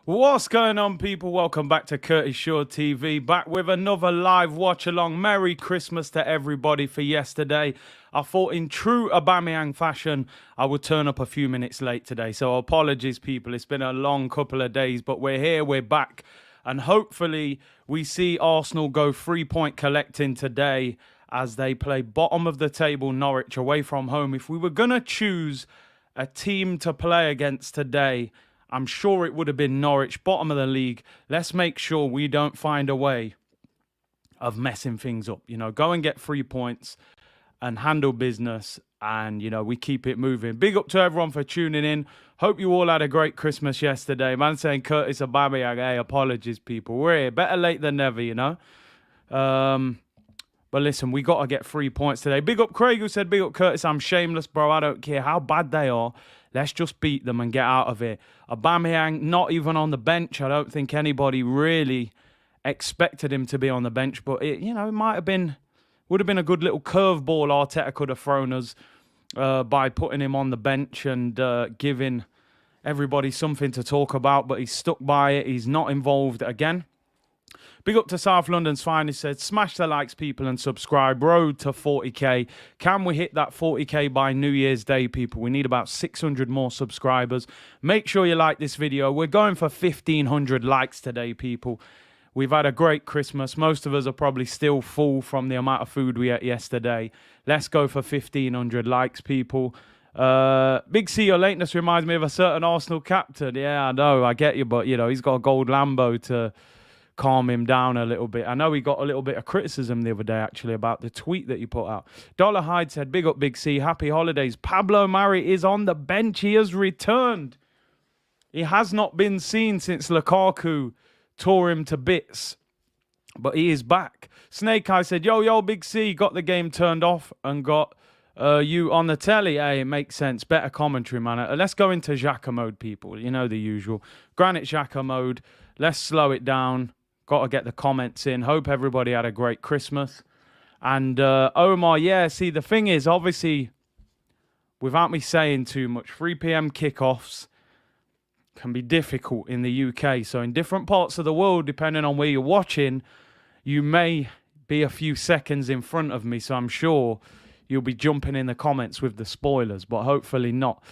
What's going on, people? Welcome back to Curtis Shaw TV. Back with another live watch along. Merry Christmas to everybody for yesterday. I thought in true Aubameyang fashion, I would turn up a few minutes late today. So apologies, people. It's been a long couple of days, but we're here, we're back. And hopefully we see Arsenal go 3-point collecting today as they play bottom of the table Norwich away from home. If we were going to choose a team to play against today, I'm sure it would have been Norwich, bottom of the league. Let's make sure we don't find a way of messing things up. Go and get 3 points and handle business. And, we keep it moving. Big up to everyone for tuning in. Hope you all had a great Christmas yesterday. Man saying Curtis Aubameyang, hey, apologies, people. We're here. Better late than never, But listen, we got to get 3 points today. Big up Craig, who said, big up Curtis, I'm shameless, bro. I don't care how bad they are. Let's just beat them and get out of here. Aubameyang, not even on the bench. I don't think anybody really expected him to be on the bench. But, it might have been, would have been a good little curveball Arteta could have thrown us by putting him on the bench and giving everybody something to talk about. But he's stuck by it. He's not involved again. Big up to South London's Finest, said, smash the likes, people, and subscribe. Road to 40k. Can we hit that 40k by New Year's Day, people? We need about 600 more subscribers. Make sure you like this video. We're going for 1,500 likes today, people. We've had a great Christmas. Most of us are probably still full from the amount of food we ate yesterday. Let's go for 1,500 likes, people. Big C, your lateness reminds me of a certain Arsenal captain. Yeah, I know, I get you, but, he's got a gold Lambo to calm him down a little bit. I know he got a little bit of criticism the other day, actually, about the tweet that you put out. Dollar Hyde said, big up, Big C. Happy holidays. Pablo Mari is on the bench. He has returned. He has not been seen since Lukaku tore him to bits, but he is back. Snake Eye said, yo, Big C, got the game turned off and got you on the telly. Hey, it makes sense. Better commentary, man. Let's go into Xhaka mode, people. You know the usual. Granite Xhaka mode. Let's slow it down. Got to get the comments in. Hope everybody had a great Christmas. And Omar, yeah, see, the thing is, obviously, without me saying too much, 3 p.m. kickoffs can be difficult in the UK. So in different parts of the world, depending on where you're watching, you may be a few seconds in front of me. So I'm sure you'll be jumping in the comments with the spoilers, but hopefully not.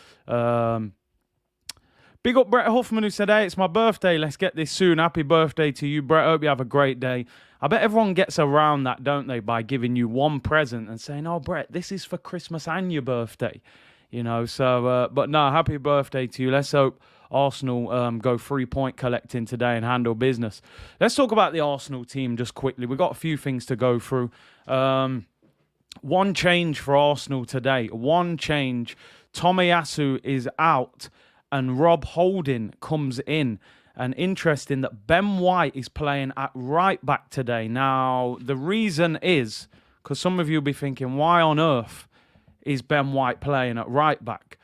Big up Brett Huffman, who said, hey, it's my birthday. Let's get this soon. Happy birthday to you, Brett. Hope you have a great day. I bet everyone gets around that, don't they, by giving you one present and saying, oh, Brett, this is for Christmas and your birthday. So, but no, happy birthday to you. Let's hope Arsenal go 3-point collecting today and handle business. Let's talk about the Arsenal team just quickly. We've got a few things to go through. One change for Arsenal today. One change. Tomiyasu is out and Rob Holding comes in. And interesting that Ben White is playing at right back today. Now, the reason is, because some of you will be thinking, why on earth is Ben White playing at right back?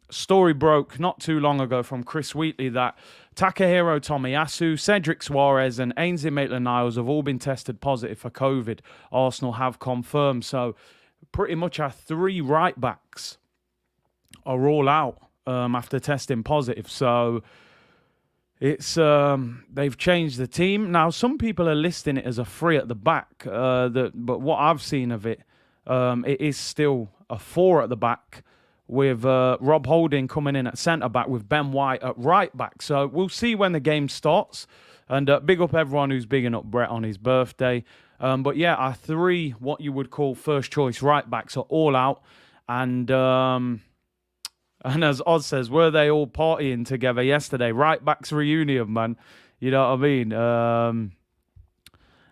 Story broke not too long ago from Chris Wheatley that Takahiro Tomiyasu, Cedric Suarez and Ainsley Maitland-Niles have all been tested positive for COVID. Arsenal have confirmed. So pretty much our 3 right backs are all out after testing positive. So it's they've changed the team. Now, some people are listing it as a 3 at the back, but what I've seen of it, it is still a 4 at the back with Rob Holding coming in at centre-back with Ben White at right-back. So we'll see when the game starts. And big up everyone who's bigging up Brett on his birthday. But yeah, our 3, what you would call first-choice right-backs are all out. And as Oz says, were they all partying together yesterday? Right-backs reunion, man. You know what I mean?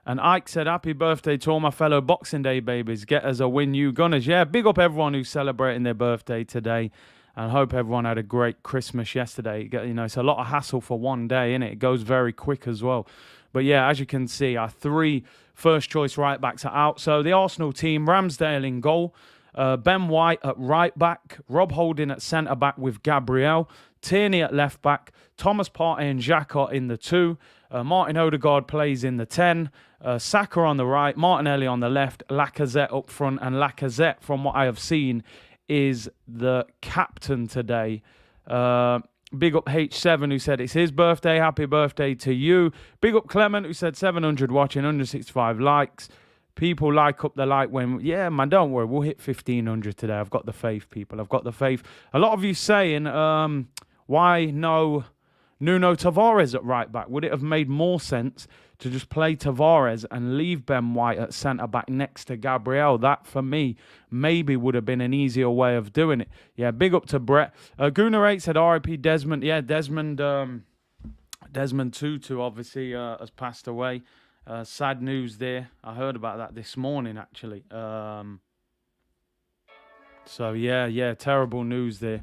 And Ike said, happy birthday to all my fellow Boxing Day babies. Get us a win, you Gunners. Yeah, big up everyone who's celebrating their birthday today. And hope everyone had a great Christmas yesterday. It's a lot of hassle for one day, innit? It goes very quick as well. But yeah, as you can see, our 3 first-choice right-backs are out. So the Arsenal team, Ramsdale in goal. Ben White at right back, Rob Holding at centre back with Gabriel, Tierney at left back, Thomas Partey and Xhaka in the 2, Martin Odegaard plays in the 10, Saka on the right, Martinelli on the left, Lacazette up front, and Lacazette, from what I have seen, is the captain today. Big up H7 who said it's his birthday. Happy birthday to you. Big up Clement who said 700 watching, 165 likes. People like up the like when, yeah, man, don't worry. We'll hit 1,500 today. I've got the faith, people. I've got the faith. A lot of you saying, why no Nuno Tavares at right back? Would it have made more sense to just play Tavares and leave Ben White at centre-back next to Gabriel? That, for me, maybe would have been an easier way of doing it. Yeah, big up to Brett. Gunnar 8 said RIP Desmond. Yeah, Desmond Tutu, obviously, has passed away. Sad news there. I heard about that this morning, actually. So, yeah, terrible news there.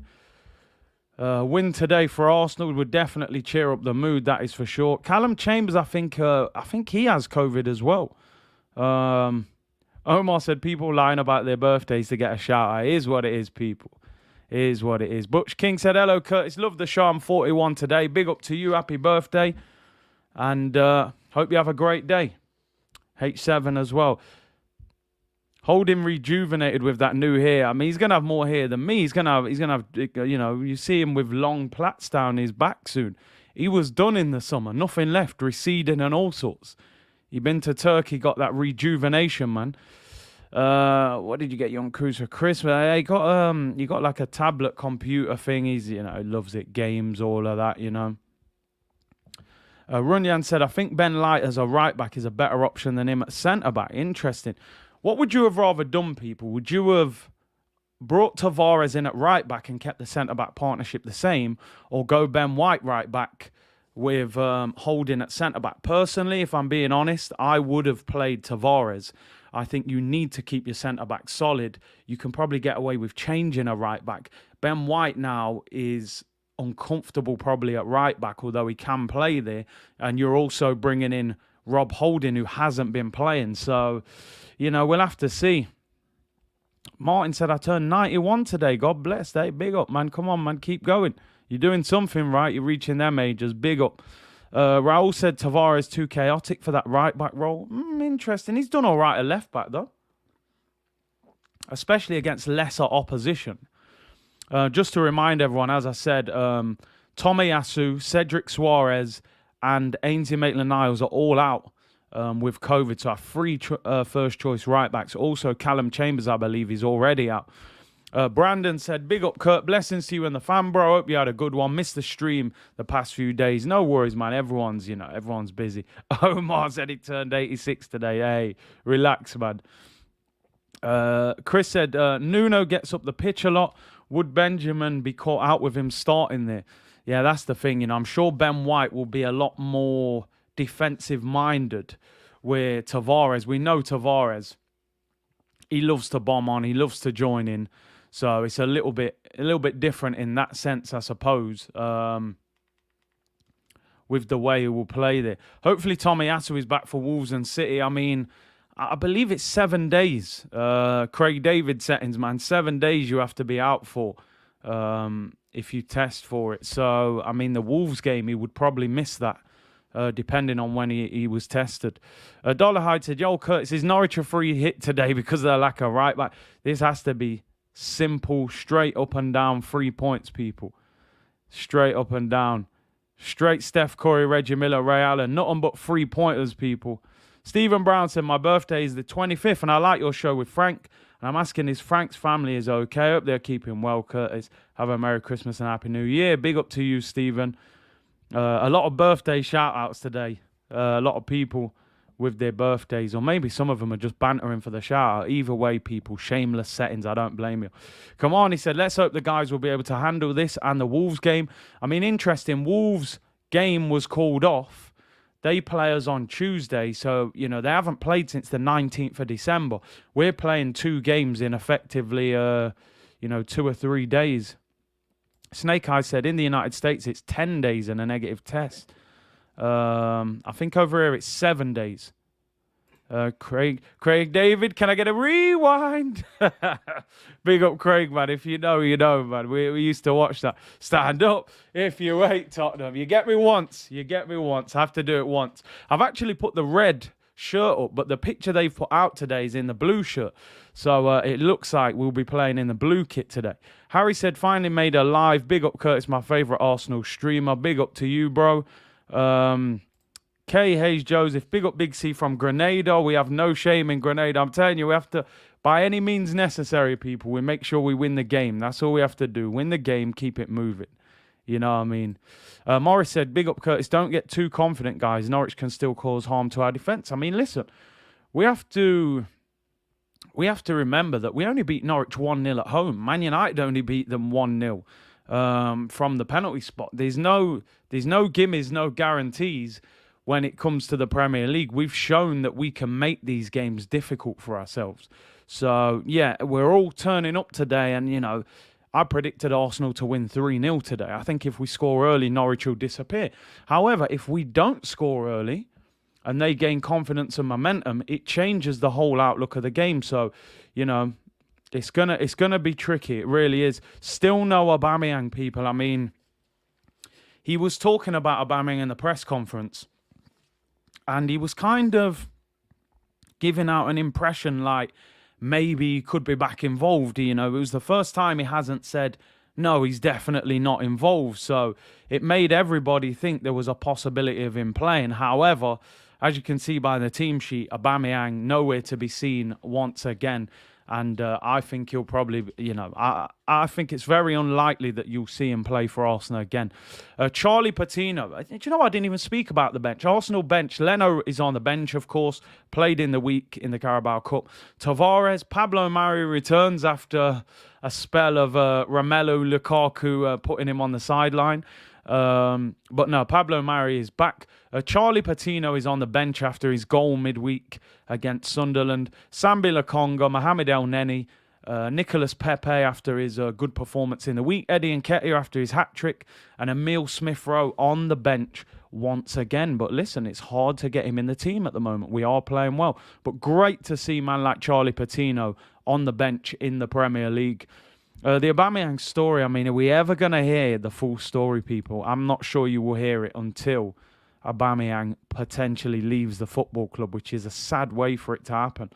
Win today for Arsenal would definitely cheer up the mood, that is for sure. Callum Chambers, I think he has COVID as well. Omar said people lying about their birthdays to get a shout out. It is what it is, people. It is what it is. Butch King said, hello, Curtis. Love the show. I'm 41 today. Big up to you. Happy birthday. And hope you have a great day. H7 as well. Hold him rejuvenated with that new hair. I mean, he's gonna have more hair than me. He's gonna have. You know, you see him with long plaits down his back soon. He was done in the summer, nothing left, receding and all sorts. He been to Turkey, got that rejuvenation, man. What did you get you on cruise for Christmas? He got like a tablet computer thing. He's, he loves it, games, all of that, Runyan said, I think Ben Light as a right back is a better option than him at centre back. Interesting. What would you have rather done, people? Would you have brought Tavares in at right back and kept the centre-back partnership the same, or go Ben White right back with Holding at centre-back? Personally, if I'm being honest, I would have played Tavares. I think you need to keep your centre-back solid. You can probably get away with changing a right back. Ben White now is uncomfortable probably at right back, although he can play there. And you're also bringing in Rob Holding, who hasn't been playing. So, we'll have to see. Martin said, I turned 91 today. God bless. Hey, big up, man. Come on, man. Keep going. You're doing something right. You're reaching them ages. Big up. Raul said Tavares too chaotic for that right back role. Interesting. He's done all right at left back, though. Especially against lesser opposition. Just to remind everyone, as I said, Tomiyasu, Cedric Suarez, and Ainsley Maitland-Niles are all out with COVID. So our three first choice right backs. Also, Callum Chambers, I believe, is already out. Brandon said, big up, Kurt. Blessings to you and the fam, bro. Hope you had a good one. Missed the stream the past few days. No worries, man. Everyone's busy. Omar said he turned 86 today. Hey, relax, man. Chris said, Nuno gets up the pitch a lot. Would Benjamin be caught out with him starting there? Yeah, that's the thing. I'm sure Ben White will be a lot more defensive-minded. Where Tavares, we know Tavares, he loves to bomb on. He loves to join in. So it's a little bit different in that sense, I suppose, with the way he will play there. Hopefully, Tomiyasu is back for Wolves and City. I mean, I believe it's 7 days. Craig David settings, man. 7 days you have to be out for if you test for it. So, I mean, the Wolves game, he would probably miss that, depending on when he was tested. Dollar Hyde said, yo, Curtis, is Norwich a free hit today because of their lack of right back? This has to be simple, straight up and down 3 points, people. Straight up and down. Straight Steph Curry, Reggie Miller, Ray Allen. Nothing but 3 pointers, people. Stephen Brown said, my birthday is the 25th and I like your show with Frank. And I'm asking if Frank's family is okay. I hope they're keeping well, Curtis. Have a Merry Christmas and Happy New Year. Big up to you, Stephen. A lot of birthday shout-outs today. A lot of people with their birthdays, or maybe some of them are just bantering for the shout-out. Either way, people, shameless settings. I don't blame you. Come on, he said, let's hope the guys will be able to handle this and the Wolves game. I mean, interesting. Wolves game was called off. They play us on Tuesday, so, they haven't played since the 19th of December. We're playing 2 games in effectively, 2 or 3 days. Snake Eyes said, in the United States, it's 10 days and a negative test. I think over here it's 7 days. Craig David, can I get a rewind? Big up Craig, man. If you know, you know, man. We used to watch that. Stand up if you hate Tottenham. You get me once. I have to do it once. I've actually put the red shirt up, but the picture they've put out today is in the blue shirt. So it looks like we'll be playing in the blue kit today. Harry said, finally made a live. Big up, Curtis, my favourite Arsenal streamer. Big up to you, bro. K. Hayes Joseph, big up Big C from Grenada. We have no shame in Grenada. I'm telling you, we have to, by any means necessary, people, we make sure we win the game. That's all we have to do. Win the game, keep it moving. You know what I mean? Morris said, big up Curtis, don't get too confident, guys. Norwich can still cause harm to our defence. I mean, listen, we have to remember that we only beat Norwich 1-0 at home. Man United only beat them 1-0 from the penalty spot. There's no gimmies, no guarantees when it comes to the Premier League. We've shown that we can make these games difficult for ourselves. So, yeah, we're all turning up today, and, you know, I predicted Arsenal to win 3-0 today. I think if we score early, Norwich will disappear. However, if we don't score early and they gain confidence and momentum, it changes the whole outlook of the game. So, you know, it's gonna be tricky. It really is. Still no Aubameyang, people. I mean, he was talking about Aubameyang in the press conference, and he was kind of giving out an impression like maybe he could be back involved. You know, it was the first time he hasn't said, no, he's definitely not involved. So it made everybody think there was a possibility of him playing. However, as you can see by the team sheet, Aubameyang nowhere to be seen once again. And I think he'll probably, you know, I think it's very unlikely that you'll see him play for Arsenal again. Charlie Patino, do you know, I didn't even speak about the bench. Arsenal bench, Leno is on the bench, of course, played in the week in the Carabao Cup. Tavares, Pablo Mari returns after a spell of Romelu Lukaku putting him on the sideline. But no, Pablo Mari is back. Charlie Patino is on the bench after his goal midweek against Sunderland. Sambi Lokonga, Mohamed El Neni, Nicholas Pepe after his good performance in the week, Eddie Nketiah after his hat-trick, and Emile Smith-Rowe on the bench once again. But listen, it's hard to get him in the team at the moment. We are playing well. But great to see man like Charlie Patino on the bench in the Premier League. The Aubameyang story, I mean, are we ever going to hear the full story, people? I'm not sure you will hear it until Aubameyang potentially leaves the football club, which is a sad way for it to happen.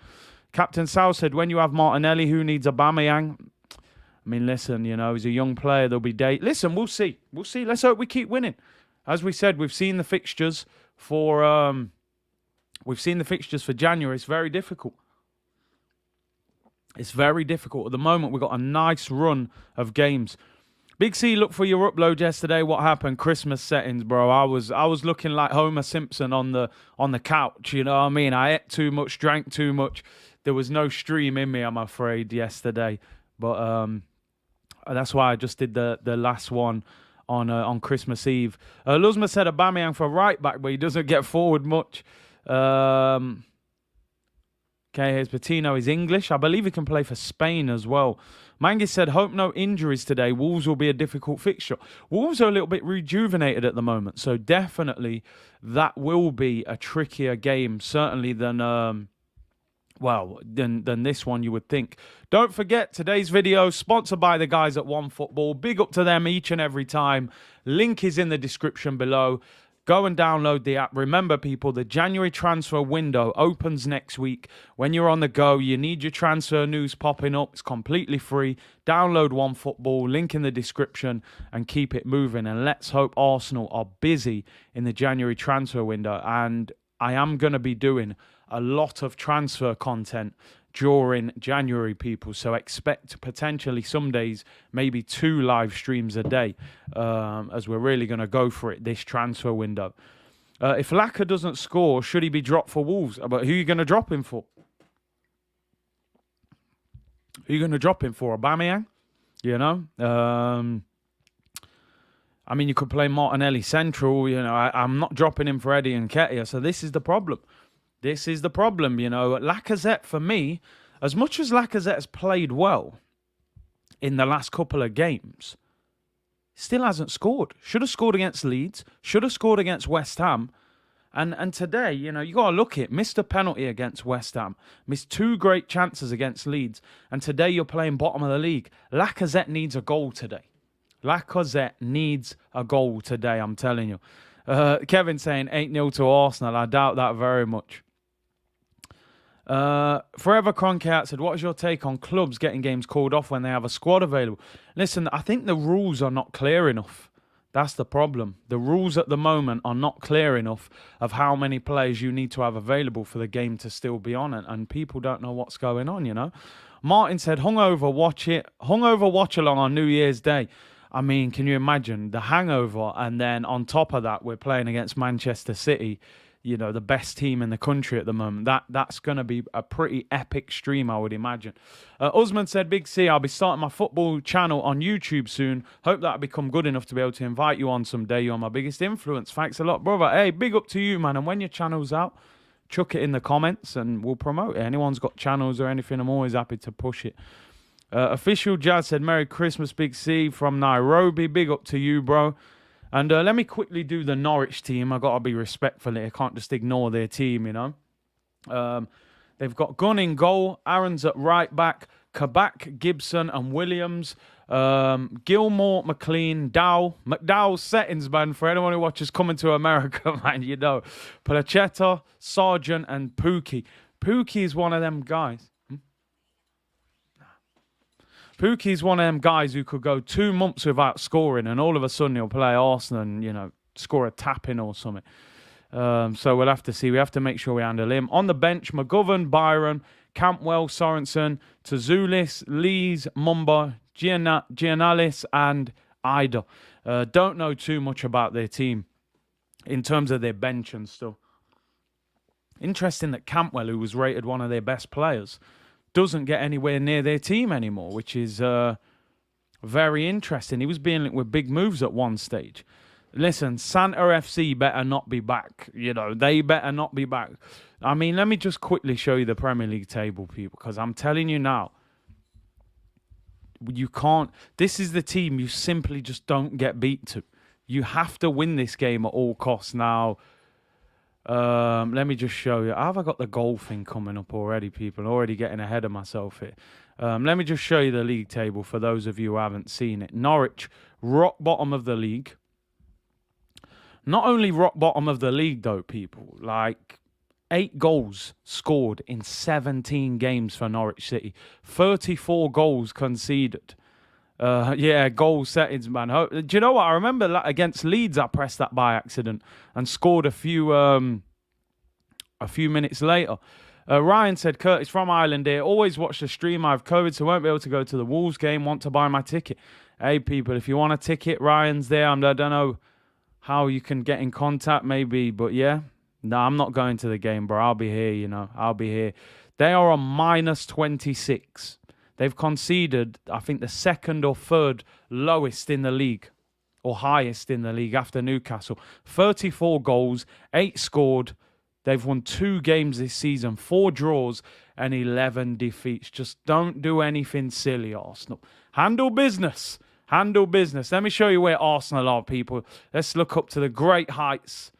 Captain Sal said, when you have Martinelli, who needs Aubameyang? I mean, listen, you know, he's a young player. There'll be days. Listen, we'll see. We'll see. Let's hope we keep winning. As we said, we've seen the fixtures for January. It's very difficult. It's very difficult. At the moment, we've got a nice run of games. Big C, look for your upload yesterday. What happened? Christmas settings, bro. I was looking like Homer Simpson on the couch. You know what I mean? I ate too much, drank too much. There was no stream in me, I'm afraid, yesterday. But that's why I just did the last one on Christmas Eve. Luzma said Aubameyang for right back, but he doesn't get forward much. Okay, here's Patino. He's English. I believe he can play for Spain as well. Mangi said, hope no injuries today. Wolves will be a difficult fixture. Wolves are a little bit rejuvenated at the moment, so definitely that will be a trickier game, certainly than this one, you would think. Don't forget, today's video sponsored by the guys at OneFootball. Big up to them each and every time. Link is in the description below. Go and download the app. Remember, people, the January transfer window opens next week. When you're on the go, you need your transfer news popping up. It's completely free. Download OneFootball, link in the description, and keep it moving. And let's hope Arsenal are busy in the January transfer window. And I am going to be doing a lot of transfer content during January, people. So expect potentially some days, maybe 2 live streams a day, as we're really going to go for it this transfer window. If Laka doesn't score, should he be dropped for Wolves? But who are you going to drop him for? Who are you going to drop him for? Aubameyang? You know? I mean, you could play Martinelli central. You know, I'm not dropping him for Eddie Nketiah. So this is the problem. This is the problem, you know. Lacazette, for me, as much as Lacazette has played well in the last couple of games, still hasn't scored. Should have scored against Leeds. Should have scored against West Ham. And today, you know, you got to look at it. Missed a penalty against West Ham. Missed 2 great chances against Leeds. And today you're playing bottom of the league. Lacazette needs a goal today. Lacazette needs a goal today, I'm telling you. Kevin saying 8-0 to Arsenal. I doubt that very much. Forever Croncat said, what is your take on clubs getting games called off when they have a squad available? Listen, I think the rules are not clear enough. That's the problem. The rules at the moment are not clear enough of how many players you need to have available for the game to still be on it, and people don't know what's going on, you know? Martin said, hungover watch along on New Year's Day. I mean, can you imagine the hangover, and then on top of that, we're playing against Manchester City, you know, the best team in the country at the moment. That's going to be a pretty epic stream, I would imagine. Usman said, Big C, I'll be starting my football channel on YouTube soon. Hope that I become good enough to be able to invite you on someday. You're my biggest influence. Thanks a lot, brother. Hey, big up to you, man. And when your channel's out, chuck it in the comments and we'll promote it. Anyone's got channels or anything, I'm always happy to push it. Official Jazz said, Merry Christmas, Big C from Nairobi. Big up to you, bro. And let me quickly do the Norwich team. I got to be respectful. I can't just ignore their team, you know. They've got Gunn in goal. Aaron's at right back. Kabak, Gibson and Williams. Gilmore, McLean, McDowell's settings, man. For anyone who watches Coming to America, man, you know. Palachetta, Sargent and Pookie. Pookie is one of them guys. Pookie's one of them guys who could go 2 months without scoring and all of a sudden he'll play Arsenal and, you know, score a tap-in or something. So we'll have to see. We have to make sure we handle him. On the bench, McGovern, Byron, Campwell, Sorensen, Tazoulis, Lees, Mumba, Giannalis and Ida. Don't know too much about their team in terms of their bench and stuff. Interesting that Campwell, who was rated one of their best players, doesn't get anywhere near their team anymore, which is very interesting. He was being linked with big moves at one stage. Listen, Santa FC better not be back. You know, they better not be back. I mean, let me just quickly show you the Premier League table, people, because I'm telling you now, you can't. This is the team you simply just don't get beat to. You have to win this game at all costs now. Let me just show you. Have I got the goal thing coming up already, people? Already getting ahead of myself here. Let me just show you the league table for those of you who haven't seen it. Norwich, rock bottom of the league. Not only rock bottom of the league, though, people. Like, 8 goals scored in 17 games for Norwich City. 34 goals conceded. Yeah, goal settings, man. Do you know what? I remember against Leeds, I pressed that by accident and scored a few minutes later. Ryan said, Curtis from Ireland here. Always watch the stream. I have COVID, so won't be able to go to the Wolves game. Want to buy my ticket. Hey, people, if you want a ticket, Ryan's there. I don't know how you can get in contact, maybe, but yeah. No, I'm not going to the game, bro. I'll be here, you know. I'll be here. They are on minus 26. They've conceded, I think, the second or third lowest in the league, or highest in the league after Newcastle. 34 goals, 8 scored. They've won 2 games this season, 4 draws and 11 defeats. Just don't do anything silly, Arsenal. Handle business. Handle business. Let me show you where Arsenal are, people. Let's look up to the great heights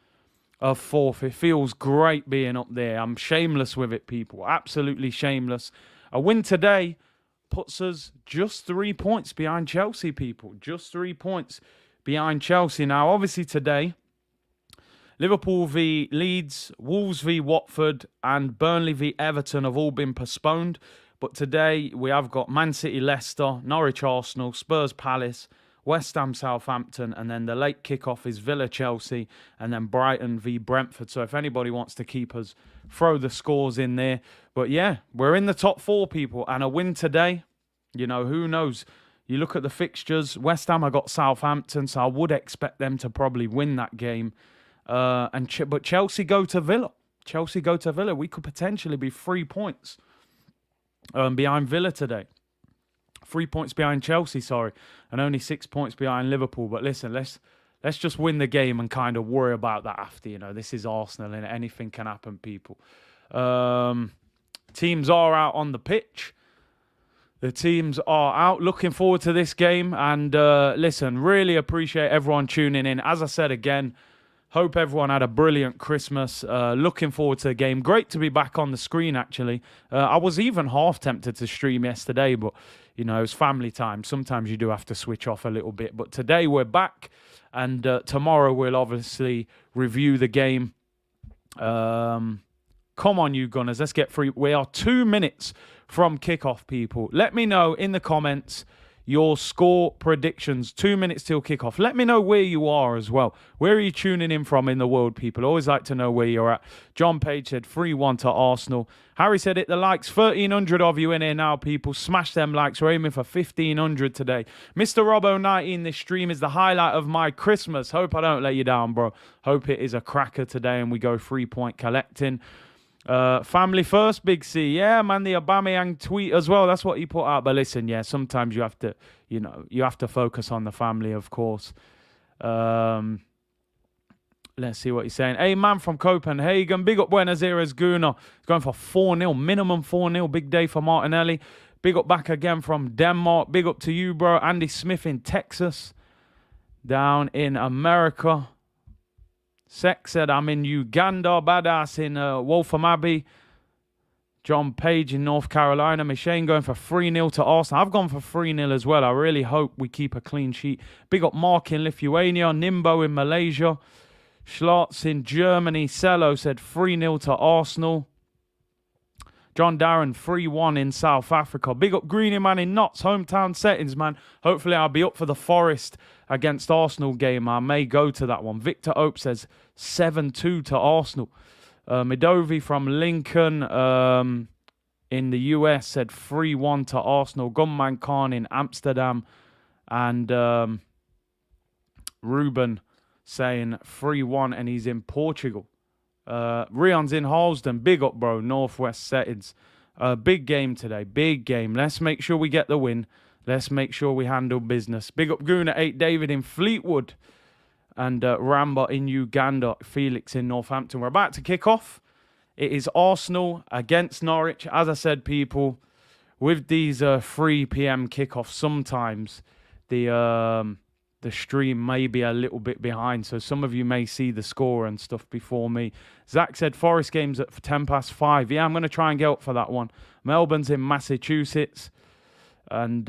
of 4th. It feels great being up there. I'm shameless with it, people. Absolutely shameless. A win today puts us just 3 points behind Chelsea, people. Just 3 points behind Chelsea. Now, obviously today, Liverpool v Leeds, Wolves v Watford, and Burnley v Everton have all been postponed. But today, we have got Man City, Leicester, Norwich, Arsenal, Spurs, Palace, West Ham, Southampton, and then the late kickoff is Villa, Chelsea, and then Brighton v Brentford. So if anybody wants to keep us, throw the scores in there. But yeah, we're in the top 4, people, and a win today, you know, who knows? You look at the fixtures, West Ham have got Southampton, so I would expect them to probably win that game. But Chelsea go to Villa. Chelsea go to Villa. We could potentially be 3 points behind Villa today. 3 points behind Chelsea, sorry, and only 6 points behind Liverpool. But listen, let's just win the game and kind of worry about that after. You know, this is Arsenal and anything can happen, people. Teams are out on the pitch. The teams are out. Looking forward to this game. And listen, really appreciate everyone tuning in. As I said again, hope everyone had a brilliant Christmas. Looking forward to the game. Great to be back on the screen, actually. I was even half tempted to stream yesterday, but, you know, it was family time. Sometimes you do have to switch off a little bit. But today we're back, and tomorrow we'll obviously review the game. Come on, you Gunners. Let's get free. We are 2 minutes from kickoff, people. Let me know in the comments your score predictions. 2 minutes till kickoff. Let me know where you are as well. Where are you tuning in from in the world, people? Always like to know where you're at. John Page said 3-1 to Arsenal. Harry said hit the likes. 1,300 of you in here now, people. Smash them likes. We're aiming for 1,500 today. Mr. Robbo19, this stream is the highlight of my Christmas. Hope I don't let you down, bro. Hope it is a cracker today and we go 3-point collecting. Family first, Big C. Yeah, man, the Aubameyang tweet as well. That's what he put out. But listen, yeah, sometimes you have to, you have to focus on the family, of course. Let's see what he's saying. Hey, man from Copenhagen. Big up Buenos Aires, Guna. He's going for 4-0. Minimum 4-0. Big day for Martinelli. Big up back again from Denmark. Big up to you, bro. Andy Smith in Texas. Down in America. Sex said, I'm in Uganda. Badass in Waltham Abbey. John Page in North Carolina. Machine going for 3-0 to Arsenal. I've gone for 3-0 as well. I really hope we keep a clean sheet. Big up Mark in Lithuania. Nimbo in Malaysia. Schlartz in Germany. Cello said 3-0 to Arsenal. John Darren 3-1 in South Africa. Big up Greeny man in Notts. Hometown settings, man. Hopefully I'll be up for the Forest against Arsenal game. I may go to that one. Victor Ope says 7-2 to Arsenal. Midovi from Lincoln in the US said 3-1 to Arsenal. Gunman Khan in Amsterdam. And Ruben saying 3-1 and he's in Portugal. Rion's in Harlesden. Big up, bro. Northwest settings. Big game today. Big game. Let's make sure we get the win. Let's make sure we handle business. Big up Guna 8 David in Fleetwood. And Ramba in Uganda. Felix in Northampton. We're about to kick off. It is Arsenal against Norwich. As I said, people, with these 3 p.m. kickoffs, sometimes the stream may be a little bit behind, so some of you may see the score and stuff before me. Zach said Forest game's at 5:10. Yeah, I'm going to try and get up for that one. Melbourne's in Massachusetts, and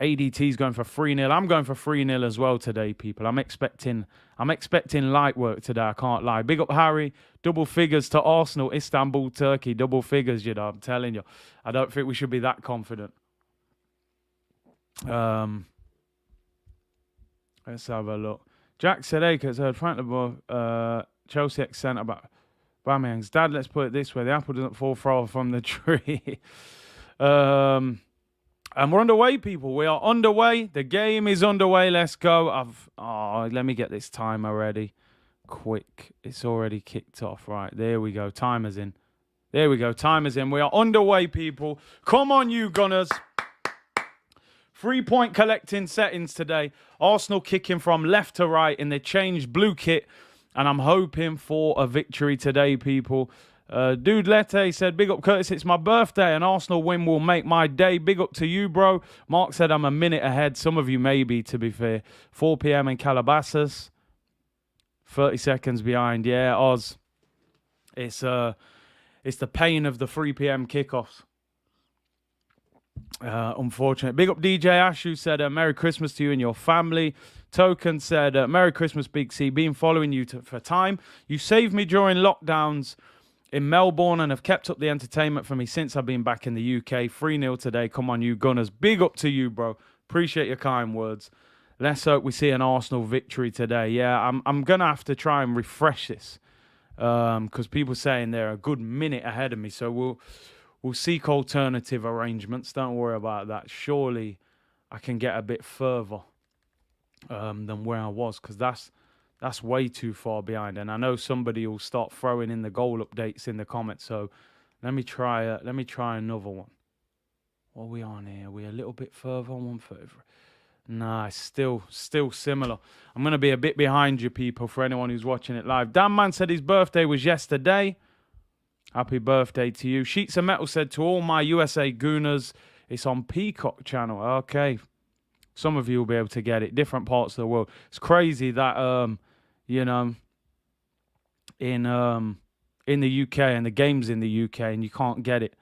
ADT's going for 3-0. I'm going for 3-0 as well today, people. I'm expecting light work today, I can't lie. Big up Harry, double figures to Arsenal, Istanbul, Turkey, double figures, I'm telling you. I don't think we should be that confident. Let's have a look. Jack said, Akers heard Frank LeBeau, Chelsea ex-centre about Aubameyang's dad. Let's put it this way. The apple doesn't fall far from the tree. And we're underway, people. We are underway. The game is underway. Let's go. Let me get this timer ready. Quick. It's already kicked off. Right, there we go. Timer's in. There we go. Timer's in. We are underway, people. Come on, you Gunners. 3-point collecting settings today. Arsenal kicking from left to right in the changed blue kit. And I'm hoping for a victory today, people. Dude Lette said, big up Curtis, it's my birthday. An Arsenal win will make my day. Big up to you, bro. Mark said I'm a minute ahead. Some of you may be, to be fair. 4 p.m. in Calabasas. 30 seconds behind. Yeah, Oz. It's the pain of the 3 p.m. kickoffs. Unfortunate. Big up DJ Ash, who said Merry Christmas to you and your family. Token said Merry Christmas, Big C. Been following you for time. You saved me during lockdowns in Melbourne and have kept up the entertainment for me since I've been back in the UK. 3-0 today. Come on, you Gunners. Big up to you, bro. Appreciate your kind words. Let's hope we see an Arsenal victory today. Yeah, I'm going to have to try and refresh this because people saying they're a good minute ahead of me. So we'll seek alternative arrangements. Don't worry about that. Surely I can get a bit further than where I was, because that's way too far behind. And I know somebody will start throwing in the goal updates in the comments. So let me try another one. What are we on here? Are we a little bit further? 130. Nah, it's still similar. I'm going to be a bit behind you, people, for anyone who's watching it live. Dan Man said his birthday was yesterday. Happy birthday to you. Sheets of Metal said, to all my USA Gooners, it's on Peacock channel. Okay. Some of you will be able to get it. Different parts of the world. It's crazy that, in the UK and the game's in the UK and you can't get it.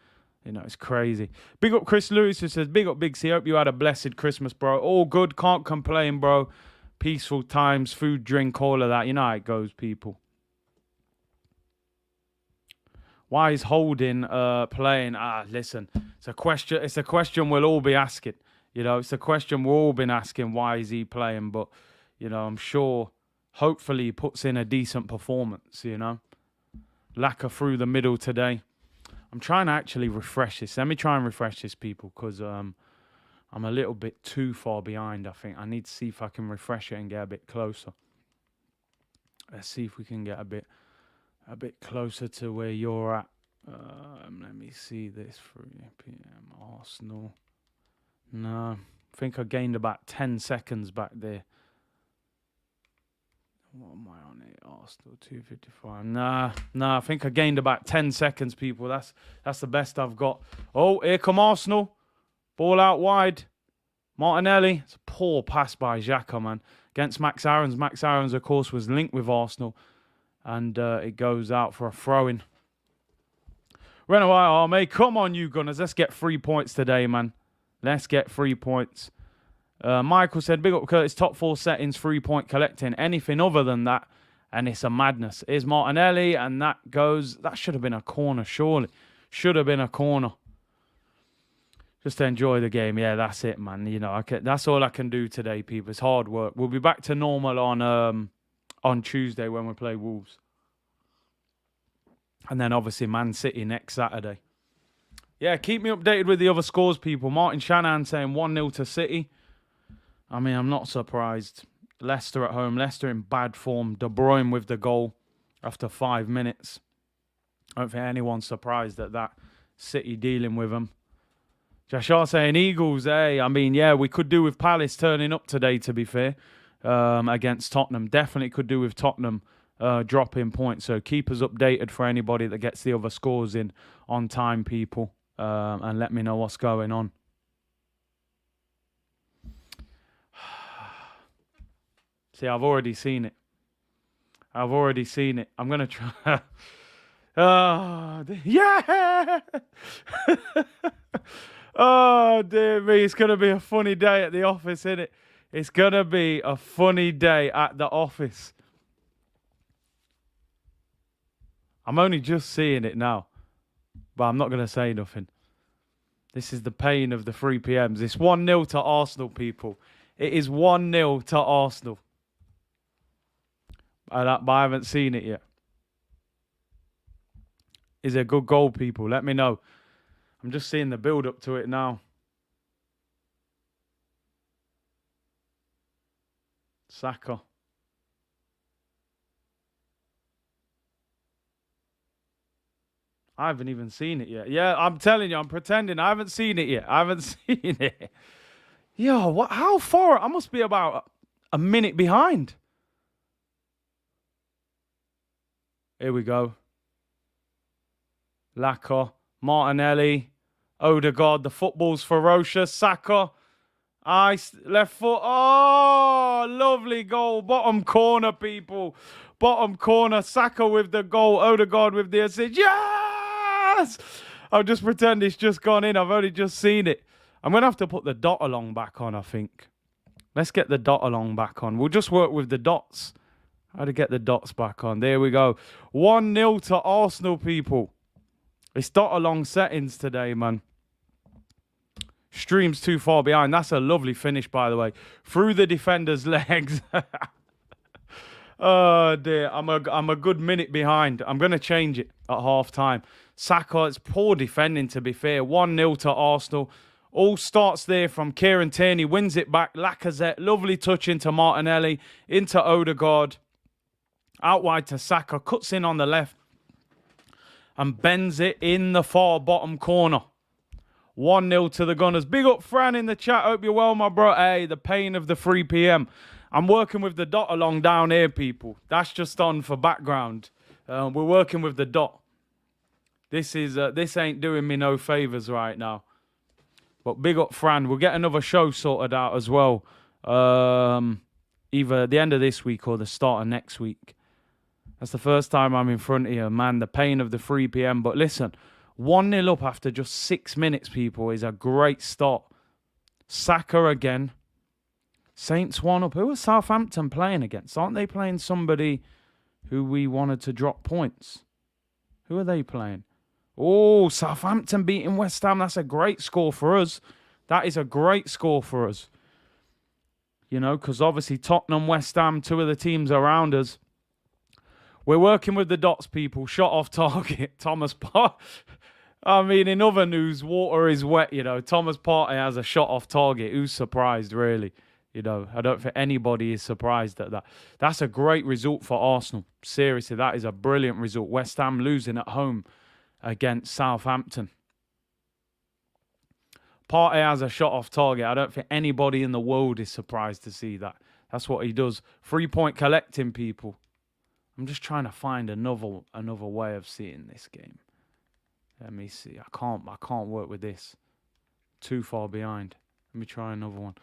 It's crazy. Big up Chris Lewis, who says, big up Big C. Hope you had a blessed Christmas, bro. All good. Can't complain, bro. Peaceful times, food, drink, all of that. You know how it goes, people. Why is Holding playing? Listen, it's a question. It's a question we'll all be asking. You know, it's a question we've all been asking. Why is he playing? But you know, I'm sure. Hopefully, he puts in a decent performance. You know, Laka through the middle today. I'm trying to actually refresh this. Let me try and refresh this, people, because I'm a little bit too far behind. I think I need to see if I can refresh it and get a bit closer. Let's see if we can get a bit closer to where you're at. Let me see this. 3 p.m. Arsenal. No, I think I gained about 10 seconds back there. What am I on it? Arsenal 2:55. Nah. I think I gained about 10 seconds, people. That's the best I've got. Oh, here come Arsenal. Ball out wide. Martinelli. It's a poor pass by Xhaka, man. Against Max Aarons. Max Aarons, of course, was linked with Arsenal. And it goes out for a throw-in. Renawai Arme, come on, you Gunners. Let's get 3 points today, man. Let's get 3 points. Michael said, big up Curtis, top 4 settings, 3-point collecting. Anything other than that, and it's a madness. Here's Martinelli, and that should have been a corner, surely. Should have been a corner. Just enjoy the game. Yeah, that's it, man. You know, that's all I can do today, people. It's hard work. We'll be back to normal on Tuesday when we play Wolves. And then, obviously, Man City next Saturday. Yeah, keep me updated with the other scores, people. Martin Shanahan saying 1-0 to City. I mean, I'm not surprised. Leicester at home. Leicester in bad form. De Bruyne with the goal after 5 minutes. I don't think anyone's surprised at that. City dealing with them. Jashar saying Eagles, I mean, yeah, we could do with Palace turning up today, to be fair, against Tottenham. Definitely could do with Tottenham dropping points. So keep us updated for anybody that gets the other scores in on time, people. And let me know what's going on. See, I've already seen it. I'm going to try. Yeah! Oh, dear me. It's going to be a funny day at the office, isn't it? It's going to be a funny day at the office. I'm only just seeing it now. But I'm not going to say nothing. This is the pain of the 3 p.m s. It's 1-0 to Arsenal, people. It is 1-0 to Arsenal. But I haven't seen it yet. Is it a good goal, people? Let me know. I'm just seeing the build-up to it now. Saka. I haven't even seen it yet. Yeah, I'm telling you, I'm pretending I haven't seen it yet. I haven't seen it. Yo, what? How far? I must be about a minute behind. Here we go. Laka, Martinelli, Odegaard. The football's ferocious. Saka, left foot. Oh, lovely goal. Bottom corner, people. Bottom corner. Saka with the goal. Odegaard with the assist. Yes! I'll just pretend it's just gone in. I've only just seen it. I'm going to have to put the dot along back on, I think. Let's get the dot along back on. We'll just work with the dots. How to get the dots back on. There we go. 1-0 to Arsenal, people. It's dot along settings today, man. Stream's too far behind. That's a lovely finish, by the way. Through the defender's legs. Oh, dear. I'm a good minute behind. I'm going to change it at half-time. Saka, it's poor defending, to be fair. 1-0 to Arsenal. All starts there from Kieran Tierney. Wins it back. Lacazette. Lovely touch into Martinelli. Into Odegaard. Out wide to Saka. Cuts in on the left. And bends it in the far bottom corner. 1-0 to the Gunners. Big up Fran in the chat. Hope you're well, my bro. Hey, the pain of the 3 p.m. I'm working with the dot along down here, people. That's just on for background. We're working with the dot. This ain't doing me no favours right now. But big up Fran. We'll get another show sorted out as well. Either the end of this week or the start of next week. That's the first time I'm in front of you, man. The pain of the 3 p.m. But listen, 1-0 up after just 6 minutes, people, is a great start. Saka again. Saints 1 up. Who are Southampton playing against? Aren't they playing somebody who we wanted to drop points? Who are they playing? Oh, Southampton beating West Ham. That's a great score for us. That is a great score for us. You know, because obviously Tottenham, West Ham, two of the teams around us. We're working with the dots, people. Shot off target. Thomas Partey. I mean, in other news, water is wet, you know. Thomas Partey has a shot off target. Who's surprised, really? You know, I don't think anybody is surprised at that. That's a great result for Arsenal. Seriously, that is a brilliant result. West Ham losing at home against Southampton. Partey has a shot off target. I don't think anybody in the world is surprised to see that. That's what he does. 3-point collecting, people. I'm just trying to find another way of seeing this game. Let me see. I can't work with this. Too far behind. Let me try another one.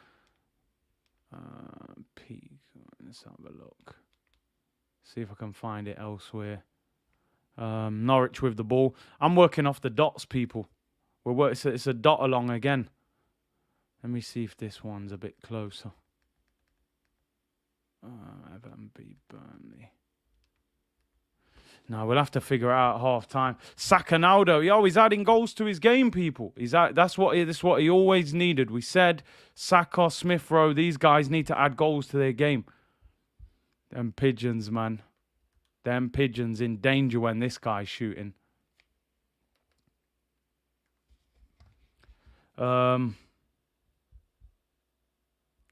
Let's have a look. See if I can find it elsewhere. Norwich with the ball. I'm working off the dots, people. It's a dot along again. Let me see if this one's a bit closer. Everton beat Burnley. No, we'll have to figure it out at half time. Saka now, though. Yo, he's adding goals to his game, people. That's what he always needed. We said Saka, Smith Rowe, these guys need to add goals to their game. Them pigeons, man. Them pigeons in danger when this guy's shooting.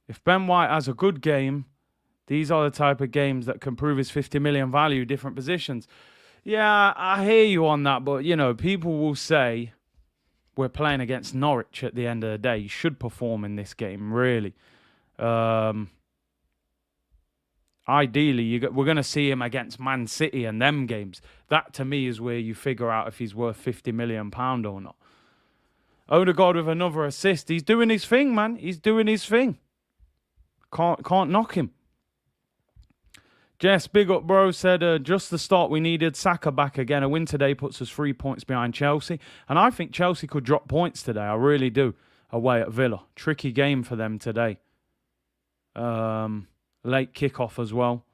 If Ben White has a good game, these are the type of games that can prove his 50 million value, different positions. Yeah, I hear you on that, but, you know, people will say we're playing against Norwich at the end of the day. You should perform in this game, really. Ideally, we're going to see him against Man City and them games. That, to me, is where you figure out if he's worth £50 million or not. Odegaard with another assist. He's doing his thing, man. He's doing his thing. Can't knock him. Jess, big up, bro, said, just the start we needed. Saka back again. A win today puts us 3 points behind Chelsea. And I think Chelsea could drop points today. I really do. Away at Villa. Tricky game for them today. Late kickoff as well.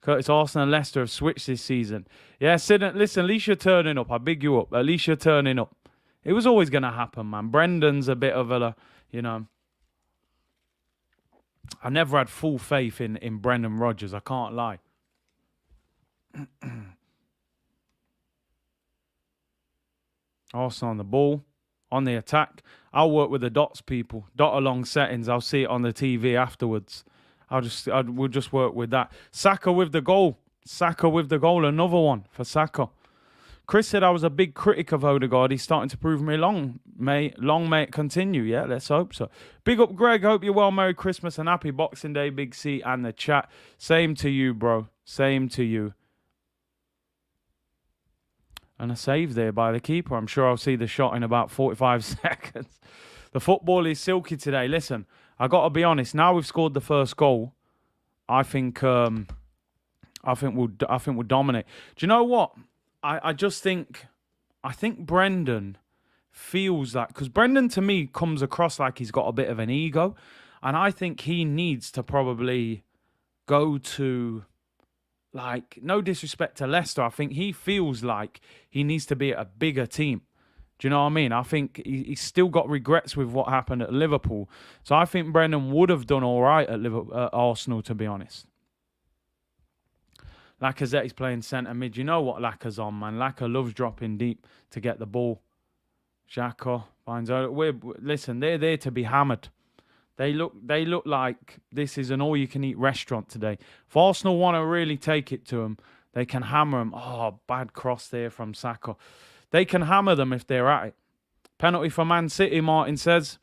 Curtis, Arsenal and Leicester have switched this season. Yeah, Sid, listen, at least you're turning up. I big you up. At least you're turning up. It was always going to happen, man. Brendan's a bit of a, you know... I never had full faith in Brendan Rodgers. I can't lie. Arsenal on the ball, on the attack. I'll work with the dots, people. Dot along settings. I'll see it on the TV afterwards. We'll just work with that. Saka with the goal. Saka with the goal. Another one for Saka. Chris said I was a big critic of Odegaard. He's starting to prove me long. May it continue. Yeah, let's hope so. Big up, Greg. Hope you're well. Merry Christmas and happy Boxing Day, Big C and the chat. Same to you, bro. Same to you. And a save there by the keeper. I'm sure I'll see the shot in about 45 seconds. The football is silky today. Listen, I got to be honest. Now we've scored the first goal, I think we'll dominate. Do you know what? I think Brendan feels that, because Brendan to me comes across like he's got a bit of an ego, and I think he needs to probably go to, like, no disrespect to Leicester, I think he feels like he needs to be at a bigger team. Do you know what I mean? I think he's still got regrets with what happened at Liverpool, so I think Brendan would have done all right at Arsenal, to be honest. Lacazette is playing centre mid. You know what Lacaz's on, man. Lacazette loves dropping deep to get the ball. Xhaka finds out. Listen, they're there to be hammered. They look like this is an all-you-can-eat restaurant today. If Arsenal want to really take it to them, they can hammer them. Oh, bad cross there from Saka. They can hammer them if they're at it. Penalty for Man City, Martin says.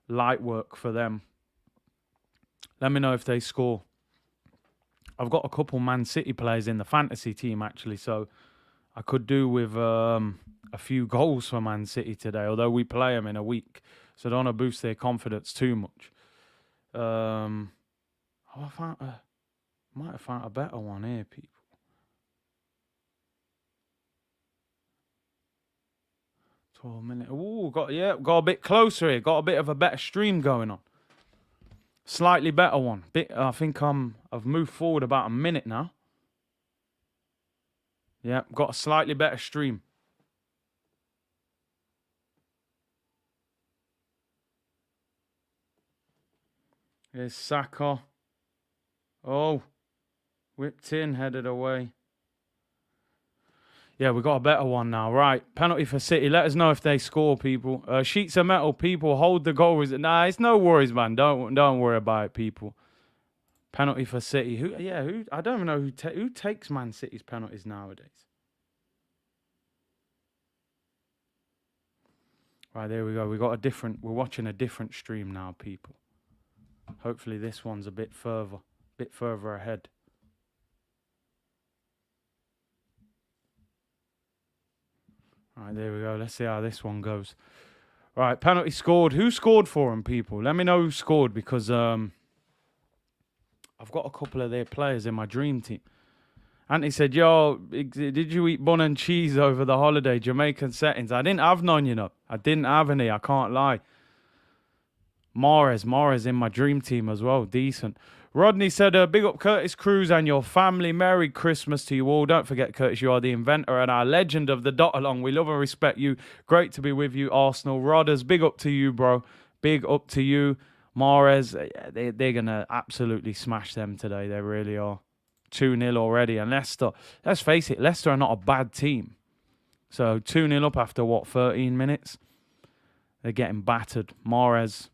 Light work for them. Let me know if they score. I've got a couple Man City players in the fantasy team, actually, so I could do with a few goals for Man City today, although we play them in a week, so I don't want to boost their confidence too much. I might have found a better one here, people. minutes. Ooh, got a bit closer here. Got a bit of a better stream going on. Slightly better one. I think I've moved forward about a minute now. Yeah, got a slightly better stream. Here's Saka. Oh, whipped in, headed away. Yeah, we got a better one now. Right, penalty for City. Let us know if they score, people. Sheets of metal, people. Hold the goal. Nah, it's no worries, man. Don't worry about it, people. Penalty for City. Who? I don't even know who takes Man City's penalties nowadays. Right, there we go. We're watching a different stream now, people. Hopefully this one's a bit further ahead. Right, there we go. Let's see how this one goes. Right, penalty scored. Who scored for him, people? Let me know who scored, because I've got a couple of their players in my dream team. Anthony said, yo, did you eat bun and cheese over the holiday? Jamaican settings. I didn't have none, you know. I didn't have any. I can't lie. Mahrez in my dream team as well. Decent. Rodney said, big up Curtis Cruz and your family. Merry Christmas to you all. Don't forget, Curtis, you are the inventor and our legend of the dot along. We love and respect you. Great to be with you, Arsenal. Rodders, big up to you, bro. Big up to you. Mahrez, they're going to absolutely smash them today. They really are. 2-0 already. And Leicester, let's face it, Leicester are not a bad team. So 2-0 up after, 13 minutes? They're getting battered. Mahrez,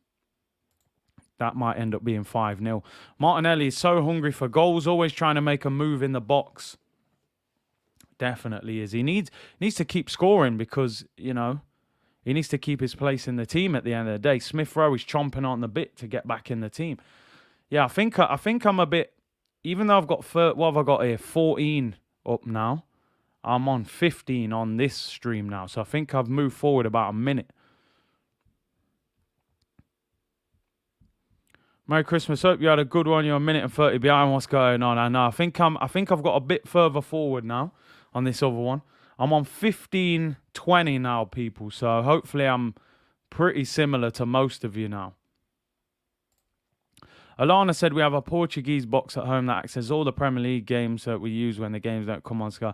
that might end up being 5-0. Martinelli is so hungry for goals, always trying to make a move in the box. Definitely is. He needs to keep scoring because, you know, he needs to keep his place in the team at the end of the day. Smith Rowe is chomping on the bit to get back in the team. Yeah, I think I'm a bit, even though I've got, what have I got here? 14 up now. I'm on 15 on this stream now. So I think I've moved forward about a minute. Merry Christmas. Hope you had a good one. You're a minute and 30 behind. What's going on? I know. I think I've got a bit further forward now on this other one. I'm on 15:20 now, people. So hopefully I'm pretty similar to most of you now. Alana said we have a Portuguese box at home that accesses all the Premier League games that we use when the games don't come on Sky.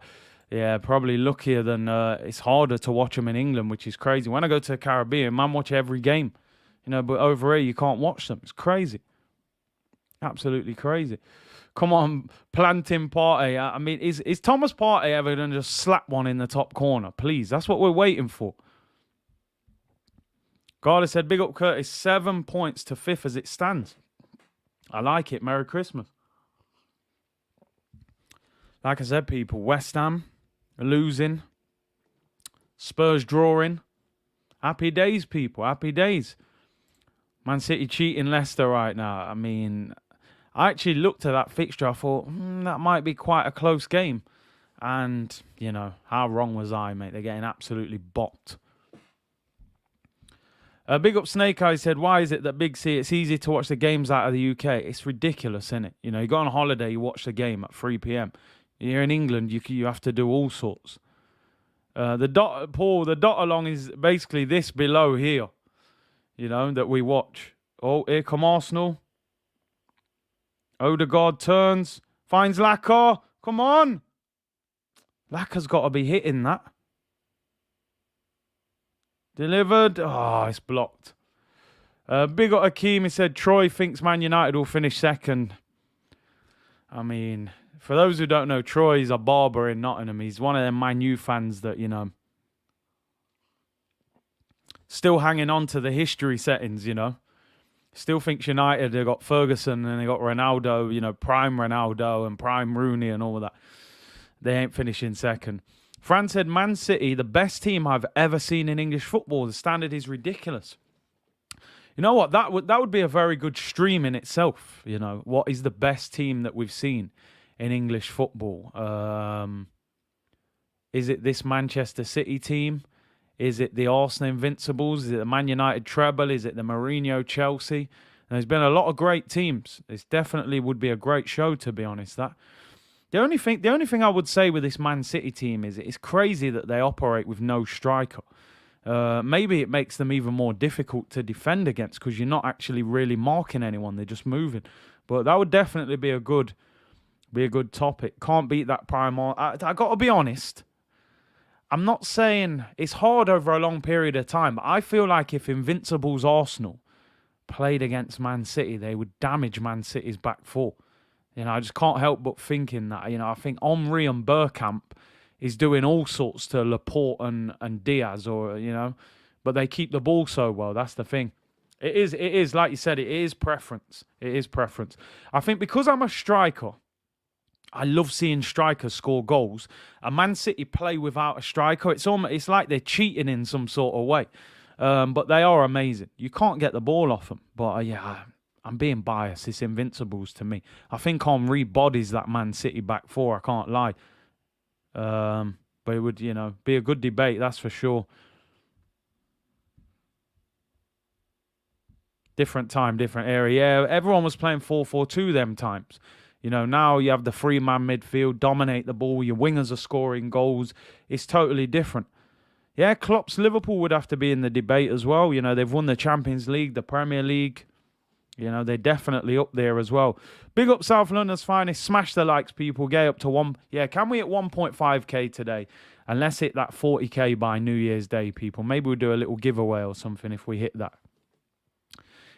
Yeah, probably luckier than it's harder to watch them in England, which is crazy. When I go to the Caribbean, man, watch every game. You know, but over here, you can't watch them. It's crazy. Absolutely crazy. Come on, planting Partey. I mean, is Thomas Partey ever going to just slap one in the top corner? Please, that's what we're waiting for. Garda said, big up Curtis, 7 points to 5th as it stands. I like it. Merry Christmas. Like I said, people, West Ham losing. Spurs drawing. Happy days, people. Happy days. Man City cheating Leicester right now. I mean, I actually looked at that fixture. I thought, that might be quite a close game. And, you know, how wrong was I, mate? They're getting absolutely bopped. Big up Snake Eyes said, why is it that Big C, it's easy to watch the games out of the UK? It's ridiculous, isn't it? You know, you go on a holiday, you watch the game at 3 p.m. You're in England, you have to do all sorts. The dot along is basically this below here, you know, that we watch. Oh, here come Arsenal. Odegaard turns, finds Lacazette. Come on. Lacazette's got to be hitting that. Delivered. Oh, it's blocked. Big up Akeem. He said, Troy thinks Man United will finish second. I mean, for those who don't know, Troy's a barber in Nottingham. He's one of them Man U fans that, you know, still hanging on to the history settings, you know. Still thinks United, they got Ferguson and they got Ronaldo, you know, prime Ronaldo and prime Rooney and all of that. They ain't finishing second. Fran said, Man City, the best team I've ever seen in English football. The standard is ridiculous. You know what? That would be a very good stream in itself. You know, what is the best team that we've seen in English football? Is it this Manchester City team? Is it the Arsenal Invincibles? Is it the Man United treble? Is it the Mourinho Chelsea? And there's been a lot of great teams. This definitely would be a great show, to be honest. The only thing I would say with this Man City team is it's crazy that they operate with no striker. Maybe it makes them even more difficult to defend against because you're not actually really marking anyone. They're just moving. But that would definitely be a good Be a good topic. Can't beat that Primal. I got to be honest. I'm not saying it's hard over a long period of time, but I feel like if Invincibles Arsenal played against Man City, they would damage Man City's back four. I just can't help but thinking that. I think Omri and Bergkamp is doing all sorts to Laporte and Diaz, but they keep the ball so well. That's the thing. It is, like you said, it is preference. It is preference. I think because I'm a striker, I love seeing strikers score goals. And Man City play without a striker. It's like they're cheating in some sort of way. But they are amazing. You can't get the ball off them. But I'm being biased. It's Invincibles to me. I think Henry bodies that Man City back four. I can't lie. But it would, be a good debate. That's for sure. Different time, different area. Yeah, everyone was playing 4-4-2 them times. Now you have the three-man midfield, dominate the ball. Your wingers are scoring goals. It's totally different. Yeah, Klopp's Liverpool would have to be in the debate as well. They've won the Champions League, the Premier League. They're definitely up there as well. Big up South London's finest. Smash the likes, people. Get up to one. Yeah, can we hit 1.5k today? And let's hit that 40k by New Year's Day, people. Maybe we'll do a little giveaway or something if we hit that.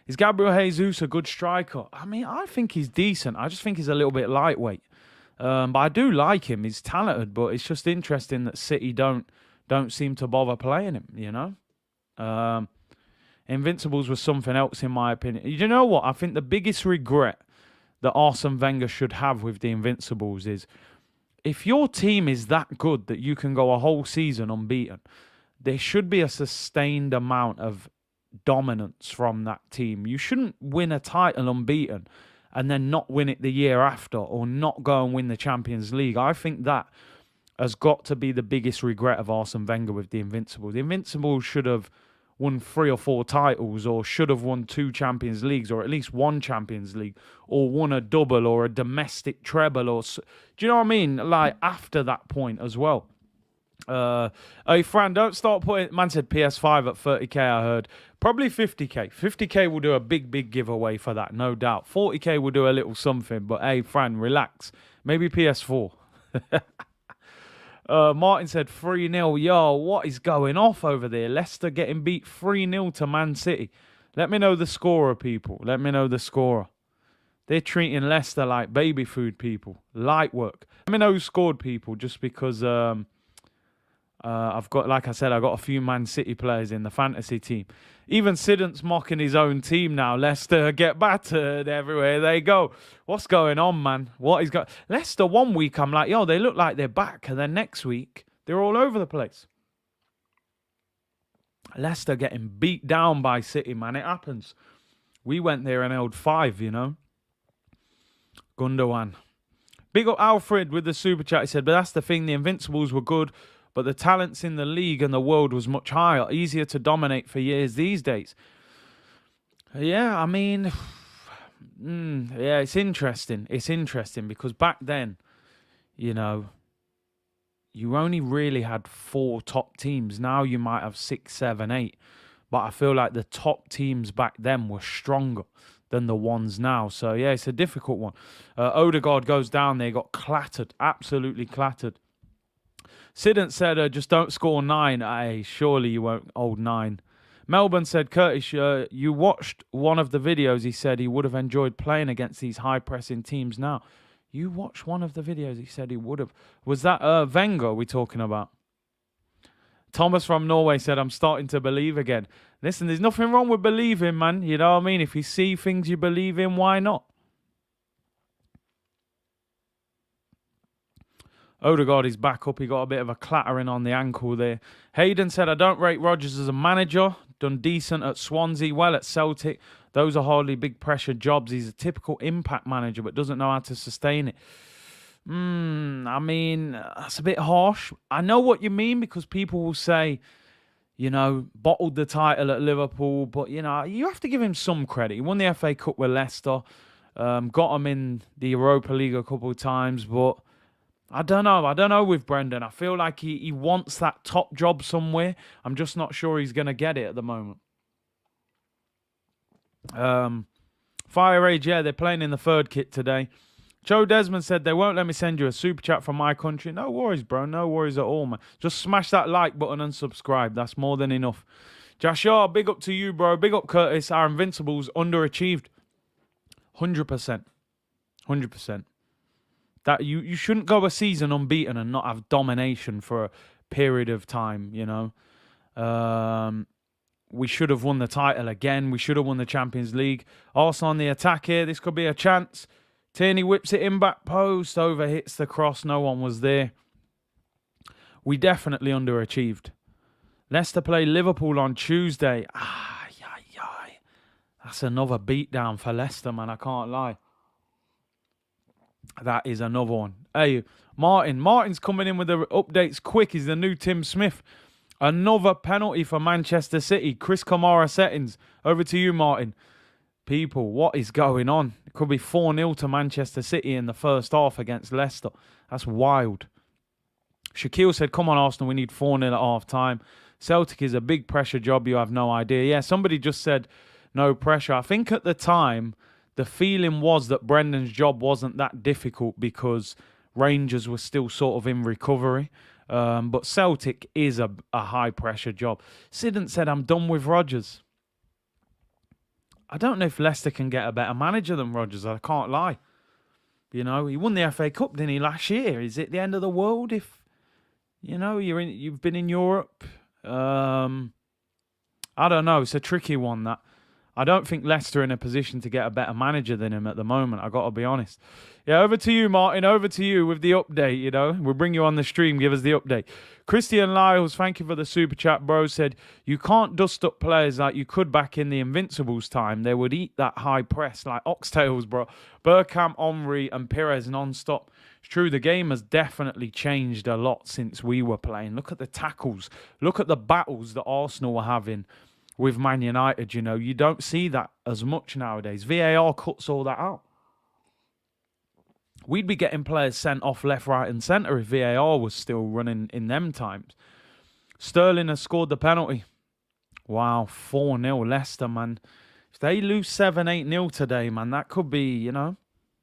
Is Gabriel Jesus a good striker? I mean, I think he's decent. I just think he's a little bit lightweight. But I do like him. He's talented, but it's just interesting that City don't seem to bother playing him, Invincibles was something else in my opinion. You know what? I think the biggest regret that Arsene Wenger should have with the Invincibles is if your team is that good that you can go a whole season unbeaten, there should be a sustained amount of dominance from that team. You shouldn't win a title unbeaten and then not win it the year after or not go and win the Champions League. I think that has got to be the biggest regret of Arsene Wenger with the Invincibles. The Invincibles should have won 3 or 4 titles or should have won 2 Champions Leagues or at least 1 Champions League or won a double or a domestic treble or... Do you know what I mean? Like, after that point as well. Hey, Fran, don't start putting... Man said PS5 at 30k, I heard. Probably 50k. 50k will do a big giveaway for that, no doubt. 40k will do a little something, but hey, Fran, relax. Maybe PS4. Martin said 3-0. Yo, what is going off over there? Leicester getting beat 3-0 to Man City. Let me know the scorer, people. Let me know the scorer. They're treating Leicester like baby food, people. Light work. Let me know who scored, people, just because I've got, like I said, I've got a few Man City players in the fantasy team. Even Sidon's mocking his own team now. Leicester get battered everywhere they go. What's going on, man? What is going... Leicester one week, I'm like, yo, they look like they're back. And then next week, they're all over the place. Leicester getting beat down by City, man. It happens. We went there and held 5, Gundogan. Big up Alfred with the super chat. He said, but that's the thing. The Invincibles were good, but the talents in the league and the world was much higher. Easier to dominate for years these days. Yeah, I mean... yeah, it's interesting. It's interesting because back then, you only really had 4 top teams. Now you might have 6, 7, 8. But I feel like the top teams back then were stronger than the ones now. So, yeah, it's a difficult one. Odegaard goes down there, got clattered. Absolutely clattered. Sidant said, just don't score 9. Hey, surely you won't hold 9. Melbourne said, Curtis, you watched one of the videos. He said he would have enjoyed playing against these high-pressing teams now. You watched one of the videos. He said he would have. Was that Wenger we're talking about? Thomas from Norway said, I'm starting to believe again. Listen, there's nothing wrong with believing, man. You know what I mean? If you see things you believe in, why not? Odegaard is back up. He got a bit of a clattering on the ankle there. Hayden said, I don't rate Rodgers as a manager. Done decent at Swansea, well at Celtic. Those are hardly big pressure jobs. He's a typical impact manager, but doesn't know how to sustain it. I mean, that's a bit harsh. I know what you mean because people will say, bottled the title at Liverpool, but, you have to give him some credit. He won the FA Cup with Leicester, got him in the Europa League a couple of times, but I don't know with Brendan. I feel like he wants that top job somewhere. I'm just not sure he's going to get it at the moment. Fire Rage, yeah, they're playing in the third kit today. Joe Desmond said, they won't let me send you a super chat from my country. No worries, bro. No worries at all, man. Just smash that like button and subscribe. That's more than enough. Jashar, big up to you, bro. Big up, Curtis. Our Invincibles underachieved. 100%. 100%. That you shouldn't go a season unbeaten and not have domination for a period of time, you know. We should have won the title again. We should have won the Champions League. Arsenal on the attack here. This could be a chance. Tierney whips it in back post. Over hits the cross. No one was there. We definitely underachieved. Leicester play Liverpool on Tuesday. That's another beatdown for Leicester, man. I can't lie. That is another one. Hey, Martin's coming in with the updates quick. He's the new Tim Smith. Another penalty for Manchester City. Chris Kamara settings. Over to you, Martin. People, what is going on? It could be 4-0 to Manchester City in the first half against Leicester. That's wild. Shaquille said, come on, Arsenal, we need 4-0 at half time. Celtic is a big pressure job. You have no idea. Yeah, somebody just said no pressure. I think at the time, the feeling was that Brendan's job wasn't that difficult because Rangers were still sort of in recovery. But Celtic is a high-pressure job. Sidn't said, I'm done with Rodgers. I don't know if Leicester can get a better manager than Rodgers. I can't lie. You know, he won the FA Cup, didn't he, last year? Is it the end of the world if, you know, you've been in Europe? I don't know. It's a tricky one, that. I don't think Leicester are in a position to get a better manager than him at the moment. I got to be honest. Yeah, over to you, Martin. Over to you with the update, you know. We'll bring you on the stream. Give us the update. Christian Lyles, thank you for the super chat, bro. Said, you can't dust up players like you could back in the Invincibles time. They would eat that high press like oxtails, bro. Bergkamp, Omri, and Pires non-stop. It's true, the game has definitely changed a lot since we were playing. Look at the tackles. Look at the battles that Arsenal were having with Man United, you know. You don't see that as much nowadays. VAR cuts all that out. We'd be getting players sent off left, right and centre if VAR was still running in them times. Sterling has scored the penalty. Wow, 4-0 Leicester, man. If they lose 7-8-0 today, man, that could be, you know,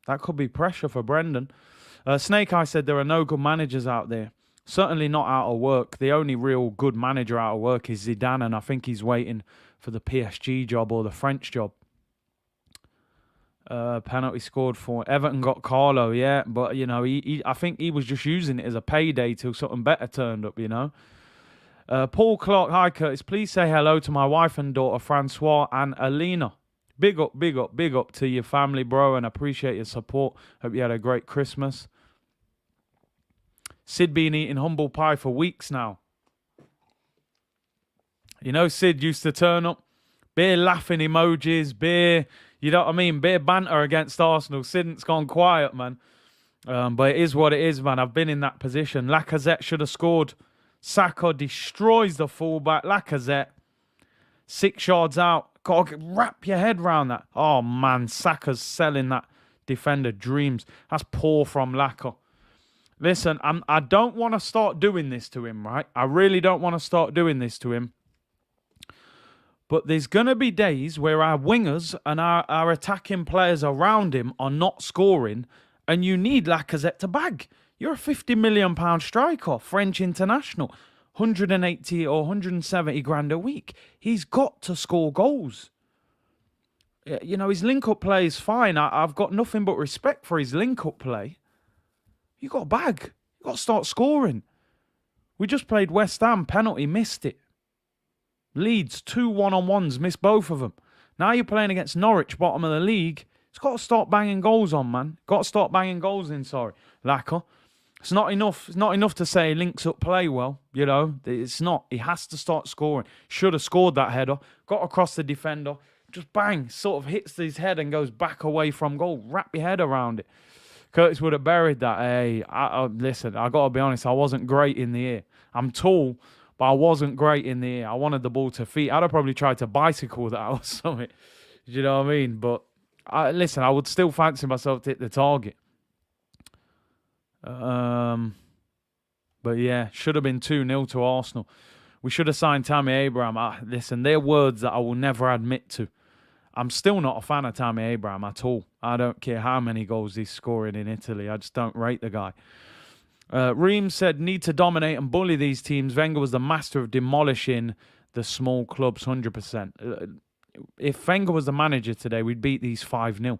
that could be pressure for Brendan. Snake Eye said there are no good managers out there. Certainly not out of work. The only real good manager out of work is Zidane, and I think he's waiting for the PSG job or the French job. Penalty scored for Everton, got Carlo, yeah, but you know, I think he was just using it as a payday till something better turned up, you know. Paul Clark, hi Curtis, please say hello to my wife and daughter Francois and Alina. Big up, big up, big up to your family, bro, and appreciate your support. Hope you had a great Christmas. Sid been eating humble pie for weeks now. You know, Sid used to turn up, bare laughing emojis, bare, you know what I mean, bare banter against Arsenal. Sid's gone quiet, man. But it is what it is, man. I've been in that position. Lacazette should have scored. Saka destroys the fullback. Lacazette, 6 yards out. Got to wrap your head around that. Oh, man, Saka's selling that defender dreams. That's poor from Laka. Listen, I don't want to start doing this to him, right? I really don't want to start doing this to him. But there's going to be days where our wingers and our attacking players around him are not scoring, and you need Lacazette to bag. You're a £50 million striker, French international, 180 or 170 grand a week. He's got to score goals. You know, his link-up play is fine. I've got nothing but respect for his link-up play. You got to bag. You got to start scoring. We just played West Ham, penalty, missed it. Leeds, 2 one-on-ones, missed both of them. Now you're playing against Norwich, bottom of the league. It's got to start banging goals on, man. Got to start banging goals in, Lacazette. It's not enough. It's not enough to say he links up play well, you know. It's not. He has to start scoring. Should have scored that header. Got across the defender. Just bang. Sort of hits his head and goes back away from goal. Wrap your head around it. Curtis would have buried that. Hey, listen, I got to be honest. I wasn't great in the air. I'm tall, but I wasn't great in the air. I wanted the ball to feet. I'd have probably tried to bicycle that or something. Do you know what I mean? But listen, I would still fancy myself to hit the target. But yeah, should have been 2-0 to Arsenal. We should have signed Tammy Abraham. Listen, they're words that I will never admit to. I'm still not a fan of Tammy Abraham at all. I don't care how many goals he's scoring in Italy. I just don't rate the guy. Reem said, need to dominate and bully these teams. Wenger was the master of demolishing the small clubs, 100%. If Wenger was the manager today, we'd beat these 5-0.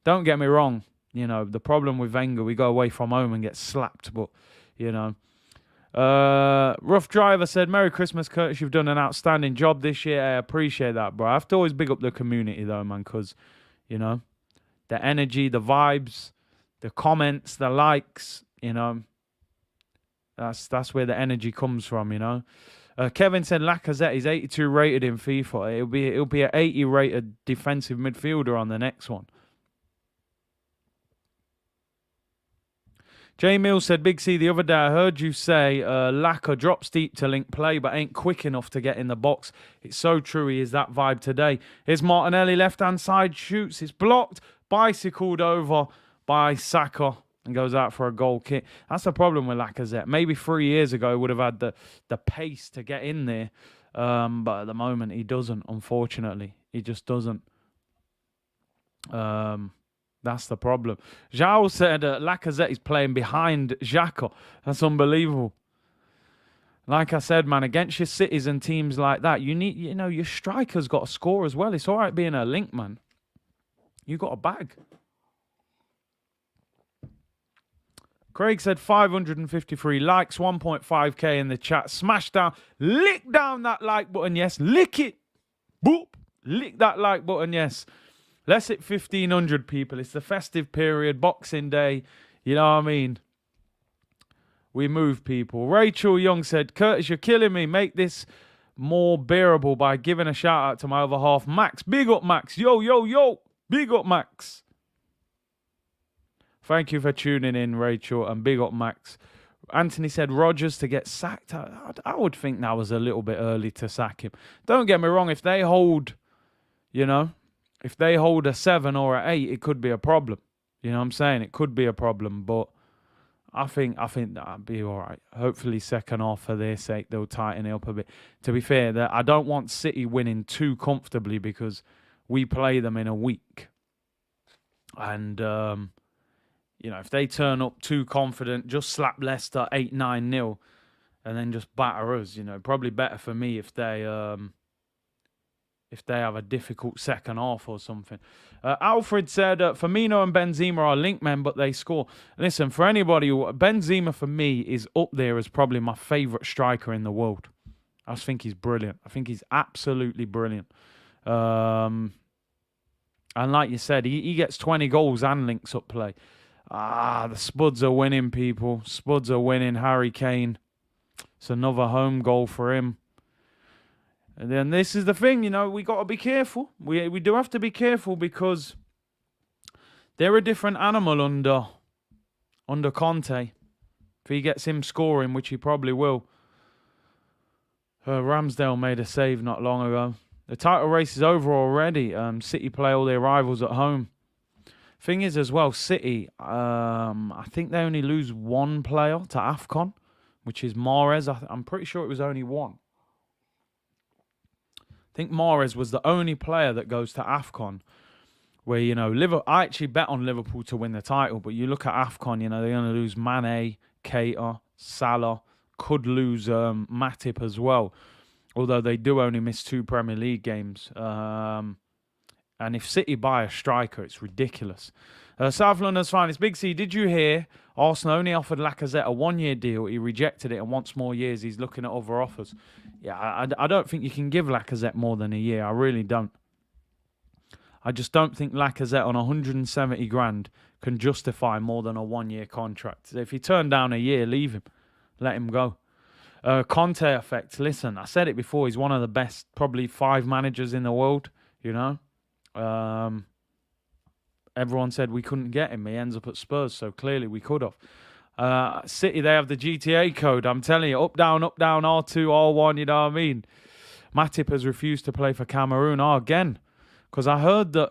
Don't get me wrong. You know, the problem with Wenger, we go away from home and get slapped. But, you know. Rough Driver said, Merry Christmas, Curtis. You've done an outstanding job this year. I appreciate that, bro. I have to always big up the community, though, man, because, you know, the energy, the vibes, the comments, the likes, you know, that's where the energy comes from, you know. Kevin said Lacazette is 82 rated in FIFA. It'll be an 80 rated defensive midfielder on the next one. Jay Mills said, Big C, the other day I heard you say Laka drops deep to link play but ain't quick enough to get in the box. It's so true, he is that vibe today. Here's Martinelli, left-hand side, shoots. It's blocked, bicycled over by Saka and goes out for a goal kick. That's the problem with Lacazette. Maybe 3 years ago he would have had the pace to get in there. But at the moment he doesn't, unfortunately. He just doesn't. That's the problem. Zhao said Lacazette is playing behind Xhaka. That's unbelievable. Like I said, man, against your cities and teams like that, you need, you know, your striker's got to score as well. It's all right being a link, man. You got a bag. Craig said 553 likes, 1.5k in the chat. Smash down, lick down that like button, yes. Lick it. Boop. Lick that like button, yes. Let's hit 1,500 people. It's the festive period, Boxing Day. You know what I mean? We move people. Rachel Young said, Curtis, you're killing me. Make this more bearable by giving a shout out to my other half, Max. Big up, Max. Yo, yo, yo. Big up, Max. Thank you for tuning in, Rachel, and big up, Max. Anthony said Rodgers to get sacked. I would think that was a little bit early to sack him. Don't get me wrong. If they hold, you know, if they hold a 7 or an 8, it could be a problem. You know what I'm saying? It could be a problem, but I think that'll be all right. Hopefully, second half, for their sake, they'll tighten it up a bit. To be fair, I don't want City winning too comfortably because we play them in a week. And, you know, if they turn up too confident, just slap Leicester 8-9-0 and then just batter us, you know, probably better for me if they have a difficult second half or something. Alfred said, Firmino and Benzema are linked men, but they score. Listen, for anybody, Benzema for me is up there as probably my favourite striker in the world. I just think he's brilliant. I think he's absolutely brilliant. And like you said, he gets 20 goals and links up play. The Spuds are winning, people. Spuds are winning. Harry Kane. It's another home goal for him. And then this is the thing, you know, we got to be careful. We do have to be careful because they're a different animal under Conte. If he gets him scoring, which he probably will. Ramsdale made a save not long ago. The title race is over already. City play all their rivals at home. Thing is as well, City, I think they only lose one player to AFCON, which is Mahrez. I'm pretty sure it was only one. I think Mahrez was the only player that goes to AFCON where, you know, I actually bet on Liverpool to win the title, but you look at AFCON, you know, they're going to lose Mane, Keita, Salah, could lose Matip as well, although they do only miss 2 Premier League games. And if City buy a striker, it's ridiculous. South London's finest. Big C, did you hear Arsenal only offered Lacazette a 1-year deal? He rejected it and wants more years. He's looking at other offers. Yeah, I don't think you can give Lacazette more than a year. I really don't. I just don't think Lacazette on 170 grand can justify more than a 1-year contract. If he turned down a year, leave him. Let him go. Conte effect. Listen, I said it before. He's one of the best, probably 5 managers in the world, you know. Everyone said we couldn't get him. He ends up at Spurs, so clearly we could have. City, they have the GTA code. I'm telling you, up, down, R2, R1, you know what I mean? Matip has refused to play for Cameroon. Again, because I heard that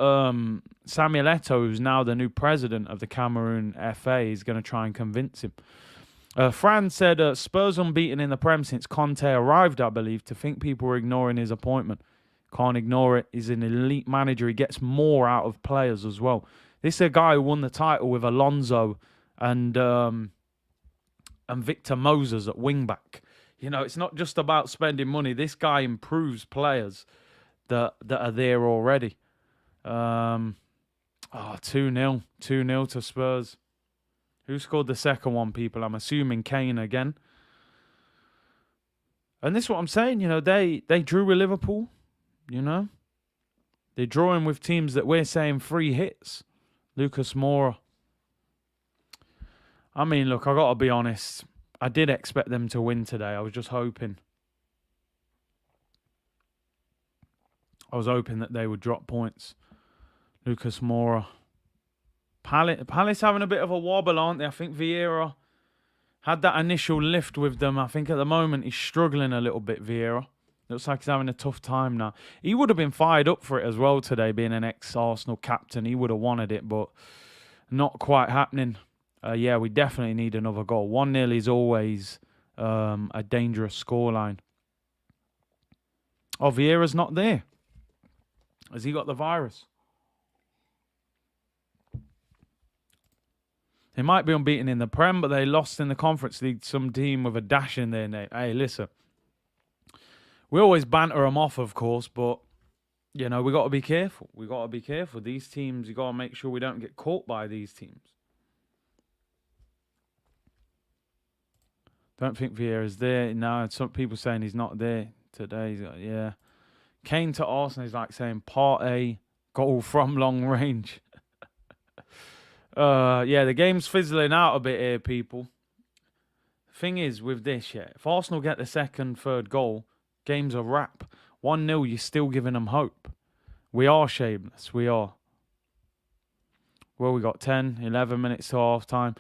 Samuel Eto'o, who's now the new president of the Cameroon FA, is going to try and convince him. Fran said, Spurs unbeaten in the Prem since Conte arrived, I believe. To think people were ignoring his appointment Can't ignore it. He's an elite manager. He gets more out of players as well. This is a guy who won the title with Alonso and Victor Moses at wing-back. You know, it's not just about spending money. This guy improves players that are there already. 2-0. 2-0 to Spurs. Who scored the second one, people? I'm assuming Kane again. And this is what I'm saying, you know, they drew with Liverpool, you know. They're drawing with teams that we're saying free hits. Lucas Moura. I mean, look, I got to be honest. I did expect them to win today. I was just hoping. I was hoping that they would drop points. Lucas Moura. Palace having a bit of a wobble, aren't they? I think Vieira had that initial lift with them. I think at the moment he's struggling a little bit, Vieira. Looks like he's having a tough time now. He would have been fired up for it as well today, being an ex-Arsenal captain. He would have wanted it, but not quite happening. Yeah, we definitely need another goal. 1-0 is always a dangerous scoreline. Oh, Vieira's not there. Has he got the virus? They might be unbeaten in the Prem, but they lost in the Conference League. Some team with a dash in their name. Hey, listen. We always banter them off, of course, but, you know, we got to be careful. We got to be careful. These teams, you got to make sure we don't get caught by these teams. Don't think Vieira's there. No, some people saying he's not there today. Yeah. Kane to Arsenal is like saying Partey, goal from long range. Yeah, the game's fizzling out a bit here, people. Thing is, with this, yeah, if Arsenal get the second, third goal, game's a wrap. 1-0, you're still giving them hope. We are shameless. We are. Well, we got 10, 11 minutes to half time.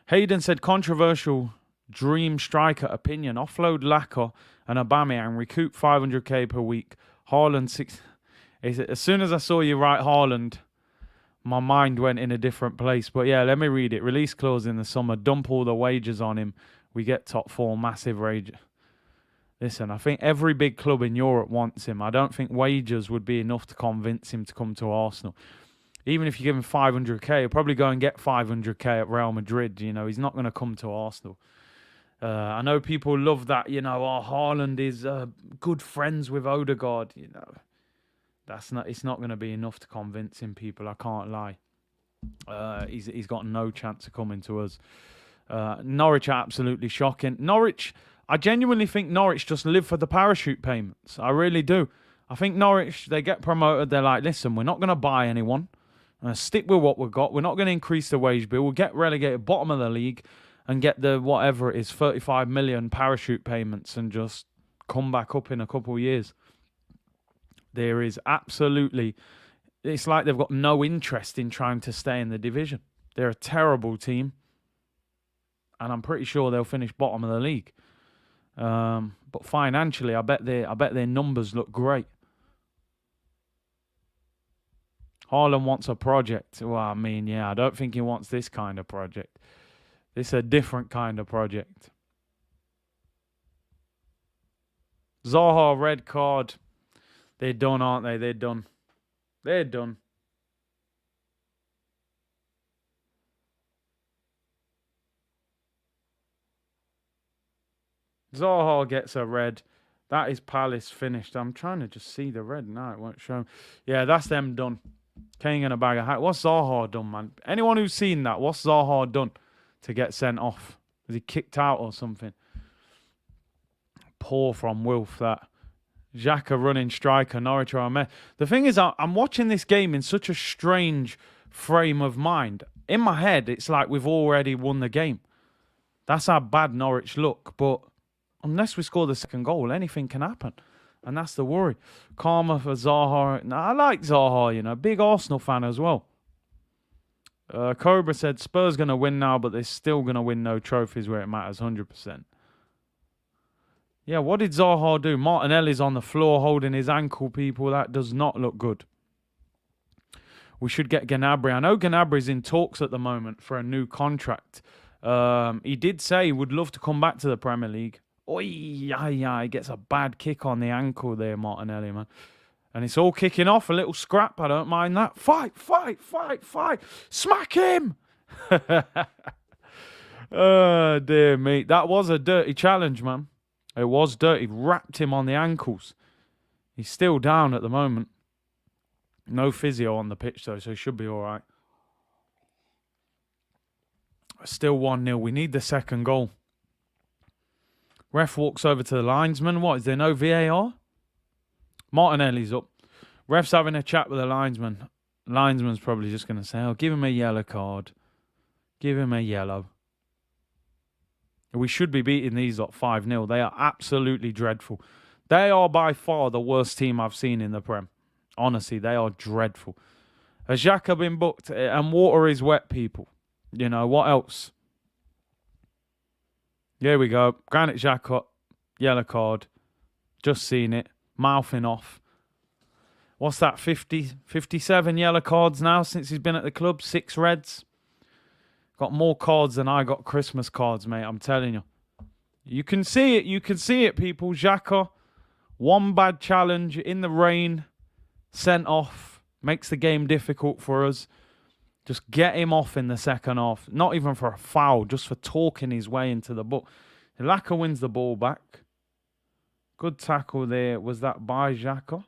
Hayden said, controversial dream striker opinion. Offload Laka and Aubameyang, recoup 500k per week. Haaland, 6... As soon as I saw you write Haaland, my mind went in a different place. But yeah, let me read it. Release clause in the summer. Dump all the wages on him. We get top 4. Massive rage. Listen, I think every big club in Europe wants him. I don't think wages would be enough to convince him to come to Arsenal. Even if you give him 500k, he'll probably go and get 500k at Real Madrid. You know, he's not going to come to Arsenal. I know people love that, you know, Haaland is good friends with Odegaard, you know. It's not going to be enough to convince him, people. I can't lie. He's got no chance of coming to us. Norwich are absolutely shocking. Norwich, I genuinely think Norwich just live for the parachute payments. I really do. I think Norwich, they get promoted. They're like, listen, we're not going to buy anyone. Stick with what we've got. We're not going to increase the wage bill. We'll get relegated bottom of the league and get the, whatever it is, 35 million parachute payments and just come back up in a couple of years. There is absolutely... It's like they've got no interest in trying to stay in the division. They're a terrible team. And I'm pretty sure they'll finish bottom of the league. But financially, I bet their numbers look great. Haaland wants a project. Well, I mean, yeah, I don't think he wants this kind of project. This is a different kind of project. Zaha, red card. They're done, aren't they? They're done. They're done. Zaha gets a red. That is Palace finished. I'm trying to just see the red. No, it won't show. Yeah, that's them done. Kane in a bag of hat. What's Zaha done, man? Anyone who's seen that, what's Zaha done to get sent off? Was he kicked out or something? Poor from Wilf, that. Xhaka running striker, Norwich are a mess. The thing is, I'm watching this game in such a strange frame of mind. In my head, it's like we've already won the game. That's how bad Norwich look. But unless we score the second goal, anything can happen. And that's the worry. Karma for Zaha. Now, I like Zaha, you know. Big Arsenal fan as well. Cobra said, Spurs going to win now, but they're still going to win no trophies where it matters, 100%. Yeah, what did Zaha do? Martinelli's on the floor holding his ankle, people. That does not look good. We should get Gnabry. I know Gnabry's in talks at the moment for a new contract. He did say he would love to come back to the Premier League. Oi, he gets a bad kick on the ankle there, Martinelli, man. And it's all kicking off. A little scrap. I don't mind that. Fight, fight, fight, fight. Smack him. Oh, dear me. That was a dirty challenge, man. It was dirty. Wrapped him on the ankles. He's still down at the moment. No physio on the pitch, though, so he should be all right. Still 1-0. We need the second goal. Ref walks over to the linesman. What, is there no VAR? Martinelli's up. Ref's having a chat with the linesman. Linesman's probably just going to say, oh, give him a yellow card. Give him a yellow. We should be beating these up 5-0. They are absolutely dreadful. They are by far the worst team I've seen in the Prem. Honestly, they are dreadful. Has Xhaka been booked? And water is wet, people. You know, what else? Here we go. Granit Xhaka, yellow card. Just seen it. Mouthing off. What's that, 57 yellow cards now since he's been at the club? 6 reds. Got more cards than I got Christmas cards, mate. I'm telling you. You can see it. You can see it, people. Xhaka, one bad challenge in the rain. Sent off. Makes the game difficult for us. Just get him off in the second half. Not even for a foul. Just for talking his way into the book. Laka wins the ball back. Good tackle there. Was that by Xhaka?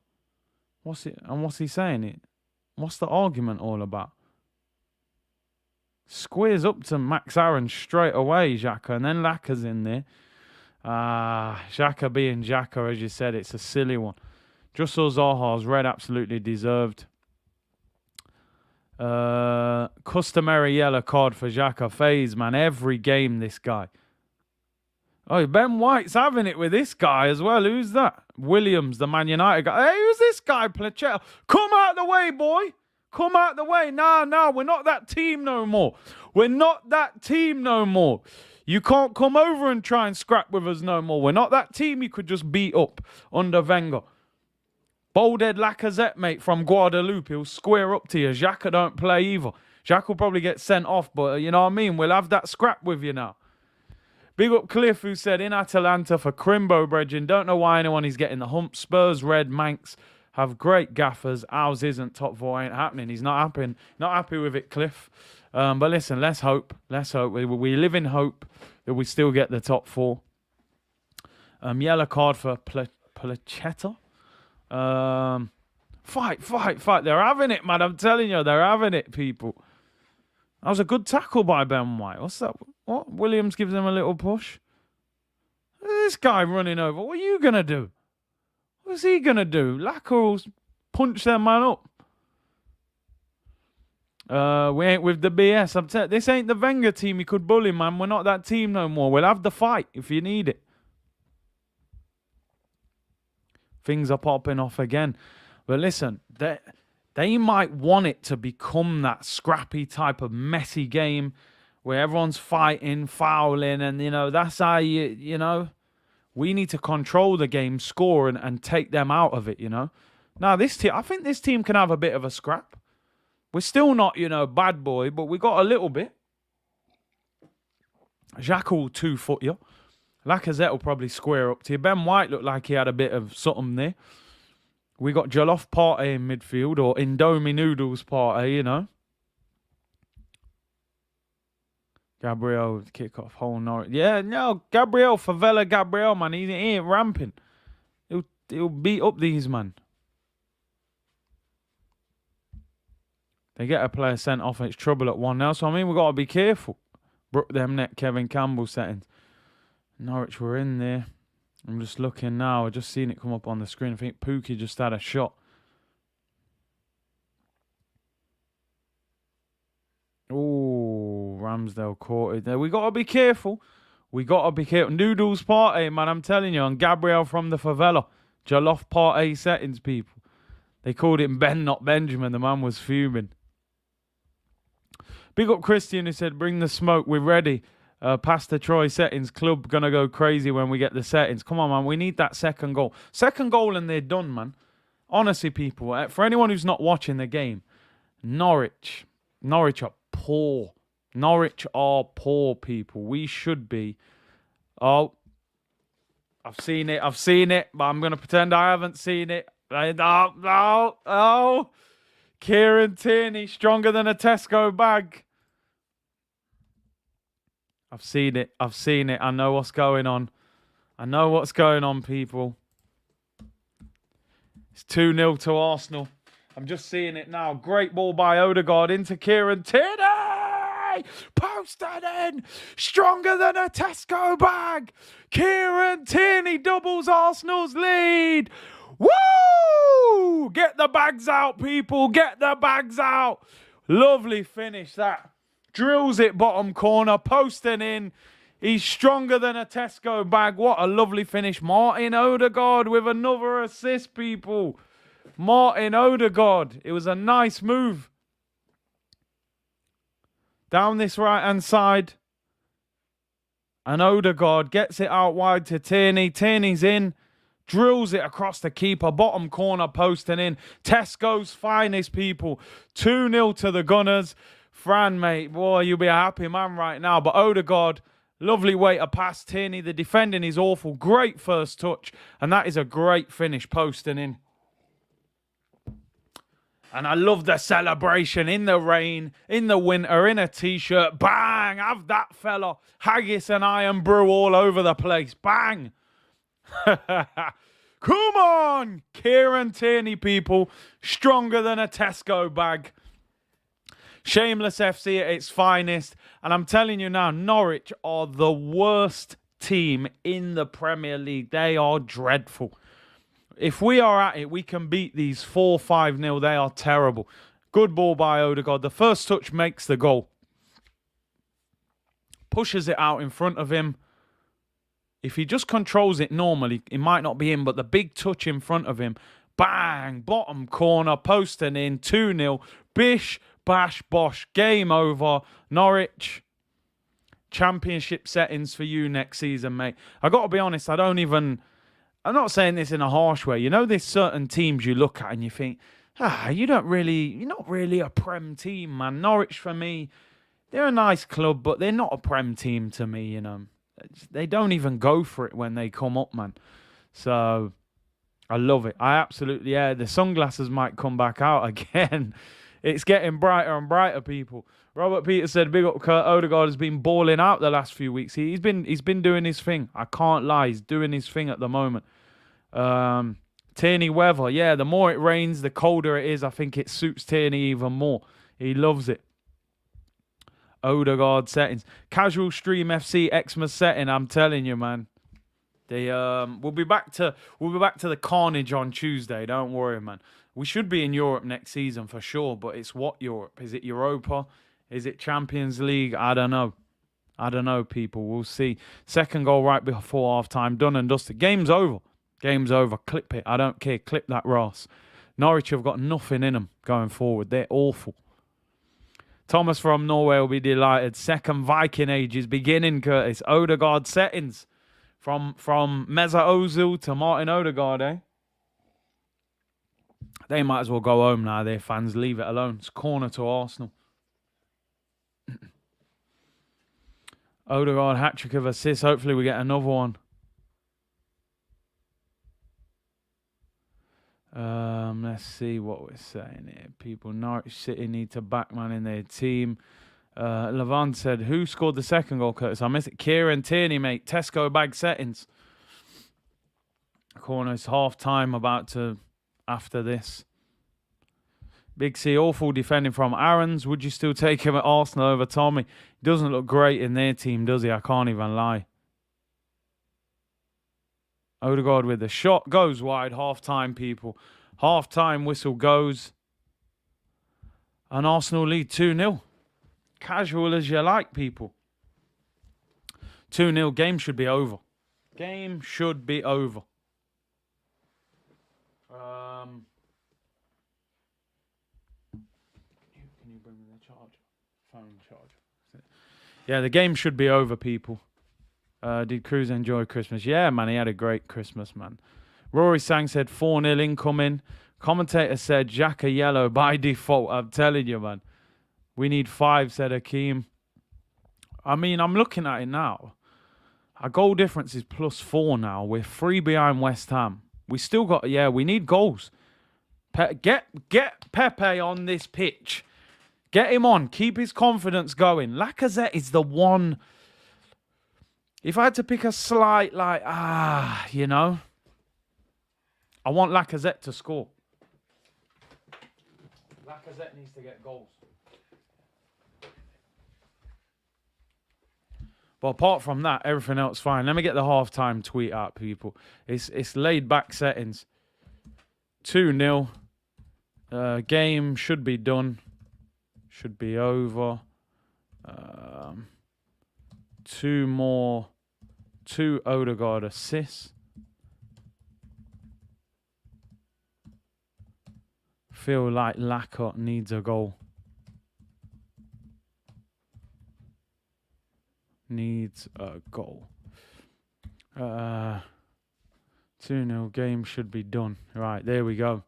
What's he saying? What's the argument all about? Squares up to Max Aaron straight away, Xhaka. And then Laka's in there. Xhaka being Xhaka, as you said, it's a silly one. Just saw Zaha's red, absolutely deserved. Customary yellow card for Xhaka. Phase, man. Every game, this guy. Oh, Ben White's having it with this guy as well. Who's that? Williams, the Man United guy. Hey, who's this guy? Placetta. Come out the way, boy. Come out the way. Nah, we're not that team no more. We're not that team no more. You can't come over and try and scrap with us no more. We're not that team you could just beat up under Wenger. Bold-head Lacazette, mate, from Guadeloupe. He'll square up to you. Xhaka don't play either. Xhaka will probably get sent off, but you know what I mean? We'll have that scrap with you now. Big up Cliff, who said, in Atalanta for Crimbo, Bredgin. Don't know why anyone is getting the hump. Spurs, Red, Manx have great gaffers. Ours isn't. Top 4 ain't happening. He's not happy with it, Cliff. But listen, let's hope. Let's hope. We live in hope that we still get the top 4. Yellow card for Placetta. Fight. They're having it, man. I'm telling you, they're having it, people. That was a good tackle by Ben White. What's that? What? Williams gives him a little push. This guy running over. What are you going to do? What's he going to do? Laka will punch their man up. We ain't with the BS. I'm telling you, this ain't the Wenger team you could bully, man. We're not that team no more. We'll have the fight if you need it. Things are popping off again. But listen, they might want it to become that scrappy type of messy game where everyone's fighting, fouling, and, you know, that's how you know, we need to control the game, score, and take them out of it, you know. Now, this team, I think this team can have a bit of a scrap. We're still not, you know, bad boy, but we got a little bit. Xhaka will 2-foot you. Lacazette will probably square up to you. Ben White looked like he had a bit of something there. We got Jollof Party in midfield, or Indomie Noodles Party, you know. Gabriel, kick off, whole Norwich. Yeah, no, Favela Gabriel, man, he ain't ramping. He'll beat up these, man. They get a player sent off and it's trouble at 1-0. So, I mean, we've got to be careful. Brook them net, Kevin Campbell settings. Norwich were in there. I'm just looking now. I've just seen it come up on the screen. I think Pookie just had a shot. Oh, Ramsdale caught it there. We got to be careful. We got to be careful. Noodles Party, man, I'm telling you. And Gabriel from the favela. Jollof Party settings, people. They called him Ben, not Benjamin. The man was fuming. Big up Christian, who said, bring the smoke. We're ready. Pastor Troy settings. Club going to go crazy when we get the settings. Come on, man. We need that second goal. Second goal and they're done, man. Honestly, people. For anyone who's not watching the game, Norwich are poor. Norwich are poor, people. We should be. Oh, I've seen it, but I'm going to pretend I haven't seen it. Oh. Kieran Tierney, stronger than a Tesco bag. I've seen it. I know what's going on. People. It's 2-0 to Arsenal. I'm just seeing it now. Great ball by Odegaard into Kieran Tierney. Posted in. Stronger than a Tesco bag. Kieran Tierney doubles Arsenal's lead. Woo! Get the bags out, people. Get the bags out. Lovely finish that. Drills it bottom corner. Posting in. He's stronger than a Tesco bag. What a lovely finish. Martin Odegaard with another assist, people. Martin Odegaard. It was a nice move. Down this right-hand side. And Odegaard gets it out wide to Tierney. Tierney's in. Drills it across the keeper. Bottom corner posting in. Tesco's finest, people. 2-0 to the Gunners. Fran, mate. Boy, you'll be a happy man right now. But Odegaard... Lovely way to pass Tierney. The defending is awful. Great first touch. And that is a great finish posting in. And I love the celebration in the rain, in the winter, in a T-shirt. Bang! Have that fella. Haggis and iron brew all over the place. Bang! Come on! Kieran Tierney, people. Stronger than a Tesco bag. Shameless FC at its finest. And I'm telling you now, Norwich are the worst team in the Premier League. They are dreadful. If we are at it, we can beat these 4-5-0. They are terrible. Good ball by Odegaard. The first touch makes the goal. Pushes it out in front of him. If he just controls it normally, it might not be in, but the big touch in front of him. Bang! Bottom corner, posting in. 2-0. Bish, bash, bosh. Game over. Norwich. Championship settings for you next season, mate. I got to be honest, I'm not saying this in a harsh way. You know, there's certain teams you look at and you think, you're not really a Prem team, man. Norwich, for me, they're a nice club, but they're not a Prem team to me, you know. They don't even go for it when they come up, man. So, I love it. The sunglasses might come back out again. It's getting brighter and brighter, people. Robert Peters said, big up Kurt. Odegaard has been balling out the last few weeks. He's been doing his thing. I can't lie. He's doing his thing at the moment. Tierney weather. Yeah, the more it rains, the colder it is. I think it suits Tierney even more. He loves it. Odegaard settings. Casual Stream FC Xmas setting. I'm telling you, man. We'll be back to the carnage on Tuesday. Don't worry, man. We should be in Europe next season for sure, but it's what Europe? Is it Europa? Is it Champions League? I don't know, people. We'll see. Second goal right before half-time. Done and dusted. Game's over. Clip it. I don't care. Clip that Ross. Norwich have got nothing in them going forward. They're awful. Thomas from Norway will be delighted. Second Viking age is beginning, Curtis. Odegaard settings. From Mesut Ozil to Martin Odegaard, eh? They might as well go home now, their fans. Leave it alone. It's corner to Arsenal. Odegaard, hat-trick of assists. Hopefully we get another one. Let's see what we're saying here. People, Norwich City need to back man in their team. Levant said, who scored the second goal, Curtis? I missed it. Kieran Tierney, mate. Tesco bag settings. Corner's half-time after this. Big C, awful defending from Aaron's. Would you still take him at Arsenal over Tommy? He doesn't look great in their team, does he? I can't even lie. Odegaard with the shot. Goes wide. Half-time, people. Half-time whistle goes. And Arsenal lead 2-0. Casual as you like, people. 2-0. Game should be over. Game should be over. Can you bring me the charger? Phone charger. Yeah, the game should be over, people. Did Cruz enjoy Christmas? Yeah, man, he had a great Christmas, man. Rory Sang said 4-0 incoming. Commentator said Xhaka yellow by default. I'm telling you, man. We need 5, said Hakeem. I mean, I'm looking at it now. Our goal difference is +4 now. We're 3 behind West Ham. We still got, we need goals. Get Pepe on this pitch. Get him on. Keep his confidence going. Lacazette is the one. If I had to pick a slight, you know, I want Lacazette to score. Lacazette needs to get goals. But apart from that, everything else fine. Let me get the halftime tweet out, people. It's laid back settings. 2-0. Game should be done. Should be over. 2 Odegaard assists. Feel like Lacazette needs a goal. Needs a goal. 2-0 game should be done. Right, there we go.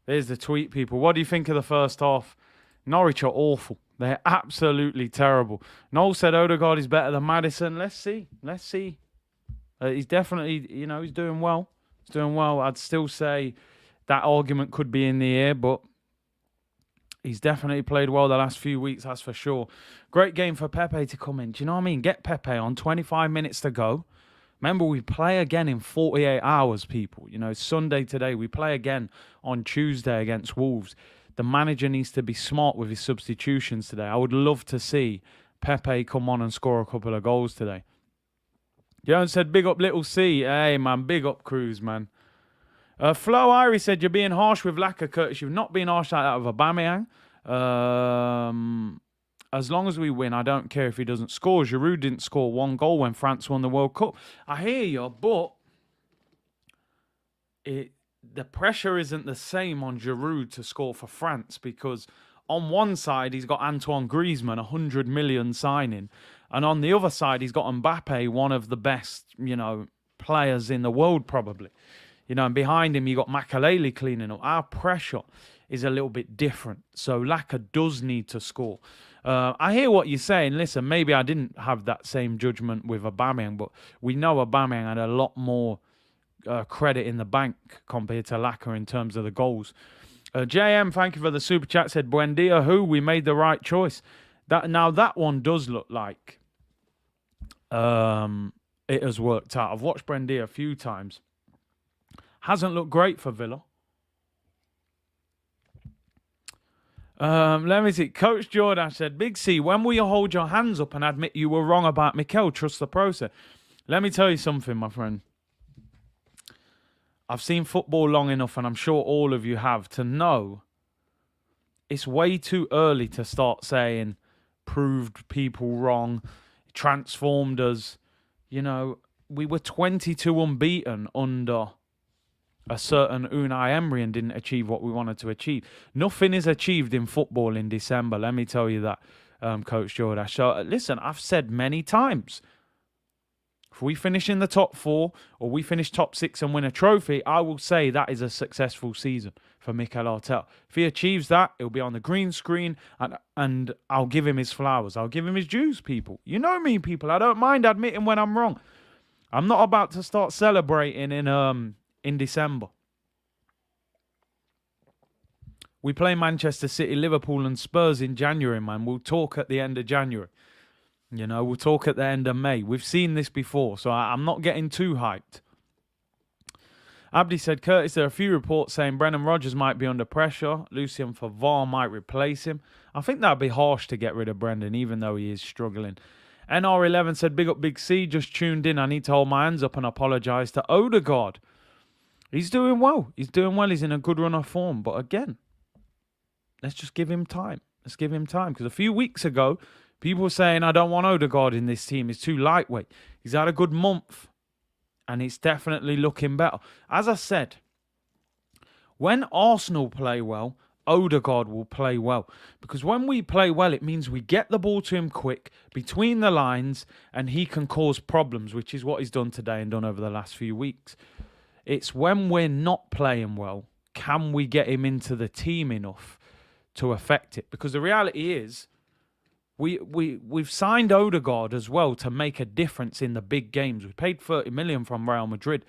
There's the tweet, people. What do you think of the first half? Norwich are awful. They're absolutely terrible. Noel said Odegaard is better than Maddison. Let's see. He's definitely, you know, he's doing well. I'd still say that argument could be in the air, but he's definitely played well the last few weeks, that's for sure. Great game for Pepe to come in. Do you know what I mean? Get Pepe on, 25 minutes to go. Remember, we play again in 48 hours, people. You know, it's Sunday today. We play again on Tuesday against Wolves. The manager needs to be smart with his substitutions today. I would love to see Pepe come on and score a couple of goals today. Jones said, big up Little C. Hey, man, big up Cruz, man. Flo Irie said, you're being harsh with Lacazette, Curtis. You've not been harsh like that with Aubameyang. As long as we win, I don't care if he doesn't score. Giroud didn't score 1 goal when France won the World Cup. I hear you, but the pressure isn't the same on Giroud to score for France, because on one side, he's got Antoine Griezmann, 100 million signing. And on the other side, he's got Mbappe, one of the best, you know, players in the world, probably. You know, and behind him, you got Makelele cleaning up. Our pressure is a little bit different. So Laka does need to score. I hear what you're saying. Listen, maybe I didn't have that same judgment with Aubameyang, but we know Aubameyang had a lot more credit in the bank compared to Laka in terms of the goals. JM, thank you for the super chat. Said, Buendia, who? We made the right choice. Now, that one does look like it has worked out. I've watched Buendia a few times. Hasn't looked great for Villa. Let me see. Coach Jordan said, Big C, when will you hold your hands up and admit you were wrong about Mikel? Trust the process. Let me tell you something, my friend. I've seen football long enough, and I'm sure all of you have, to know it's way too early to start saying proved people wrong, transformed us. You know, we were 22 unbeaten under a certain Unai Emery and didn't achieve what we wanted to achieve. Nothing is achieved in football in December, let me tell you that, Coach Jordan. So, listen, I've said many times, if we finish in the top 4 or we finish top 6 and win a trophy, I will say that is a successful season for Mikel Arteta. If he achieves that, it'll be on the green screen, and I'll give him his flowers. I'll give him his dues, people. You know me, people. I don't mind admitting when I'm wrong. I'm not about to start celebrating in December. We play Manchester City, Liverpool and Spurs in January, man. We'll talk at the end of January. You know, we'll talk at the end of May. We've seen this before, so I'm not getting too hyped. Abdi said, Curtis, there are a few reports saying Brendan Rodgers might be under pressure. Lucien Favre might replace him. I think that'd be harsh to get rid of Brendan, even though he is struggling. NR11 said, big up Big C, just tuned in. I need to hold my hands up and apologise to Odegaard. He's doing well. He's in a good run of form. But again, let's just give him time. Because a few weeks ago, people were saying, I don't want Odegaard in this team. He's too lightweight. He's had a good month. And it's definitely looking better. As I said, when Arsenal play well, Odegaard will play well. Because when we play well, it means we get the ball to him quick, between the lines, and he can cause problems, which is what he's done today and done over the last few weeks. It's when we're not playing well, can we get him into the team enough to affect it? Because the reality is, we've signed Odegaard as well to make a difference in the big games. We paid 30 million from Real Madrid.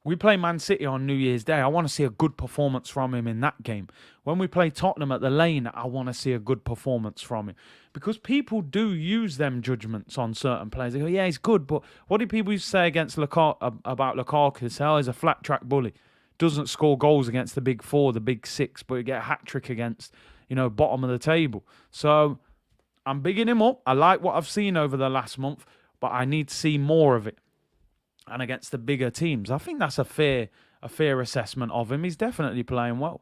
We play Man City on New Year's Day. I want to see a good performance from him in that game. When we play Tottenham at the Lane, I want to see a good performance from him. Because people do use them judgments on certain players. They go, yeah, he's good, but what did people used to say against about Lukaku? Say, oh, he's a flat track bully. Doesn't score goals against the big four, the big six, but he get a hat-trick against, bottom of the table. So I'm bigging him up. I like what I've seen over the last month, but I need to see more of it. And against the bigger teams, I think that's a fair assessment of him. He's definitely playing well.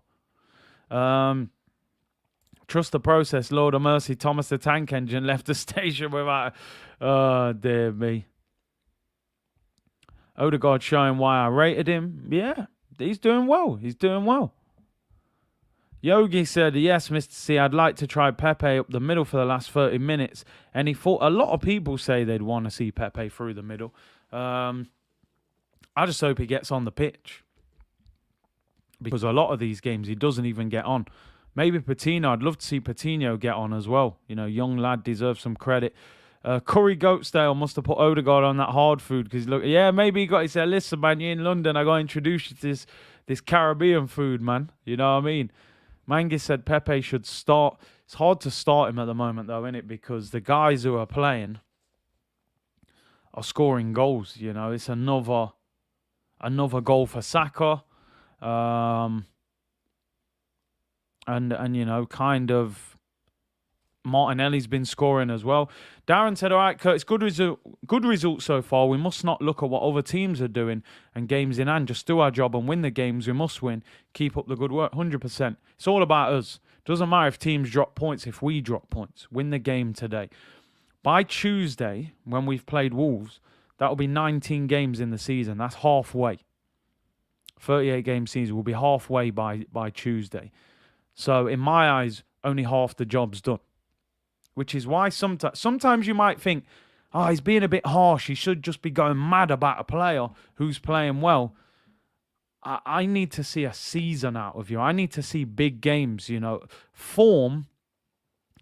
Trust the process. Lord of mercy, Thomas the Tank Engine left the station without... Oh, dear me. Odegaard showing why I rated him. Yeah, he's doing well. He's doing well. Yogi said, yes, Mr. C, I'd like to try Pepe up the middle for the last 30 minutes. And he thought a lot of people say they'd want to see Pepe through the middle. I just hope he gets on the pitch. Because a lot of these games, he doesn't even get on. Maybe Patino. I'd love to see Patino get on as well. Young lad deserves some credit. Curry Goatsdale must have put Odegaard on that hard food. Because, maybe he said, listen, man, you're in London. I got to introduce you to this Caribbean food, man. You know what I mean? Mangi said Pepe should start. It's hard to start him at the moment, though, isn't it? Because the guys who are playing are scoring goals. It's another goal for Saka. Kind of Martinelli's been scoring as well. Darren said, all right, Curtis, good result so far. We must not look at what other teams are doing and games in hand. Just do our job and win the games we must win. Keep up the good work. 100%. It's all about us. Doesn't matter if teams drop points, if we drop points. Win the game today. By Tuesday, when we've played Wolves, that'll be 19 games in the season. That's halfway. 38-game season will be halfway by Tuesday. So, in my eyes, only half the job's done. Which is why sometimes you might think, oh, he's being a bit harsh. He should just be going mad about a player who's playing well. I need to see a season out of you. I need to see big games, Form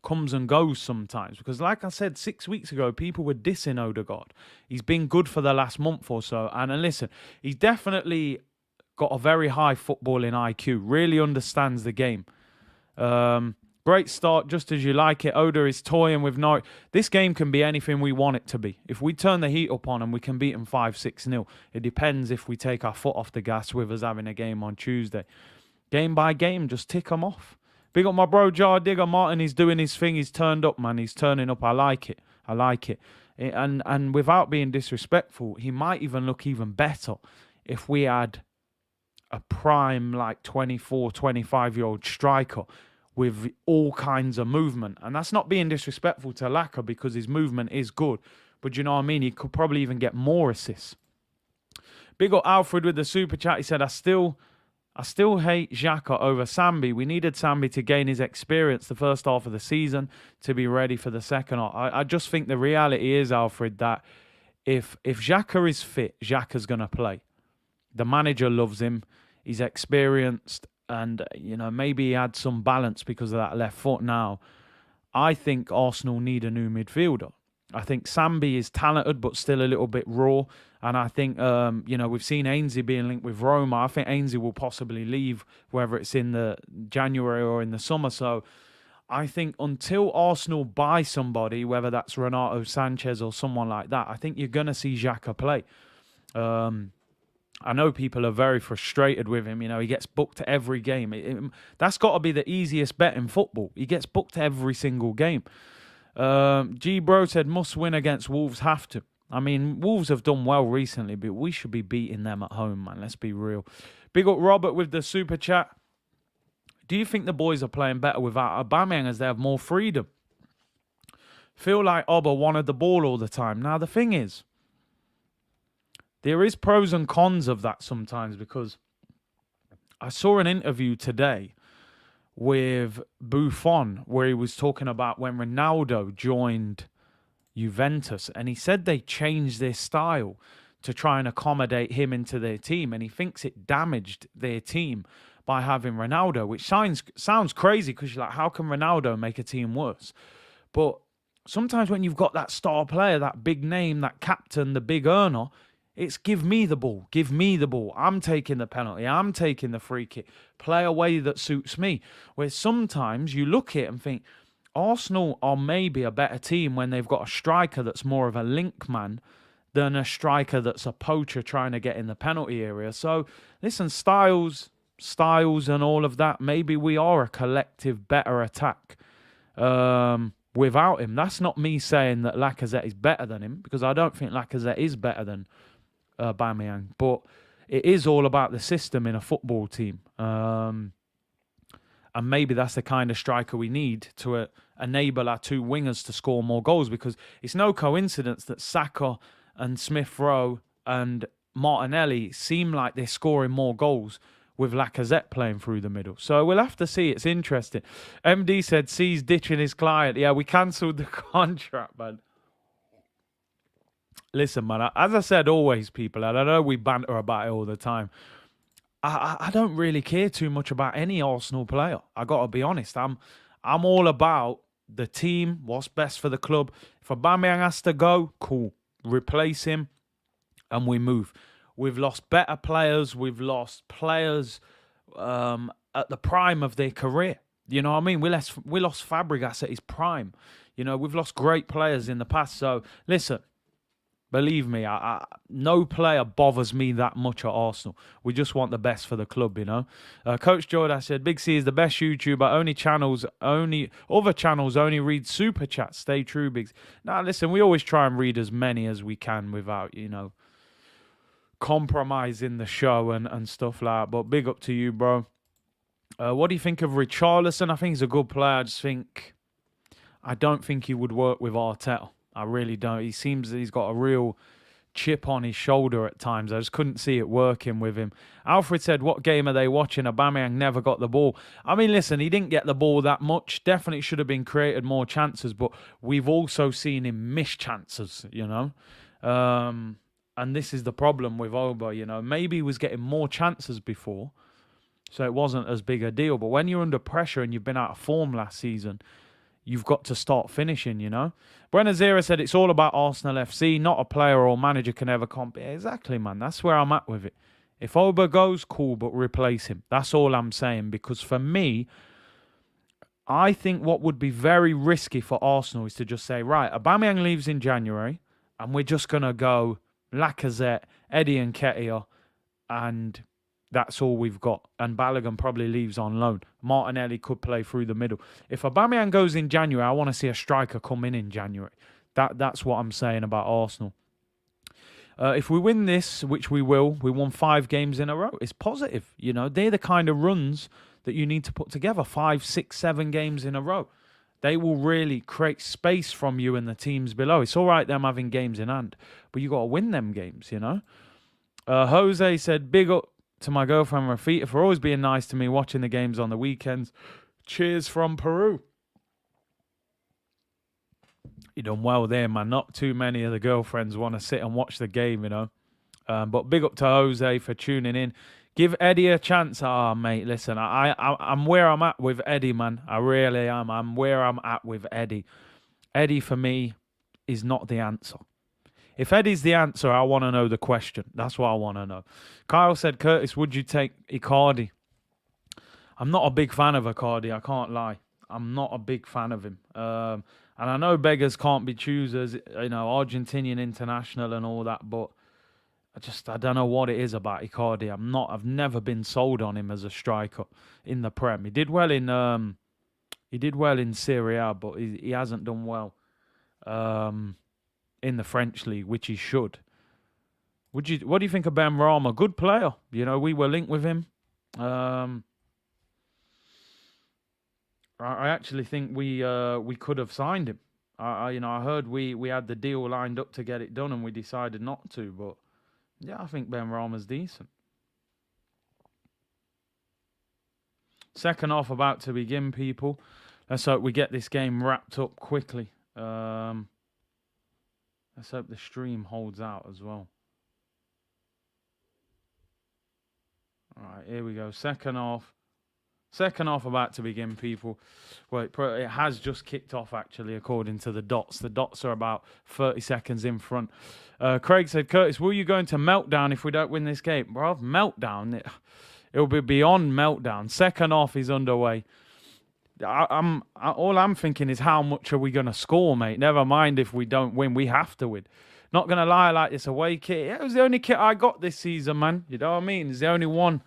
comes and goes sometimes. Because like I said 6 weeks ago, people were dissing Odegaard. He's been good for the last month or so. And listen, he's definitely got a very high footballing IQ. Really understands the game. Great start, just as you like it. Oda is toying with Norwich. This game can be anything we want it to be. If we turn the heat up on them, we can beat them 5-6-0. It depends if we take our foot off the gas with us having a game on Tuesday. Game by game, just tick them off. Big up my bro, Jar Digger. Martin, he's doing his thing. He's turned up, man. He's turning up. I like it. And without being disrespectful, he might even look even better if we had a prime, 24, 25-year-old striker with all kinds of movement. And that's not being disrespectful to Laka because his movement is good. But you know what I mean? He could probably even get more assists. Big up Alfred with the super chat. He said, I still hate Xhaka over Sambi. We needed Sambi to gain his experience the first half of the season to be ready for the second half. I just think the reality is, Alfred, that if Xhaka is fit, Xhaka's going to play. The manager loves him. He's experienced. And, maybe he had some balance because of that left foot now. I think Arsenal need a new midfielder. I think Sambi is talented but still a little bit raw. And I think, we've seen Ainsley being linked with Roma. I think Ainsley will possibly leave, whether it's in the January or in the summer. So I think until Arsenal buy somebody, whether that's Renato Sanchez or someone like that, I think you're going to see Xhaka play. I know people are very frustrated with him. He gets booked to every game. That's got to be the easiest bet in football. He gets booked every single game. G Bro said, must win against Wolves, have to. I mean, Wolves have done well recently, but we should be beating them at home, man. Let's be real. Big up Robert with the super chat. Do you think the boys are playing better without Aubameyang as they have more freedom? Feel like Oba wanted the ball all the time. Now, the thing is, there is pros and cons of that sometimes because I saw an interview today with Buffon where he was talking about when Ronaldo joined Juventus and he said they changed their style to try and accommodate him into their team and he thinks it damaged their team by having Ronaldo, which sounds crazy because you're like, how can Ronaldo make a team worse? But sometimes when you've got that star player, that big name, that captain, the big earner, It's give me the ball. Give me the ball. I'm taking the penalty. I'm taking the free kick. Play a way that suits me. Where sometimes you look at it and think, Arsenal are maybe a better team when they've got a striker that's more of a link man than a striker that's a poacher trying to get in the penalty area. So, listen, styles and all of that, maybe we are a collective better attack without him. That's not me saying that Lacazette is better than him, because I don't think Lacazette is better than Aubameyang, but it is all about the system in a football team, and maybe that's the kind of striker we need to enable our two wingers to score more goals, because it's no coincidence that Saka and Smith Rowe and Martinelli seem like they're scoring more goals with Lacazette playing through the middle. So we'll have to see. It's interesting. MD said C's ditching his client. Yeah, we cancelled the contract, man. Listen, man, as I said always, people, and I know we banter about it all the time, I don't really care too much about any Arsenal player. I got to be honest. I'm all about the team, what's best for the club. If Aubameyang has to go, cool. Replace him, and we move. We've lost better players. We've lost players at the prime of their career. You know what I mean? We lost Fabregas at his prime. You know, we've lost great players in the past. So, listen. Believe me, no player bothers me that much at Arsenal. We just want the best for the club, you know. Coach Jordan said, Big C is the best YouTuber. Other channels only read super chats. Stay true, Biggs. Now, listen, we always try and read as many as we can without, you know, compromising the show and stuff like that. But big up to you, bro. What do you think of Richarlison? I think he's a good player. I don't think he would work with Arteta. I really don't. He seems that he's got a real chip on his shoulder at times. I just couldn't see it working with him. Alfred said, what game are they watching? Aubameyang never got the ball. I mean, listen, he didn't get the ball that much. Definitely should have been created more chances, but we've also seen him miss chances, you know. And this is the problem with Oba, you know. Maybe he was getting more chances before, so it wasn't as big a deal. But when you're under pressure and you've been out of form last season, you've got to start finishing, you know. Brenna Zera said it's all about Arsenal FC. Not a player or manager can ever compete. Exactly, man. That's where I'm at with it. If Oba goes, cool, but replace him. That's all I'm saying. Because for me, I think what would be very risky for Arsenal is to just say, right, Aubameyang leaves in January, and we're just going to go Lacazette, Eddie Nketiah, and that's all we've got. And Balogun probably leaves on loan. Martinelli could play through the middle. If Aubameyang goes in January, I want to see a striker come in January. That's what I'm saying about Arsenal. If we win this, which we will, we won 5 games in a row. It's positive. You know, they're the kind of runs that you need to put together. 5, 6, 7 games in a row. They will really create space from you and the teams below. It's all right them having games in hand, but you got to win them games, you know. Jose said, big up to my girlfriend Rafita for always being nice to me, watching the games on the weekends. Cheers from Peru. You done well there, man. Not too many of the girlfriends want to sit and watch the game, you know. But big up to Jose for tuning in. Give Eddie a chance. Mate, listen, I'm where I'm at with Eddie, man. I really am. I'm where I'm at with Eddie. Eddie, for me, is not the answer. If Eddie's the answer, I want to know the question. That's what I want to know. Kyle said, Curtis, would you take Icardi? I'm not a big fan of Icardi, I can't lie. I'm not a big fan of him. And I know beggars can't be choosers, you know, Argentinian international and all that, but I don't know what it is about Icardi. I've never been sold on him as a striker in the Prem. He did well in Serie A, but he hasn't done well in the French league, which he should. What do you think of Ben Rama? Good player. You know, we were linked with him. I actually think we could have signed him. I heard we had the deal lined up to get it done, and we decided not to. But yeah, I think Ben Rama's decent. Second half about to begin, people. Let's hope we get this game wrapped up quickly. Let's hope the stream holds out as well. All right, here we go. Second half Second half about to begin, people. Well, it has just kicked off, actually, according to the dots. The dots are about 30 seconds in front. Craig said, Curtis, will you go into meltdown if we don't win this game? Bro, meltdown? It'll be beyond meltdown. Second half is underway. All I'm thinking is how much are we going to score, mate? Never mind if we don't win. We have to win. Not going to lie, like this away kit. It was the only kit I got this season, man. You know what I mean? It's the only one.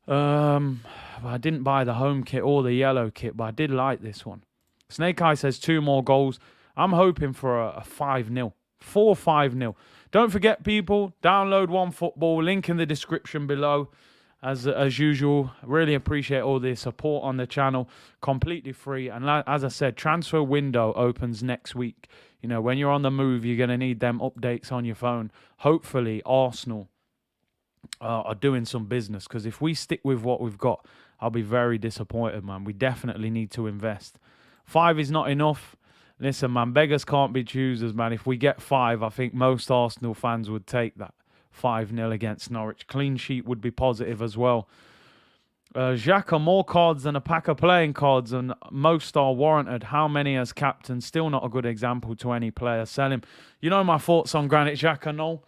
I didn't buy the home kit or the yellow kit, but I did like this one. Snake Eye says 2 more goals. I'm hoping for a 5-0. 4-5-0. Don't forget, people, download OneFootball. Link in the description below. As usual, really appreciate all the support on the channel. Completely free. And as I said, transfer window opens next week. You know, when you're on the move, you're going to need them updates on your phone. Hopefully, Arsenal are doing some business, because if we stick with what we've got, I'll be very disappointed, man. We definitely need to invest. 5 is not enough. Listen, man, beggars can't be choosers, man. If we get 5, I think most Arsenal fans would take that. 5-0 against Norwich. Clean sheet would be positive as well. Xhaka, more cards than a pack of playing cards, and most are warranted. How many as captain? Still not a good example to any player. Sell him. You know my thoughts on Granit Xhaka, no?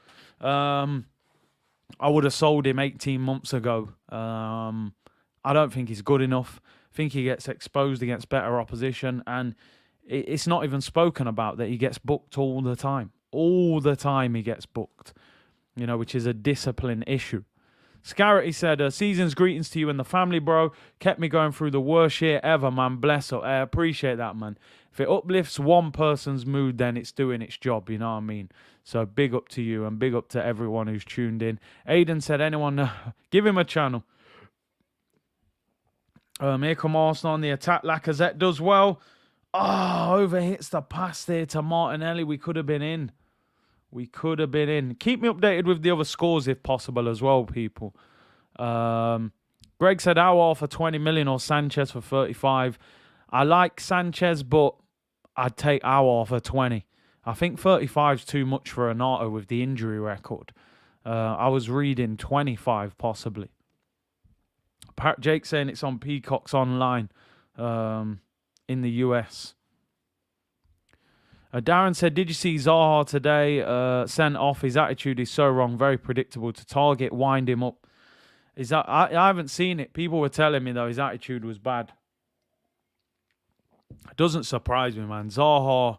I would have sold him 18 months ago. I don't think he's good enough. I think he gets exposed against better opposition, and it's not even spoken about that he gets booked all the time. All the time he gets booked, you know, which is a discipline issue. Scarrett, said, season's greetings to you and the family, bro. Kept me going through the worst year ever, man. Bless up. I appreciate that, man. If it uplifts one person's mood, then it's doing its job, you know what I mean? So big up to you and big up to everyone who's tuned in. Aiden said, anyone, give him a channel. Here come Arsenal on the attack. Lacazette does well. Oh, overhits the pass there to Martinelli. We could have been in. We could have been in. Keep me updated with the other scores if possible as well, people. Greg said, Aouar for 20 million or Sanchez for 35. I like Sanchez, but I'd take Aouar for 20. I think 35 is too much for Renato with the injury record. I was reading 25 possibly. Jake saying it's on Peacock's online in the US. Darren said, did you see Zaha today? Sent off. His attitude is so wrong. Very predictable to target. Wind him up. Is that? I haven't seen it. People were telling me, though, his attitude was bad. It doesn't surprise me, man. Zaha,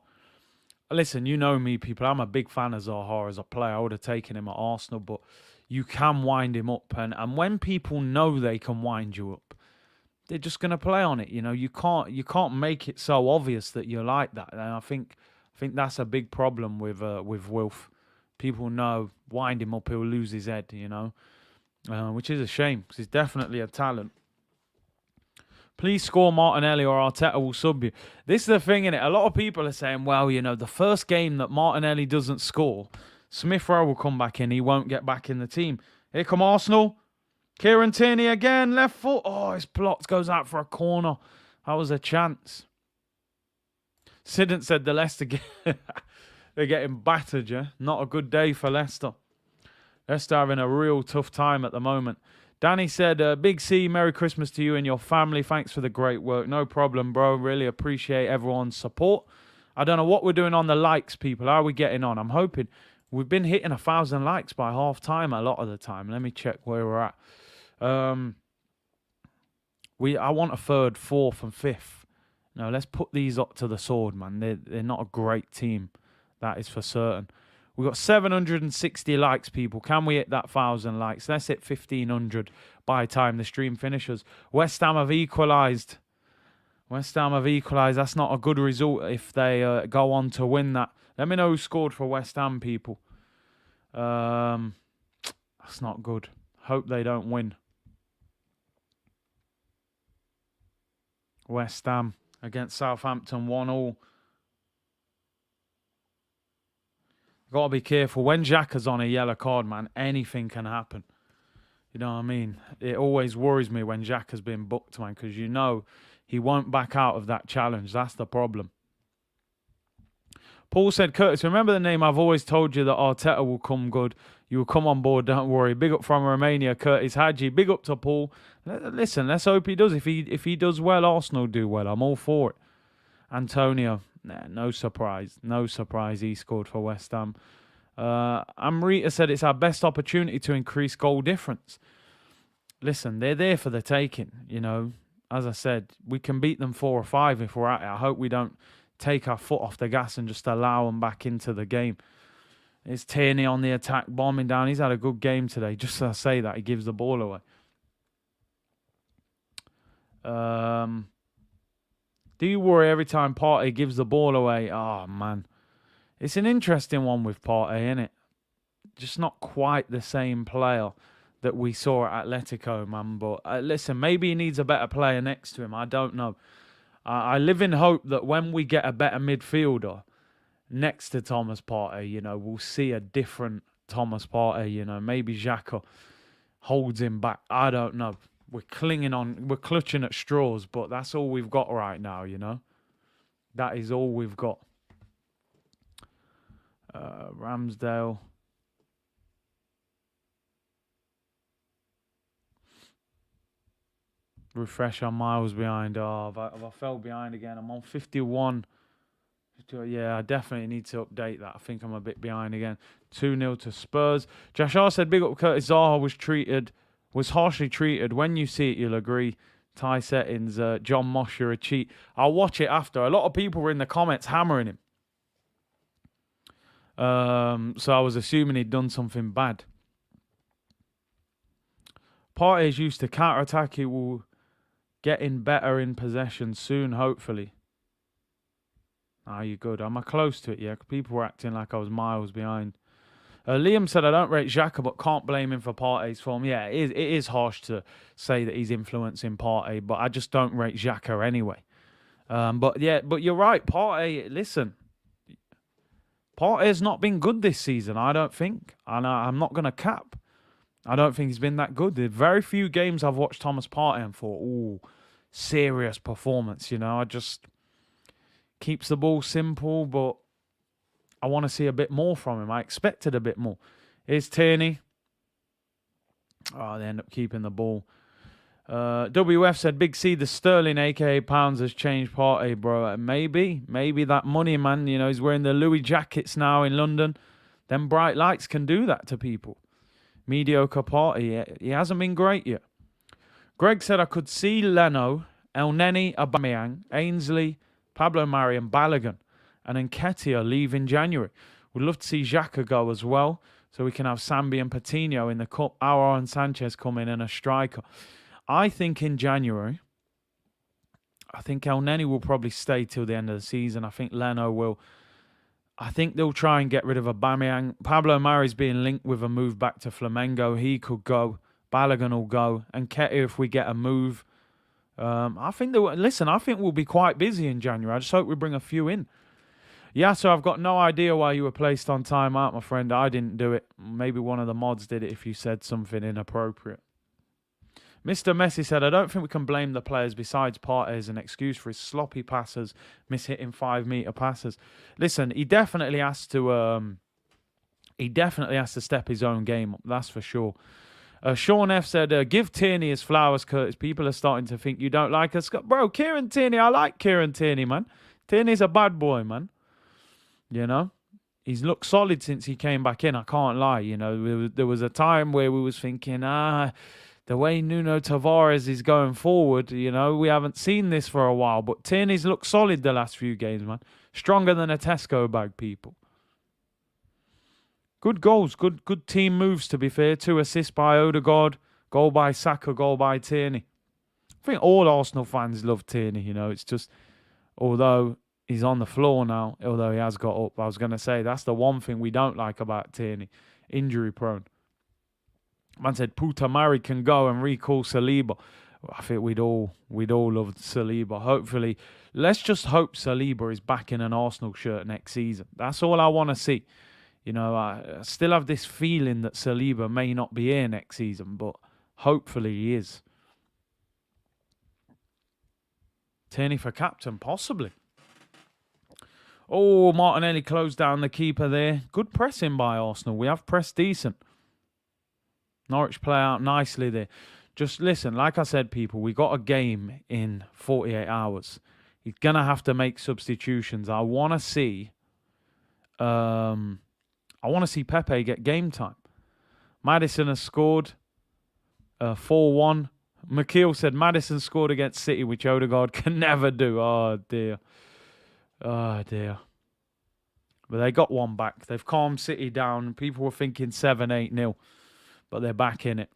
listen, you know me, people. I'm a big fan of Zaha as a player. I would have taken him at Arsenal, but you can wind him up. And when people know they can wind you up, they're just going to play on it. You know, you can't make it so obvious that you're like that. And I think that's a big problem with Wilf. People know, wind him up, he'll lose his head, you know, which is a shame because he's definitely a talent. Please score Martinelli or Arteta will sub you. This is the thing, innit? A lot of people are saying, well, you know, the first game that Martinelli doesn't score, Smith Rowe will come back in. He won't get back in the team. Here come Arsenal. Kieran Tierney again, left foot. Oh, his plot goes out for a corner. That was a chance. Sidn't said the Leicester they're getting battered, yeah? Not a good day for Leicester. Leicester having a real tough time at the moment. Danny said, Big C, Merry Christmas to you and your family. Thanks for the great work. No problem, bro. Really appreciate everyone's support. I don't know what we're doing on the likes, people. How are we getting on? I'm hoping we've been hitting 1,000 likes by half time a lot of the time. Let me check where we're at. I want a 3rd, 4th and 5th. No, let's put these up to the sword, man. They're not a great team. That is for certain. We've got 760 likes, people. Can we hit that 1,000 likes? Let's hit 1,500 by the time the stream finishes. West Ham have equalised. West Ham have equalised. That's not a good result if they go on to win that. Let me know who scored for West Ham, people. That's not good. Hope they don't win. West Ham against Southampton 1-1. Got to be careful. When Xhaka's on a yellow card, man, anything can happen. You know what I mean? It always worries me when Xhaka's been booked, man, because you know he won't back out of that challenge. That's the problem. Paul said, Curtis, remember the name? I've always told you that Arteta will come good. You will come on board, don't worry. Big up from Romania, Curtis Hadji. Big up to Paul. Listen, let's hope he does. If he does well, Arsenal do well. I'm all for it. Antonio, no surprise. No surprise he scored for West Ham. Amrita said it's our best opportunity to increase goal difference. Listen, they're there for the taking, you know. As I said, we can beat them 4 or 5 if we're at it. I hope we don't take our foot off the gas and just allow them back into the game. It's Tierney on the attack, bombing down. He's had a good game today. Just to say that, he gives the ball away. Do you worry every time Partey gives the ball away? Oh, man. It's an interesting one with Partey, isn't it? Just not quite the same player that we saw at Atletico, man. But listen, maybe he needs a better player next to him. I don't know. I live in hope that when we get a better midfielder next to Thomas Partey, you know, we'll see a different Thomas Partey. You know, maybe Xhaka holds him back. I don't know. We're clutching at straws, but that's all we've got right now, you know. That is all we've got. Ramsdale. Refresh, I'm miles behind. Oh, I fell behind again. I'm on 51. Yeah, I definitely need to update that. I think I'm a bit behind again. 2-0 to Spurs. Jashar said, big up Curtis. Zaha was harshly treated. When you see it, you'll agree. Thai settings. John Mosh, you're a cheat. I'll watch it after. A lot of people were in the comments hammering him. So I was assuming he'd done something bad. Partey is used to counter-attack. He will getting better in possession soon, hopefully. Ah, you good? Am I close to it? Yeah, people were acting like I was miles behind. Liam said, I don't rate Xhaka, but can't blame him for Partey's form. Yeah, it is harsh to say that he's influencing Partey, but I just don't rate Xhaka anyway. But you're right. Partey, listen. Partey's not been good this season, I don't think. And I'm not going to cap. I don't think he's been that good. There are very few games I've watched Thomas Partey and thought, ooh, serious performance, you know. I just keeps the ball simple, but I want to see a bit more from him. I expected a bit more. Here's Tierney. Oh, they end up keeping the ball. WF said, Big C, the sterling, a.k.a. pounds, has changed Partey, bro. Maybe that money, man. You know, he's wearing the Louis jackets now in London. Them bright lights can do that to people. Mediocre Partey. He hasn't been great yet. Greg said, I could see Leno, El Neni, Aubameyang, Ainsley, Pablo Mari and Balogun, and Nketiah leave in January. We'd love to see Xhaka go as well, so we can have Sambi and Patino in the cup. Aouar and Sanchez come in and a striker. I think in January, I think El Neni will probably stay till the end of the season. I think Leno will. I think they'll try and get rid of Aubameyang. Pablo Mari's being linked with a move back to Flamengo. He could go. Balogun will go. And Nketiah, if we get a move. I think we'll be quite busy in January. I just hope we bring a few in. Yeah, so I've got no idea why you were placed on timeout, my friend. I didn't do it. Maybe one of the mods did it if you said something inappropriate. Mr. Messi said, I don't think we can blame the players besides Partey as an excuse for his sloppy passes, mishitting 5-meter passes. Listen, he definitely has to step his own game up, that's for sure. Sean F said, give Tierney his flowers, Curtis. People are starting to think you don't like us. Bro, Kieran Tierney, I like Kieran Tierney, man. Tierney's a bad boy, man. You know? He's looked solid since he came back in, I can't lie. You know, there was a time where we was thinking, the way Nuno Tavares is going forward, you know, we haven't seen this for a while. But Tierney's looked solid the last few games, man. Stronger than a Tesco bag, people. Good goals, good team moves, to be fair. 2 assists by Odegaard, goal by Saka, goal by Tierney. I think all Arsenal fans love Tierney, you know. It's just, although he's on the floor now, although he has got up, I was going to say, that's the one thing we don't like about Tierney. Injury prone. Man said, Putamari can go and recall Saliba. I think we'd all love Saliba. Hopefully, let's just hope Saliba is back in an Arsenal shirt next season. That's all I want to see. You know, I still have this feeling that Saliba may not be here next season, but hopefully he is. Tierney for captain, possibly. Oh, Martinelli closed down the keeper there. Good pressing by Arsenal. We have pressed decent. Norwich play out nicely there. Just listen, like I said, people, we got a game in 48 hours. He's going to have to make substitutions. I want to see Pepe get game time. Maddison has scored 4-1. McKeel said Maddison scored against City, which Odegaard can never do. Oh, dear. Oh, dear. But they got one back. They've calmed City down. People were thinking 7-8-0. But they're back in it.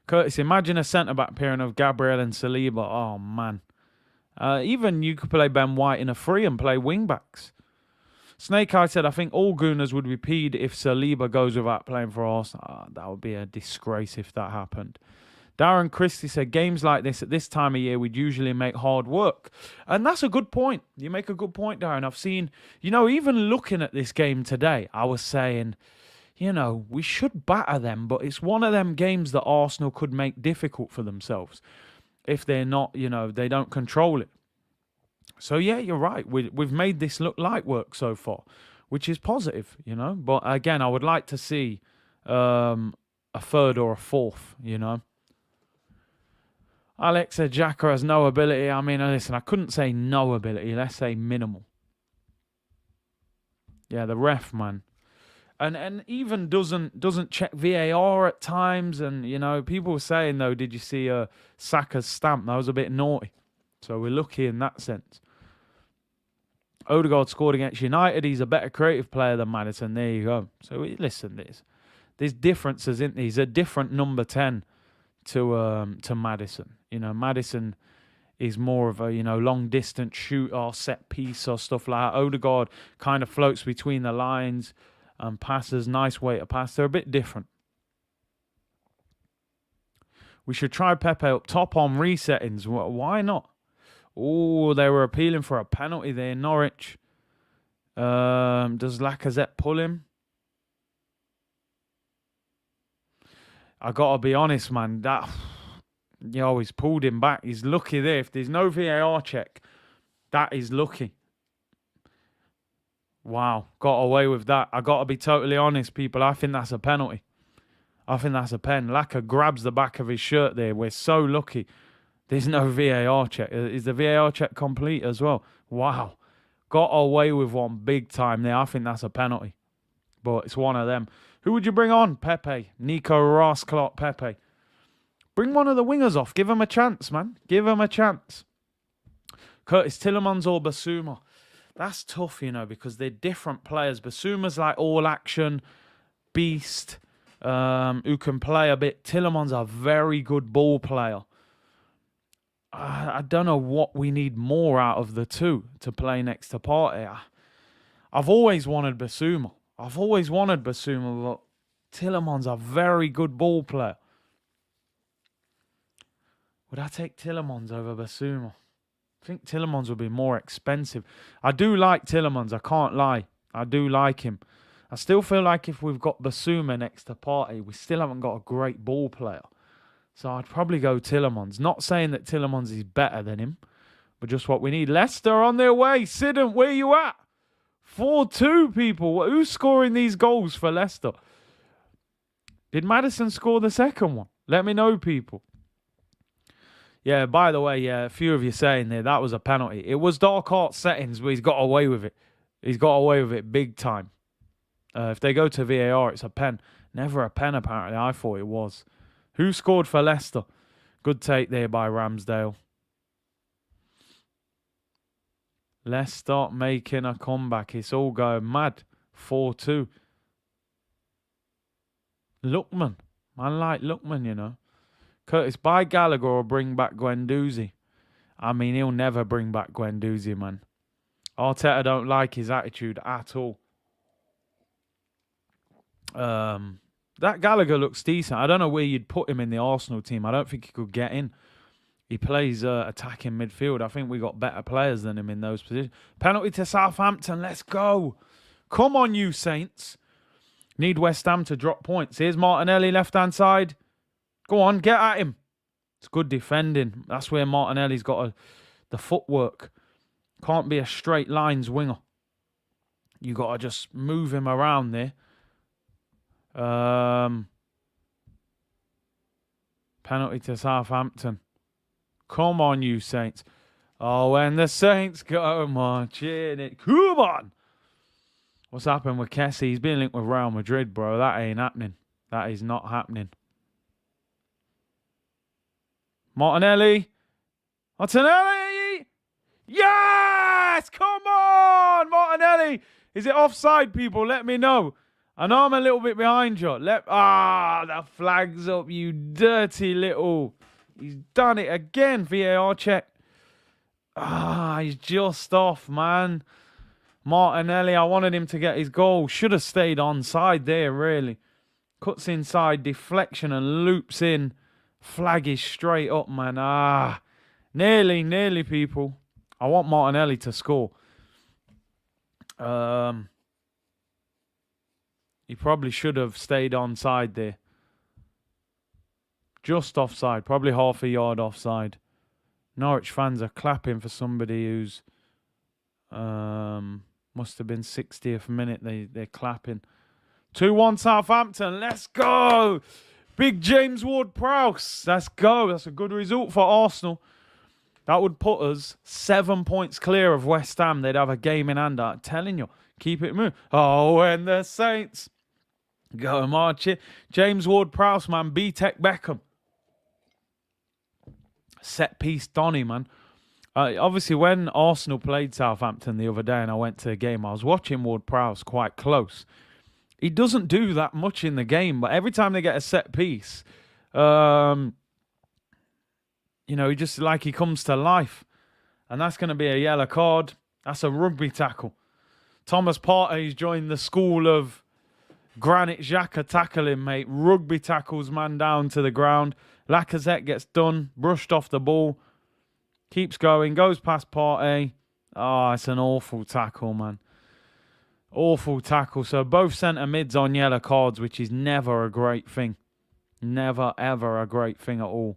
Curtis, imagine a centre-back pairing of Gabriel and Saliba. Oh, man. Even you could play Ben White in a free and play wing-backs. Snake Eye said, I think all Gooners would be peed if Saliba goes without playing for Arsenal. Oh, that would be a disgrace if that happened. Darren Christie said, games like this at this time of year, we'd usually make hard work. And that's a good point. You make a good point, Darren. I've seen, even looking at this game today, I was saying, we should batter them, but it's one of them games that Arsenal could make difficult for themselves if they're not, they don't control it. So, yeah, you're right. We've made this look light work so far, which is positive, But, again, I would like to see a third or a fourth, Alex said Xhaka has no ability. I mean, listen, I couldn't say no ability. Let's say minimal. Yeah, the ref, man. And even doesn't check VAR at times. And, people were saying, though, did you see Saka's stamp? That was a bit naughty. So we're lucky in that sense. Odegaard scored against United. He's a better creative player than Maddison. There you go. So listen, there's differences, isn't there? He's a different number 10 to Maddison. Maddison is more of a, long distance shoot or set piece or stuff like that. Odegaard kind of floats between the lines and passes. Nice way to pass. They're a bit different. We should try Pepe up top on resettings. Why not? Oh, they were appealing for a penalty there in Norwich. Does Lacazette pull him? I got to be honest, man. He's pulled him back. He's lucky there. If there's no VAR check, that is lucky. Wow. Got away with that. I got to be totally honest, people. I think that's a penalty. I think that's a pen. Laka grabs the back of his shirt there. We're so lucky. There's no VAR check. Is the VAR check complete as well? Wow. Got away with one big time there. I think that's a penalty. But it's one of them. Who would you bring on? Pepe. Nico Rasclot Pepe. Bring one of the wingers off. Give him a chance, man. Give him a chance. Curtis Tielemans or Basuma. That's tough, because they're different players. Basuma's like all action, beast, who can play a bit. Tielemans a very good ball player. I don't know what we need more out of the two to play next to Partey. I've always wanted Basuma. But Tielemans a very good ball player. Would I take Tielemans over Basuma? I think Tielemans would be more expensive. I do like Tielemans, I can't lie. I do like him. I still feel like if we've got Basuma next to Partey, we still haven't got a great ball player. So I'd probably go Tielemans. Not saying that Tielemans is better than him, but just what we need. Leicester on their way. Sidon, where you at? 4-2, people. Who's scoring these goals for Leicester? Did Maddison score the second one? Let me know, people. Yeah, by the way, a few of you saying there, that was a penalty. It was dark art settings, but he's got away with it. He's got away with it big time. If they go to VAR, it's a pen. Never a pen, apparently. I thought it was. Who scored for Leicester? Good take there by Ramsdale. Leicester making a comeback. It's all going mad. 4-2. Lookman. Man like Lookman, Curtis, buy Gallagher or bring back Guendouzi. I mean, he'll never bring back Guendouzi, man. Arteta don't like his attitude at all. That Gallagher looks decent. I don't know where you'd put him in the Arsenal team. I don't think he could get in. He plays attacking midfield. I think we got better players than him in those positions. Penalty to Southampton. Let's go. Come on, you Saints. Need West Ham to drop points. Here's Martinelli, left-hand side. Go on, get at him. It's good defending. That's where Martinelli's got the footwork. Can't be a straight lines winger. You got to just move him around there. Penalty to Southampton. Come on, you Saints. Oh, when the Saints go marching it. Come on. What's happened with Kessie? He's been linked with Real Madrid, bro. That ain't happening. That is not happening. Martinelli. Martinelli. Yes! Come on, Martinelli. Is it offside, people? Let me know. I know I'm a little bit behind you. The flag's up, you dirty little. He's done it again. VAR check. He's just off, man. Martinelli, I wanted him to get his goal. Should have stayed onside there, really. Cuts inside, deflection and loops in. Flag is straight up, man. Nearly, people. I want Martinelli to score. He probably should have stayed onside there. Just offside. Probably half a yard offside. Norwich fans are clapping for somebody who's... must have been 60th minute. They're clapping. 2-1 Southampton. Let's go. Big James Ward-Prowse. Let's go. That's a good result for Arsenal. That would put us 7 points clear of West Ham. They'd have a game in hand. I'm telling you. Keep it moving. Oh, and the Saints go marching. James Ward-Prowse, man. B-Tech Beckham. Set piece Donny, man. Obviously, when Arsenal played Southampton the other day and I went to the game, I was watching Ward-Prowse quite close. He doesn't do that much in the game, but every time they get a set piece, he just he comes to life. And that's going to be a yellow card. That's a rugby tackle. Thomas Partey's joined the school of Granit Xhaka tackling, mate. Rugby tackles man down to the ground. Lacazette gets done, brushed off the ball. Keeps going, goes past Partey. It's an awful tackle, man. Awful tackle. So both centre mids on yellow cards, which is never a great thing. Never, ever a great thing at all.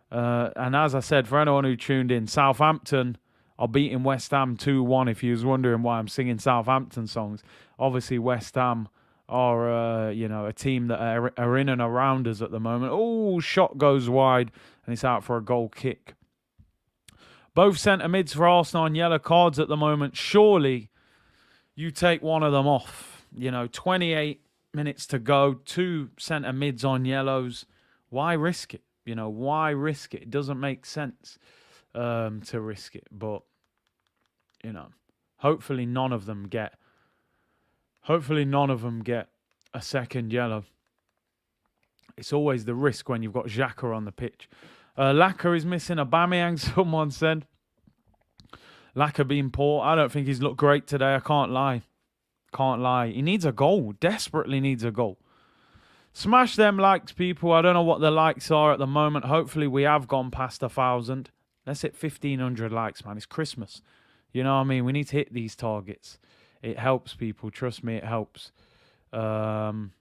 And as I said, for anyone who tuned in, Southampton are beating West Ham 2-1. If you was wondering why I'm singing Southampton songs. Obviously, West Ham are, a team that are in and around us at the moment. Oh, shot goes wide, and it's out for a goal kick. Both centre mids for Arsenal on yellow cards at the moment. Surely you take one of them off. 28 minutes to go. 2 centre mids on yellows. Why risk it? Why risk it? It doesn't make sense to risk it. But, hopefully none of them get a second yellow. It's always the risk when you've got Xhaka on the pitch. Laka is missing Aubameyang, someone said. Laka being poor. I don't think he's looked great today. I can't lie. He needs a goal. Desperately needs a goal. Smash them likes, people. I don't know what the likes are at the moment. Hopefully we have gone past 1,000. Let's hit 1,500 likes, man. It's Christmas. You know what I mean? We need to hit these targets. It helps, people. Trust me, it helps. We're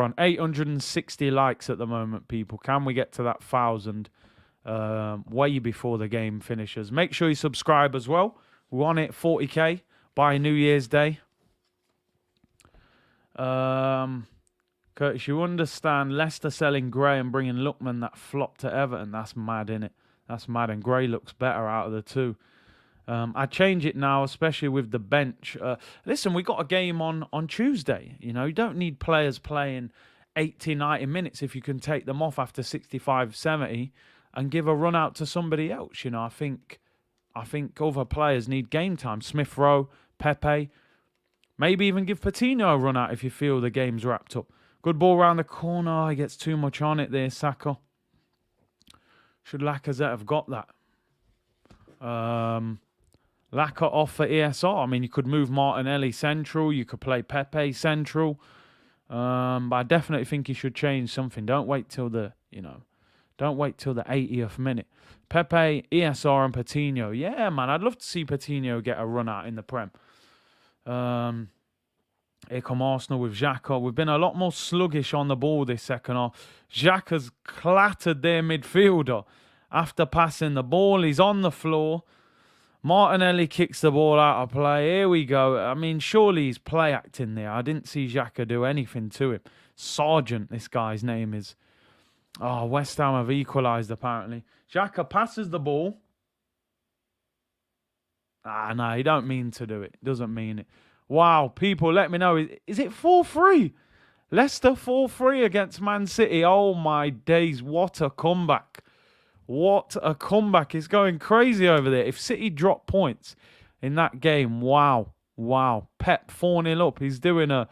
on 860 likes at the moment, people. Can we get to that 1,000 way before the game finishes? Make sure you subscribe as well. We want it 40k by New Year's Day. Curtis, you understand Leicester selling Gray and bringing Lookman that flopped to Everton. That's mad, innit? That's mad. And Gray looks better out of the two. I change it now, especially with the bench. Listen, we got a game on Tuesday. You don't need players playing 80, 90 minutes if you can take them off after 65, 70 and give a run out to somebody else. I think other players need game time. Smith Rowe, Pepe. Maybe even give Patino a run out if you feel the game's wrapped up. Good ball round the corner. He gets too much on it there, Saka. Should Lacazette have got that? Laka off for ESR. I mean, you could move Martinelli central. You could play Pepe central. But I definitely think he should change something. Don't wait till the 80th minute. Pepe, ESR and Patino. Yeah, man, I'd love to see Patino get a run out in the Prem. Here come Arsenal with Xhaka. We've been a lot more sluggish on the ball this second half. Xhaka's clattered their midfielder after passing the ball. He's on the floor. Martinelli kicks the ball out of play. Here we go. I mean, surely he's play acting there. I didn't see Xhaka do anything to him. Sargent, this guy's name is. Oh, West Ham have equalised, apparently. Xhaka passes the ball. Ah, no, he don't mean to do it. Doesn't mean it. Wow, people, let me know. Is it 4-3? Leicester 4-3 against Man City. Oh, my days. What a comeback. What a comeback. It's going crazy over there. If City drop points in that game, wow. Wow. Pep 4-0 up. He's doing a...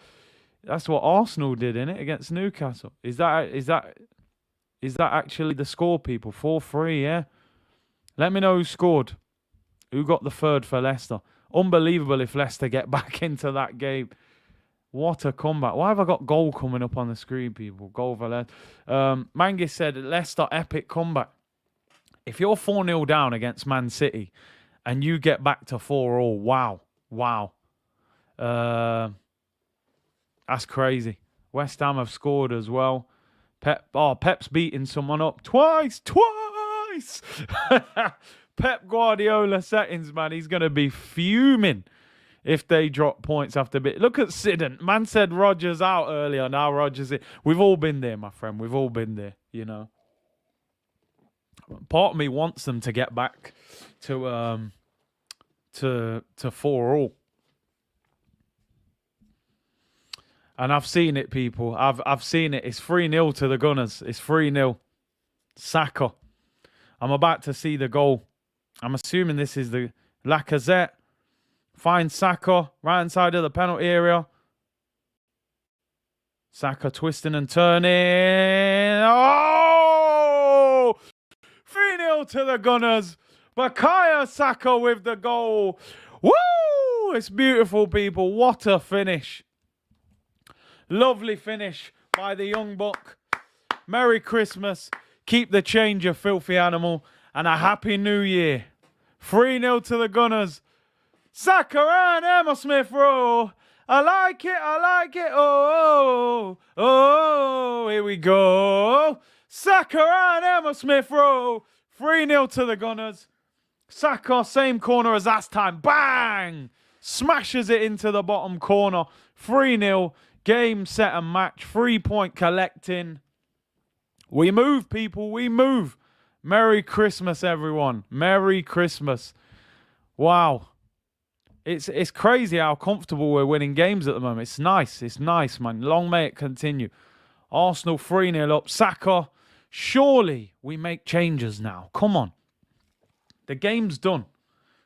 That's what Arsenal did, innit, against Newcastle. Is that actually the score, people? 4-3, yeah? Let me know who scored. Who got the third for Leicester? Unbelievable if Leicester get back into that game. What a comeback. Why have I got goal coming up on the screen, people? Goal for Leicester. Mangis said, Leicester epic comeback. If you're 4-0 down against Man City and you get back to 4-4, wow. Wow. That's crazy. West Ham have scored as well. Pep's beating someone up twice. Pep Guardiola settings, man. He's going to be fuming if they drop points after a bit. Look at Sidon. Man said Rodgers out earlier. Now Rodgers in. We've all been there, my friend. We've all been there, you know. Part of me wants them to get back to 4-4. And I've seen it, people. I've seen it. It's 3-0 to the Gunners. It's 3-0. Saka. I'm about to see the goal. I'm assuming this is the Lacazette. Finds Saka. Right hand side of the penalty area. Saka twisting and turning. Oh! 3-0 to the Gunners. Bukayo Saka with the goal. Woo! It's beautiful, people. What a finish. Lovely finish by the young buck. Merry Christmas. Keep the change, you filthy animal. And a happy new year. 3-0 to the Gunners. Saka and Emma Smith Rowe. I like it. Oh, here we go. Saka and Emma Smith Rowe. 3-0 to the Gunners. Saka, same corner as last time. Bang! Smashes it into the bottom corner. 3-0. Game, set and match. 3-point collecting. We move, people. We move. Merry Christmas, everyone. Merry Christmas. Wow. It's crazy how comfortable we're winning games at the moment. It's nice. It's nice, man. Long may it continue. Arsenal 3-0 up. Saka. Surely we make changes now. Come on. The game's done.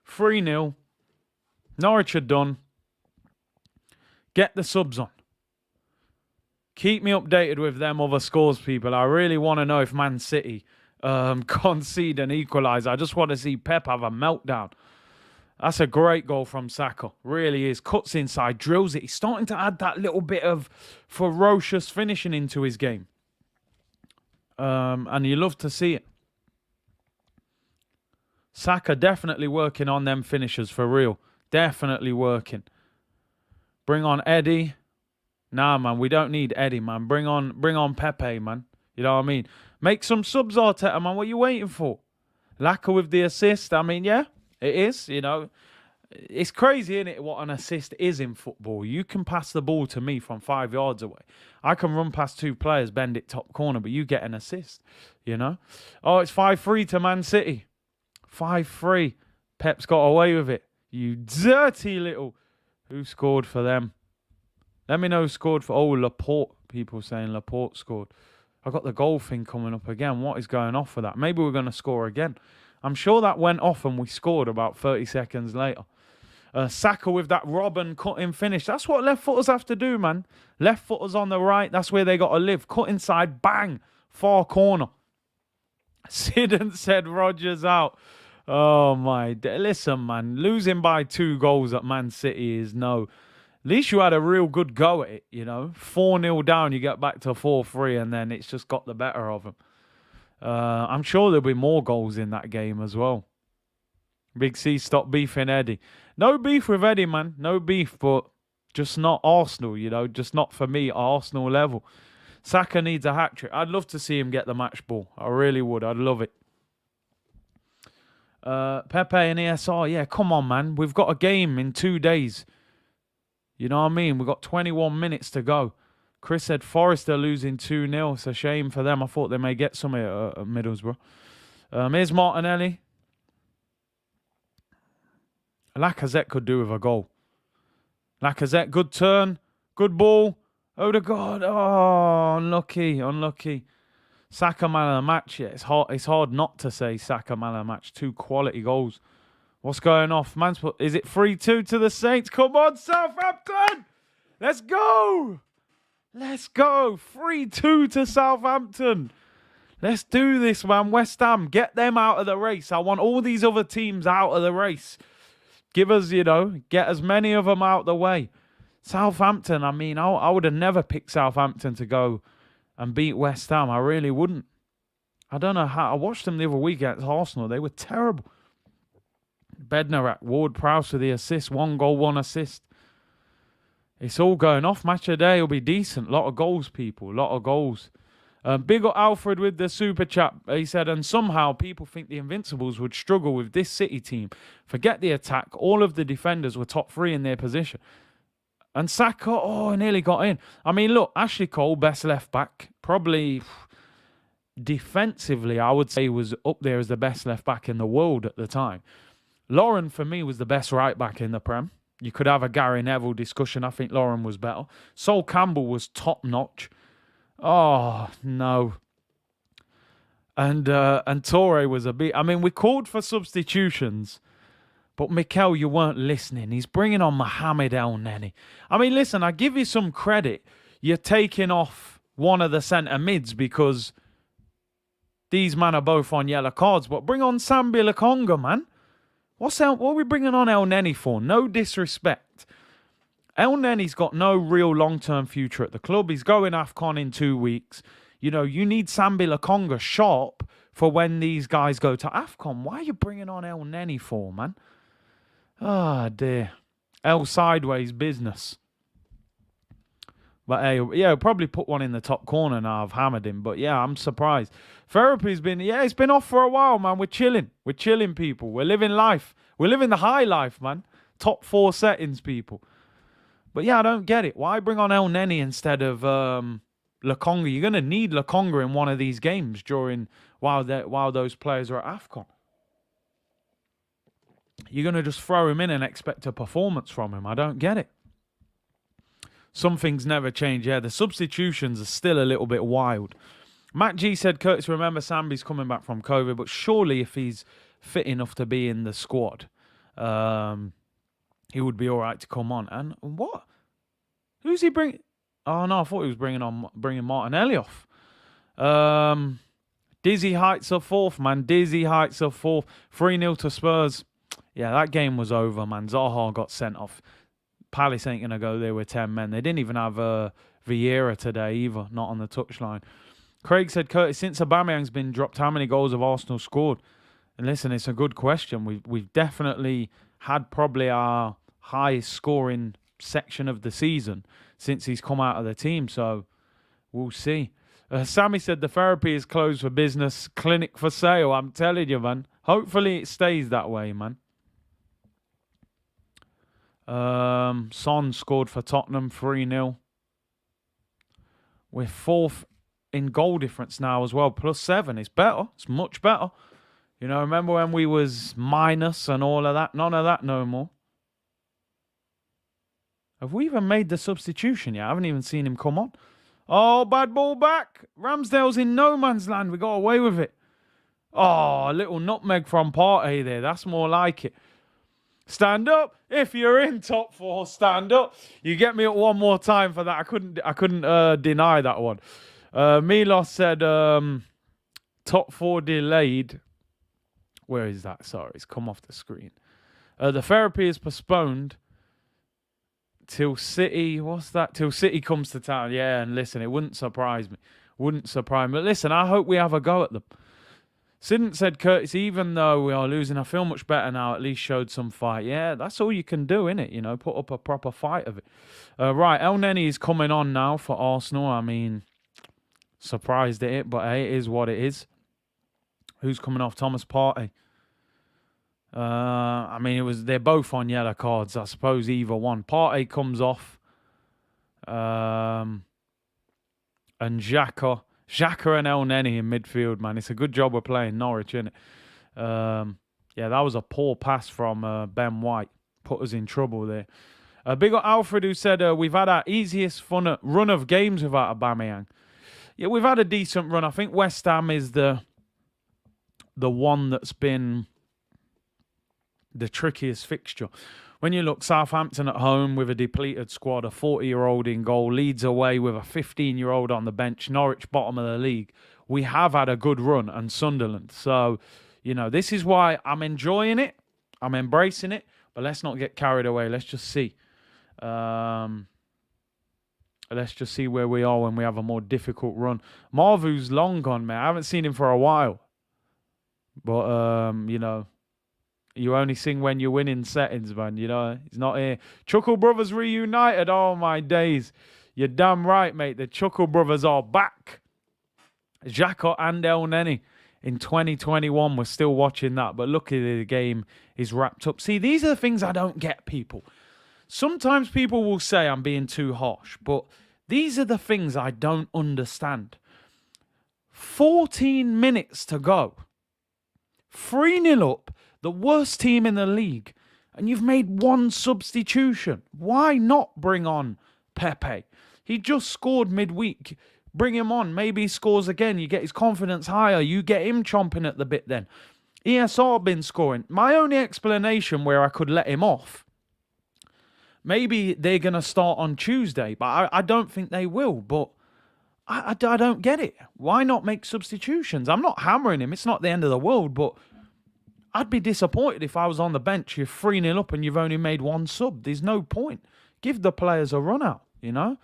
3-0. Norwich are done. Get the subs on. Keep me updated with them other scores, people. I really want to know if Man City concede and equalise. I just want to see Pep have a meltdown. That's a great goal from Saka. Really is. Cuts inside, drills it. He's starting to add that little bit of ferocious finishing into his game. And you love to see it. Saka definitely working on them finishers for real. Definitely working. Bring on Eddie. Nah, man, we don't need Eddie, man. Bring on Pepe, man. You know what I mean? Make some subs, Arteta, man. What are you waiting for? Laka with the assist. I mean, yeah, it is, you know. It's crazy, isn't it, what an assist is in football. You can pass the ball to me from 5 yards away. I can run past two players, bend it top corner, but you get an assist, you know. Oh, it's 5-3 to Man City. 5-3. Pep's got away with it. You dirty little... Who scored for them? Let me know who scored for... Oh, Laporte. People saying Laporte scored. I got the goal thing coming up again. What is going off with that? Maybe we're going to score again. I'm sure that went off and we scored about 30 seconds later. Saka with that Robin cut-in finish. That's what left footers have to do, man. Left footers on the right. That's where they got to live. Cut inside. Bang. Far corner. Sidon said Rodgers out. Oh, my... Listen, man. Losing by 2 goals at Man City is no... At least you had a real good go at it, you know. 4-0 down, you get back to 4-3, and then it's just got the better of them. I'm sure there'll be more goals in that game as well. Big C, stop beefing Eddie. No beef with Eddie, man. No beef, but just not Arsenal, you know. Just not for me, Arsenal level. Saka needs a hat-trick. I'd love to see him get the match ball. I really would. I'd love it. Pepe and ESR, yeah, come on, man. We've got a game in 2 days. You know what I mean? We've got 21 minutes to go. Chris said Forest are losing 2-0. It's a shame for them. I thought they may get some at Middlesbrough. Here's Martinelli. Lacazette could do with a goal. Lacazette, good turn. Good ball. Odegaard. Oh, unlucky. Saka man of the match. Yeah, it's hard not to say Saka man of the match. 2 quality goals. What's going off? Is it 3-2 to the Saints? Come on, Southampton! Let's go! 3-2 to Southampton. Let's do this, man. West Ham, get them out of the race. I want all these other teams out of the race. Give us, get as many of them out the way. Southampton, I mean, I would have never picked Southampton to go and beat West Ham. I really wouldn't. I don't know how. I watched them the other week against Arsenal. They were terrible. Bednarak, Ward-Prowse with the assist. 1 goal, 1 assist. It's all going off. Match of the day will be decent. Lot of goals, people. Lot of goals. Big up Alfred with the super chat. He said, and somehow people think the Invincibles would struggle with this City team. Forget the attack. All of the defenders were top 3 in their position. And Saka, nearly got in. I mean, look, Ashley Cole, best left back. Probably defensively, I would say was up there as the best left back in the world at the time. Lauren, for me, was the best right back in the Prem. You could have a Gary Neville discussion. I think Lauren was better. Sol Campbell was top notch. Oh, no. And Torre was a bit... I mean, we called for substitutions, but Mikel, you weren't listening. He's bringing on Mohamed El Neni. I mean, listen, I give you some credit. You're taking off one of the centre mids because these men are both on yellow cards, but bring on Sambi Lokonga, man. What are we bringing on El Neni for? No disrespect. El Neni's got no real long-term future at the club. He's going AFCON in 2 weeks. You need Sambi Lokonga sharp for when these guys go to AFCON. Why are you bringing on El Neni for, man? Ah, dear. El Sideways business. But hey, yeah, probably put one in the top corner now. I've hammered him. But yeah, I'm surprised. Therapy's been, it's been off for a while, man. We're chilling. We're chilling, people. We're living life. We're living the high life, man. Top 4 settings, people. But yeah, I don't get it. Why bring on El Neni instead of Lokonga? You're going to need Lokonga in one of these games while those players are at AFCON. You're going to just throw him in and expect a performance from him. I don't get it. Some things never change. Yeah, the substitutions are still a little bit wild. Matt G said, Curtis, remember Sambi's coming back from COVID, but surely if he's fit enough to be in the squad, he would be all right to come on. And what? Who's he bringing? Oh, no, I thought he was bringing Martinelli off. Dizzy heights of 4th, man. Dizzy heights of 4th. 3-0 to Spurs. Yeah, that game was over, man. Zaha got sent off. Palace ain't going to go there with 10 men. They didn't even have Vieira today either, not on the touchline. Craig said, Curtis, since Aubameyang's been dropped, how many goals have Arsenal scored? And listen, it's a good question. We've definitely had probably our highest scoring section of the season since he's come out of the team. So we'll see. Sammy said the therapy is closed for business, clinic for sale. I'm telling you, man. Hopefully it stays that way, man. Son scored for Tottenham 3-0. We're 4th in goal difference now as well. +7. It's better. It's much better. Remember when we was minus and all of that? None of that no more. Have we even made the substitution yet? I haven't even seen him come on. Oh, bad ball back. Ramsdale's in no man's land. We got away with it. Oh, a little nutmeg from Partey there. That's more like it. Stand up. If you're in top 4, stand up. You get me up one more time for that. I couldn't deny that one. Milos said top 4 delayed. Where is that? Sorry, it's come off the screen. The therapy is postponed till City. What's that? Till City comes to town. Yeah, and listen, it wouldn't surprise me. But listen, I hope we have a go at them. Sidn't said, Curtis, even though we are losing, I feel much better now. At least showed some fight. Yeah, that's all you can do, innit? Put up a proper fight of it. Right, El Neni is coming on now for Arsenal. I mean, surprised at it, but hey, it is what it is. Who's coming off? Thomas Partey. I mean, they're both on yellow cards. I suppose either one. Partey comes off, and Xhaka and El Neni in midfield. Man, it's a good job we're playing Norwich, isn't it? Yeah, that was a poor pass from Ben White. Put us in trouble there. Big up Alfred, who said we've had our easiest run of games without Aubameyang. Yeah, we've had a decent run. I think West Ham is the one that's been the trickiest fixture. When you look, Southampton at home with a depleted squad, a 40-year-old in goal, Leeds away with a 15-year-old on the bench, Norwich bottom of the league. We have had a good run, and Sunderland. So, this is why I'm enjoying it. I'm embracing it. But let's not get carried away. Let's just see. Let's just see where we are when we have a more difficult run. Marvu's long gone, man. I haven't seen him for a while. But, you only sing when you win in settings, man. He's not here. Chuckle Brothers reunited. Oh, my days. You're damn right, mate. The Chuckle Brothers are back. Xhaka and El Neni in 2021. We're still watching that. But luckily, the game is wrapped up. See, these are the things I don't get, people. Sometimes people will say I'm being too harsh. But these are the things I don't understand. 14 minutes to go. 3-0 up. The worst team in the league, and you've made one substitution. Why not bring on Pepe? He just scored midweek. Bring him on. Maybe he scores again. You get his confidence higher. You get him chomping at the bit then. ESR been scoring. My only explanation where I could let him off, maybe they're going to start on Tuesday, but I don't think they will. But I don't get it. Why not make substitutions? I'm not hammering him. It's not the end of the world, but I'd be disappointed if I was on the bench. You're 3-0 up and you've only made one sub. There's no point. Give the players a run out, Yeah,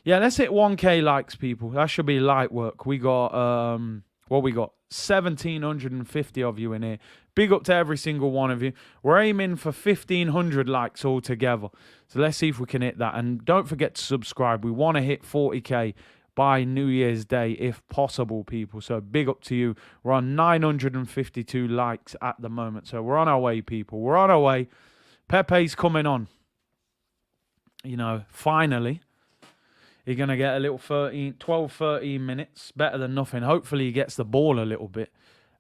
let's hit 1K likes, people. That should be light work. We got, 1,750 of you in here. Big up to every single one of you. We're aiming for 1,500 likes altogether. So let's see if we can hit that. And don't forget to subscribe. We want to hit 40K by New Year's Day, if possible, people. So big up to you. We're on 952 likes at the moment. So we're on our way, people. We're on our way. Pepe's coming on. Finally. You're going to get a little 12, 13 minutes. Better than nothing. Hopefully he gets the ball a little bit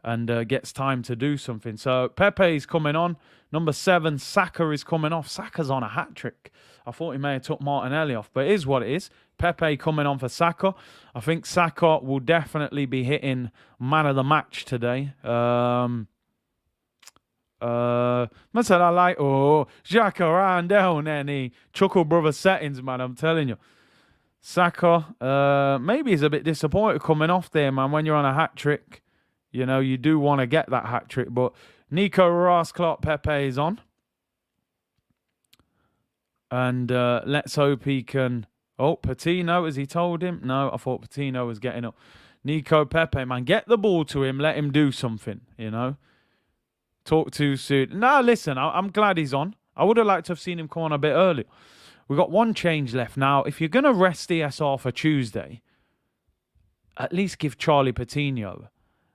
and gets time to do something. So Pepe's coming on. Number 7, Saka is coming off. Saka's on a hat-trick. I thought he may have took Martinelli off, but it is what it is. Pepe coming on for Saka. I think Saka will definitely be hitting man of the match today. I said I like, Xhaka and El Neni. Chuckle Brothers settings, man, I'm telling you. Saka, maybe he's a bit disappointed coming off there, man. When you're on a hat-trick, you do want to get that hat-trick. But Nico Clark Pepe is on. And let's hope he can... Oh, Patino, as he told him? No, I thought Patino was getting up. Nico Pepe, man, get the ball to him. Let him do something, Talk too soon. No, listen, I'm glad he's on. I would have liked to have seen him come on a bit earlier. We've got one change left. Now, if you're going to rest ESR for Tuesday, at least give Charlie Patino,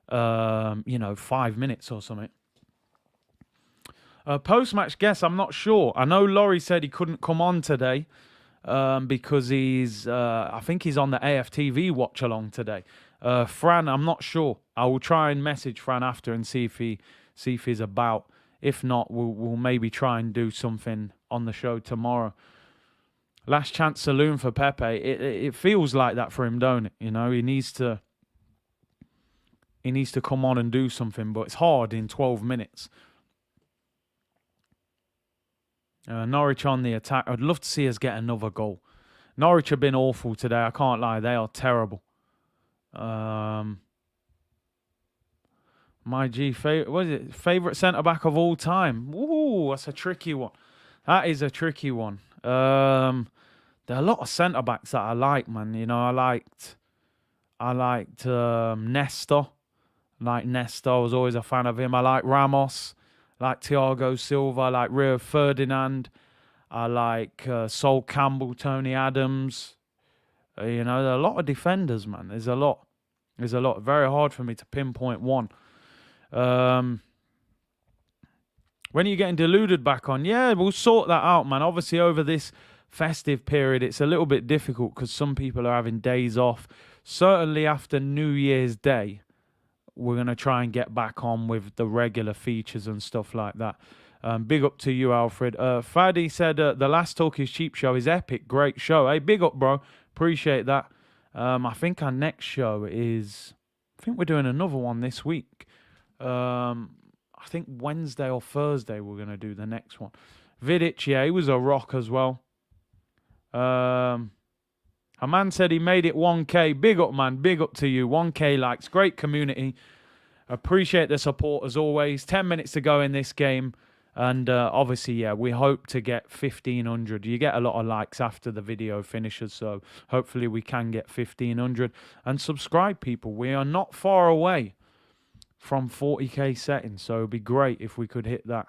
5 minutes or something. Post-match guess, I'm not sure. I know Laurie said he couldn't come on today because I think he's on the AFTV watch-along today. Fran, I'm not sure. I will try and message Fran after and see if he's about. If not, we'll maybe try and do something on the show tomorrow. Last chance saloon for Pepe. It feels like that for him, don't it? He needs to come on and do something, but it's hard in 12 minutes. Norwich on the attack. I'd love to see us get another goal. Norwich have been awful today. I can't lie. They are terrible. My favorite centre-back of all time? Ooh, that's a tricky one. That is a tricky one. There are a lot of centre-backs that I like, man. I liked Nesta. I was always a fan of him. I like Ramos. I like Thiago Silva. I like Rio Ferdinand. I like Sol Campbell, Tony Adams. There are a lot of defenders, man. There's a lot. Very hard for me to pinpoint one. When are you getting deluded back on? Yeah, we'll sort that out, man. Obviously, over this festive period, it's a little bit difficult because some people are having days off. Certainly after New Year's Day, we're going to try and get back on with the regular features and stuff like that. Big up to you, Alfred. Faddy said, the Last Talk is Cheap show is epic. Great show. Hey, big up, bro. Appreciate that. I think our next show is... I think we're doing another one this week. I think Wednesday or Thursday we're going to do the next one. Vidic, yeah, he was a rock as well. A man said he made it 1K. Big up, man. Big up to you. 1K likes. Great community. Appreciate the support as always. 10 minutes to go in this game. And obviously, yeah, we hope to get 1,500. You get a lot of likes after the video finishes. So hopefully we can get 1,500. And subscribe, people. We are not far away from 40K settings. So it would be great if we could hit that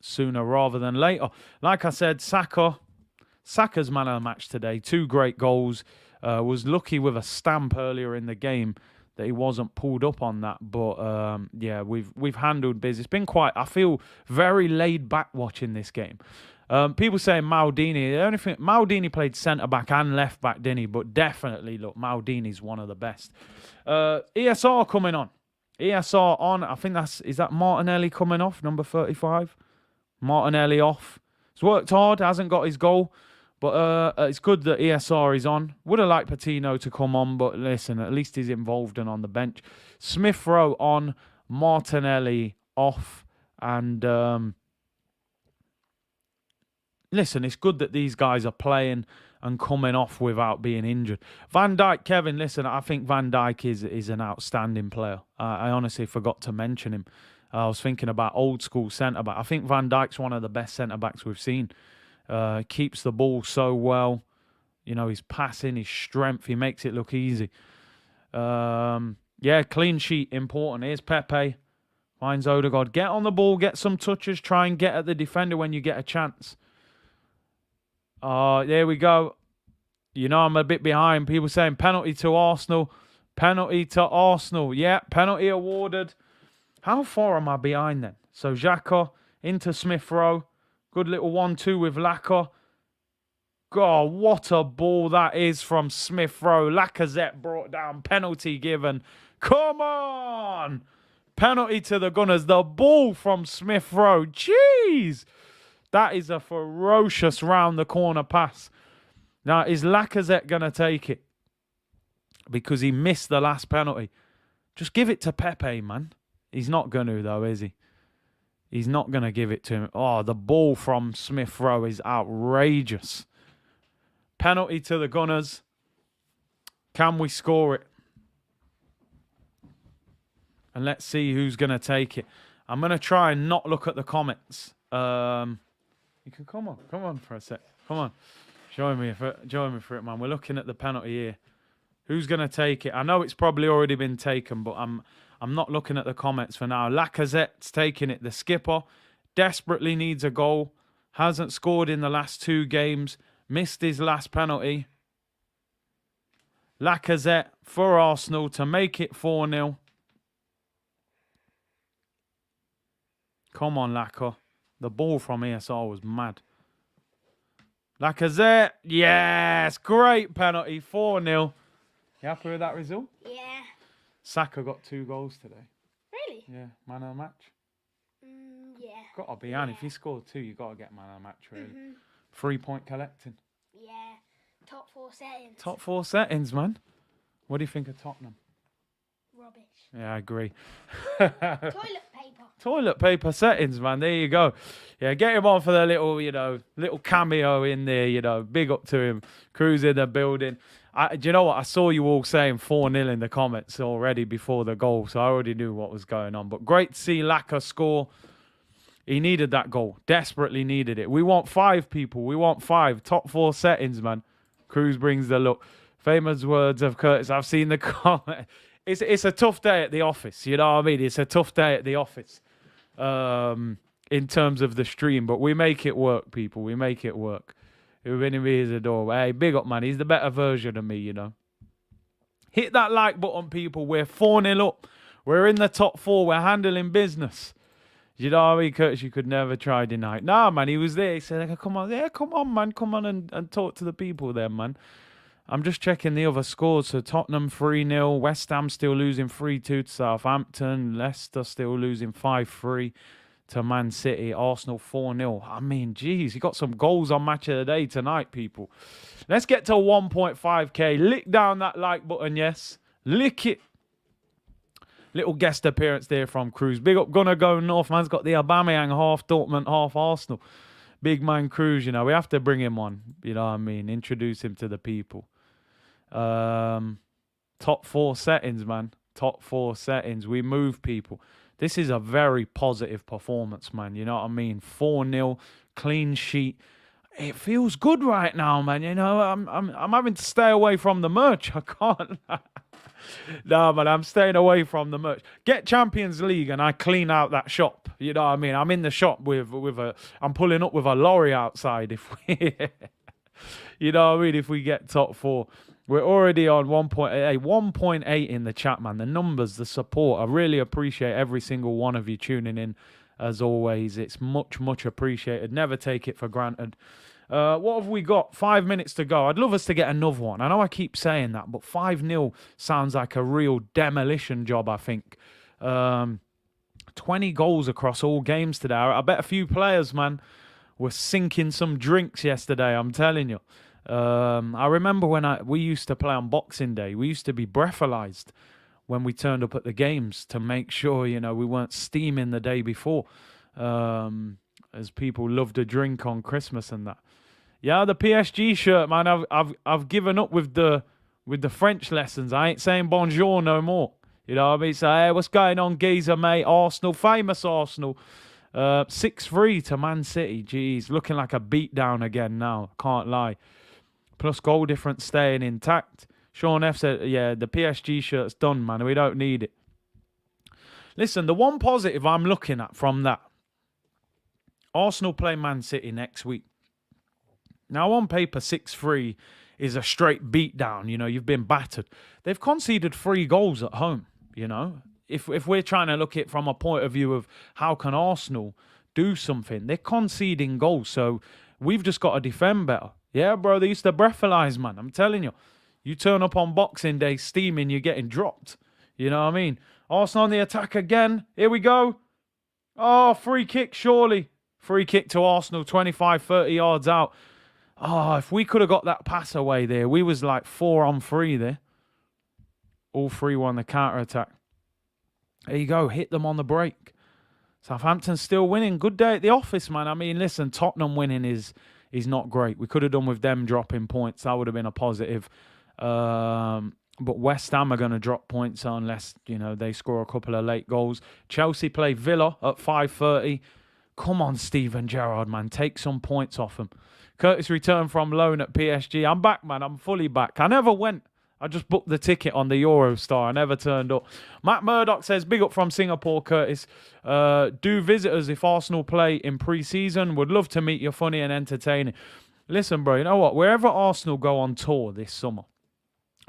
sooner rather than later. Like I said, Saka's man of the match today. 2 great goals. Was lucky with a stamp earlier in the game that he wasn't pulled up on that. But yeah, we've handled business. It's been quite, I feel, very laid back watching this game. People saying Maldini. The only thing, Maldini played centre back and left back, didn't he? But definitely, look, Maldini's one of the best. ESR coming on. ESR on. I think is that Martinelli coming off, number 35. Martinelli off. He's worked hard, hasn't got his goal. But it's good that ESR is on. Would have liked Patino to come on, but listen, at least he's involved and on the bench. Smith Rowe on, Martinelli off. And listen, it's good that these guys are playing and coming off without being injured. Van Dijk, Kevin, listen, I think Van Dijk is an outstanding player. I honestly forgot to mention him. I was thinking about old school centre-back. I think Van Dijk's one of the best centre-backs we've seen. Keeps the ball so well. You know, his passing, his strength, he makes it look easy. Yeah, clean sheet, important. Here's Pepe. Finds Odegaard. Get on the ball, get some touches, try and get at the defender when you get a chance. There we go. You know, I'm a bit behind. People saying penalty to Arsenal. Penalty to Arsenal. Yeah, penalty awarded. How far am I behind then? So Xhaka into Smith Rowe. Good little 1-2 with Lacazette. God, what a ball that is from Smith Rowe. Lacazette brought down. Penalty given. Come on! Penalty to the Gunners. The ball from Smith Rowe. Jeez! That is a ferocious round the corner pass. Now, is Lacazette going to take it? Because he missed the last penalty. Just give it to Pepe, man. He's not going to, though, is he? He's not going to give it to him. Oh, the ball from Smith Rowe is outrageous. Penalty to the Gunners. Can we score it? And let's see who's going to take it. I'm going to try and not look at the comments. You can come on for a sec. Come on. Join me for it, man. We're looking at the penalty here. Who's going to take it? I know it's probably already been taken, but I'm not looking at the comments for now. Lacazette's taking it. The skipper desperately needs a goal. Hasn't scored in the last 2 games. Missed his last penalty. Lacazette for Arsenal to make it 4-0. Come on, Lacazette. The ball from ESR was mad. Lacazette. Yes. Great penalty. 4-0. You happy with that result? Yeah. Saka got 2 goals today. Really? Yeah. Man of the match? Yeah. Got to be, and if he scored 2, you got to get man of the match, really. 3-point collecting. Yeah. Top 4 settings. Top 4 settings, man. What do you think of Tottenham? Rubbish. Yeah, I agree. Toilet paper. Toilet paper settings, man. There you go. Yeah, get him on for the little, little cameo in there, Big up to him. Crew's in the building. Do you know what? I saw you all saying 4-0 in the comments already before the goal, so I already knew what was going on. But great to see Laka score. He needed that goal. Desperately needed it. We want 5 people. We want 5. Top 4 settings, man. Cruz brings the look. Famous words of Curtis. I've seen the comment. It's a tough day at the office. You know what I mean? It's a tough day at the office in terms of the stream. But we make it work, people. We make it work. Who enemy is a door. Hey, big up, man. He's the better version of me, Hit that like button, people. We're 4-0 up. We're in the top 4. We're handling business. You know what I mean, Curtis? You could never try deny. Nah, man, he was there. He said, come on, yeah, come on, man. Come on and talk to the people there, man. I'm just checking the other scores. So Tottenham 3-0, West Ham still losing 3-2 to Southampton, Leicester still losing 5-3 to Man City, Arsenal 4-0. I mean, geez, you got some goals on Match of the Day tonight, people. Let's get to 1.5k. Lick down that like button, yes. Lick it. Little guest appearance there from Cruz. Big up, gonna go north. Man's got the Aubameyang, half Dortmund, half Arsenal. Big man Cruz, you know, we have to bring him on. You know what I mean? Introduce him to the people. Top 4 settings, man. Top 4 settings. We move people. This is a very positive performance, man. You know what I mean? 4-0, clean sheet. It feels good right now, man. You know, I'm having to stay away from the merch. I can't. No, man, I'm staying away from the merch. Get Champions League and I clean out that shop. You know what I mean? I'm in the shop with I'm pulling up with a lorry outside if we you know what I mean, if we get top 4. We're already on 1.8 in the chat, man. The numbers, the support. I really appreciate every single one of you tuning in. As always, it's much, much appreciated. Never take it for granted. What have we got? 5 minutes to go. I'd love us to get another one. I know I keep saying that, but 5-0 sounds like a real demolition job, I think. 20 goals across all games today. I bet a few players, man, were sinking some drinks yesterday, I'm telling you. I remember when we used to play on Boxing Day. We used to be breathalyzed when we turned up at the games to make sure, you know, we weren't steaming the day before. As people love to drink on Christmas and that. Yeah, the PSG shirt, man. I've given up with the French lessons. I ain't saying bonjour no more. You know what I mean? So, hey, what's going on, geezer, mate? Arsenal, famous Arsenal. 6-3 to Man City. Jeez, looking like a beatdown again now. Can't lie. Plus goal difference staying intact. Sean F said, yeah, the PSG shirt's done, man. We don't need it. Listen, the one positive I'm looking at from that. Arsenal play Man City next week. Now, on paper, 6-3 is a straight beatdown. You know, you've been battered. They've conceded 3 goals at home, you know. If we're trying to look at it from a point of view of how can Arsenal do something, they're conceding goals. So we've just got to defend better. Yeah, bro, they used to breathalyze, man. I'm telling you. You turn up on Boxing Day steaming, you're getting dropped. You know what I mean? Arsenal on the attack again. Here we go. Oh, free kick, surely. Free kick to Arsenal, 25, 30 yards out. Oh, if we could have got that pass away there, we was like 4-on-3 there. All 3 won the counter-attack. There you go, hit them on the break. Southampton still winning. Good day at the office, man. I mean, listen, Tottenham winning is not great. We could have done with them dropping points. That would have been a positive. But West Ham are going to drop points unless, you know, they score a couple of late goals. Chelsea play Villa at 5:30. Come on, Steven Gerrard, man. Take some points off them. Curtis returned from loan at PSG. I'm back, man. I'm fully back. I never went. I just booked the ticket on the Eurostar. I never turned up. Matt Murdoch says, big up from Singapore, Curtis. Do visit us if Arsenal play in pre-season. Would love to meet you. Funny and entertaining. Listen, bro, you know what? Wherever Arsenal go on tour this summer,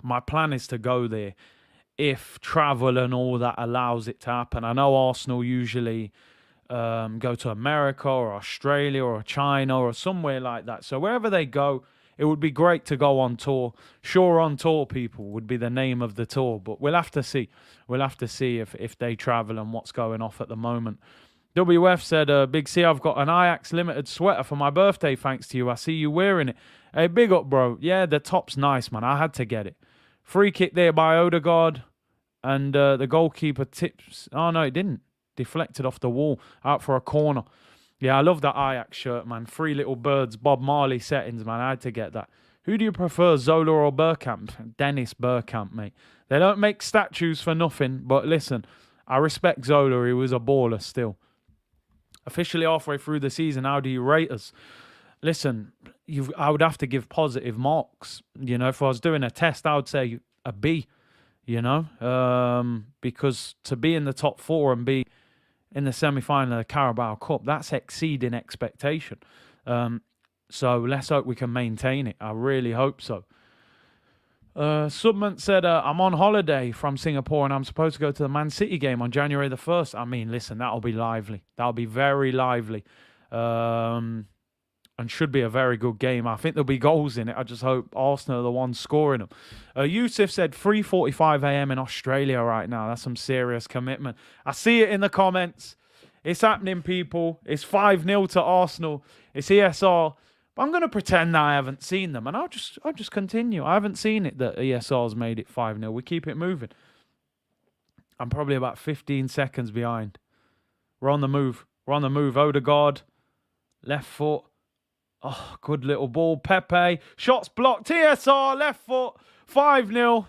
my plan is to go there if travel and all that allows it to happen. I know Arsenal usually go to America or Australia or China or somewhere like that. So wherever they go, it would be great to go on tour. Sure on tour, people, would be the name of the tour. But we'll have to see. We'll have to see if they travel and what's going off at the moment. WF said, Big C, I've got an Ajax limited sweater for my birthday, thanks to you. I see you wearing it. Hey, big up, bro. Yeah, the top's nice, man. I had to get it. Free kick there by Odegaard. And the goalkeeper tips. Oh, no, it didn't. Deflected off the wall. Out for a corner. Yeah, I love that Ajax shirt, man. 3 little birds, Bob Marley settings, man. I had to get that. Who do you prefer, Zola or Bergkamp? Dennis Bergkamp, mate. They don't make statues for nothing. But listen, I respect Zola. He was a baller still. Officially halfway through the season, how do you rate us? Listen, I would have to give positive marks. You know, if I was doing a test, I would say a B, you know, because to be in the top 4 and be in the semi-final of the Carabao Cup, that's exceeding expectation. So let's hope we can maintain it. I really hope so. Subman said, I'm on holiday from Singapore and I'm supposed to go to the Man City game on January the 1st. I mean, listen, that'll be lively. That'll be very lively. And should be a very good game. I think there'll be goals in it. I just hope Arsenal are the ones scoring them. Yusuf said 3:45 a.m. in Australia right now. That's some serious commitment. I see it in the comments. It's happening, people. It's 5-0 to Arsenal. It's ESR. But I'm going to pretend that I haven't seen them, and I'll just continue. I haven't seen it that ESR's made it 5-0. We keep it moving. I'm probably about 15 seconds behind. We're on the move. We're on the move. Odegaard, left foot. Oh, good little ball. Pepe, shots blocked. ESR, left foot. 5-0.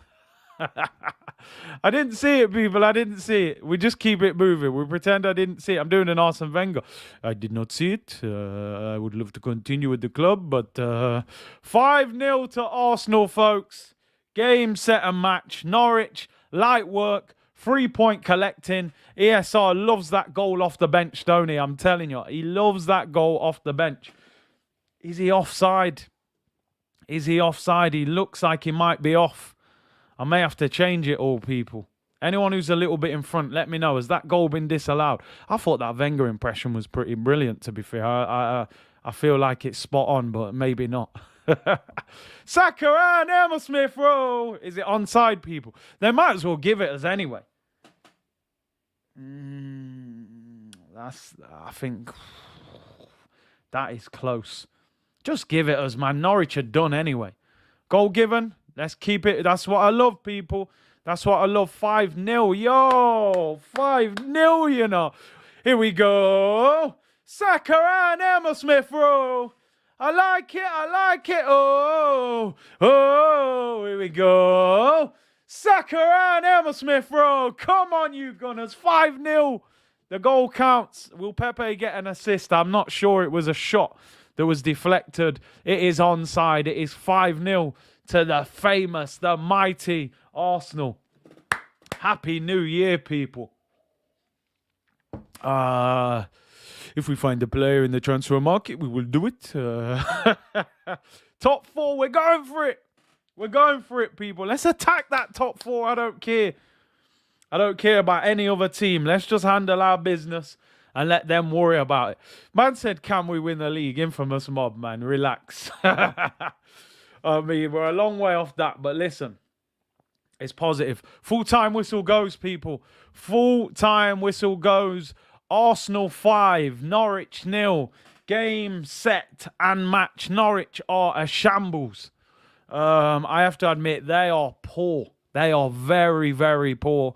I didn't see it, people. I didn't see it. We just keep it moving. We pretend I didn't see it. I'm doing an Arsene Wenger. I did not see it. I would love to continue with the club, but 5-0 to Arsenal, folks. Game, set, and match. Norwich, light work, 3-point collecting. ESR loves that goal off the bench, don't he? I'm telling you. He loves that goal off the bench. Is he offside? Is he offside? He looks like he might be off. I may have to change it all, people. Anyone who's a little bit in front, let me know. Has that goal been disallowed? I thought that Wenger impression was pretty brilliant, to be fair. I feel like it's spot on, but maybe not. Saka and Emma Smith Rowe. Is it onside, people? They might as well give it us anyway. I think that is close. Just give it us, man. Norwich are done anyway. Goal given. Let's keep it. That's what I love, people. That's what I love. 5-0. Yo, 5-0, you know. Here we go. Saka and Emma Smith Rowe. I like it. I like it. Oh, here we go. Saka and Emma Smith Rowe. Come on, you Gunners. 5-0. The goal counts. Will Pepe get an assist? I'm not sure. It was a shot that was deflected. It is onside. It is 5-0 to the famous, the mighty Arsenal. Happy New Year, people. If we find a player in the transfer market, we will do it. Top 4, we're going for it. We're going for it, people. Let's attack that top 4. I don't care. I don't care about any other team. Let's just handle our business and let them worry about it. Man said, can we win the league? Infamous mob, man. Relax. I mean, we're a long way off that, but listen, it's positive. Full-time whistle goes, people. Full-time whistle goes. Arsenal 5, Norwich 0. Game, set, and match. Norwich are a shambles. I have to admit, they are poor. They are very, very poor.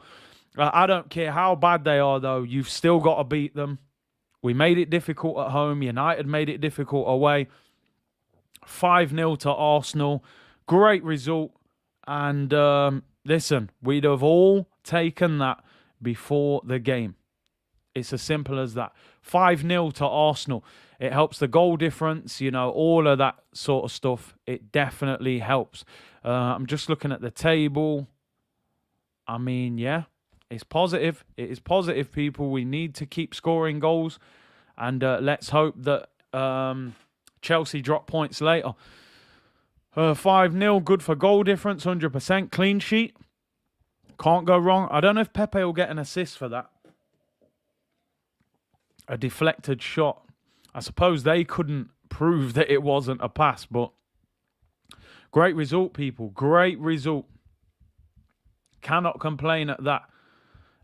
I don't care how bad they are, though. You've still got to beat them. We made it difficult at home. United made it difficult away. 5-0 to Arsenal. Great result. And listen, we'd have all taken that before the game. It's as simple as that. 5-0 to Arsenal. It helps the goal difference, you know, all of that sort of stuff. It definitely helps. I'm just looking at the table. I mean, yeah, it's positive. It is positive, people. We need to keep scoring goals. And let's hope that Chelsea drop points later. 5-0, good for goal difference, 100%. Clean sheet. Can't go wrong. I don't know if Pepe will get an assist for that. A deflected shot. I suppose they couldn't prove that it wasn't a pass, but great result, people. Great result. Cannot complain at that.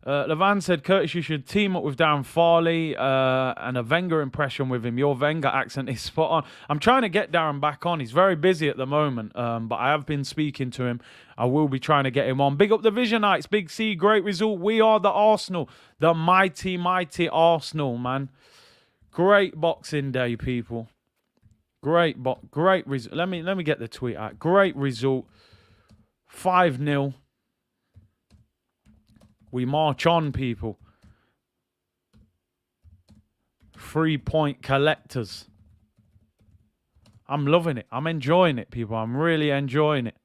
Levan said, Curtis, you should team up with Darren Farley and a Wenger impression with him. Your Wenger accent is spot on. I'm trying to get Darren back on. He's very busy at the moment, but I have been speaking to him. I will be trying to get him on. Big up the Visionites. Big C, great result. We are the Arsenal. The mighty, mighty Arsenal, man. Great Boxing Day, people. Great result. Let me get the tweet out. Great result. 5-0. We march on, people. 3-point collectors. I'm loving it. I'm enjoying it, people. I'm really enjoying it.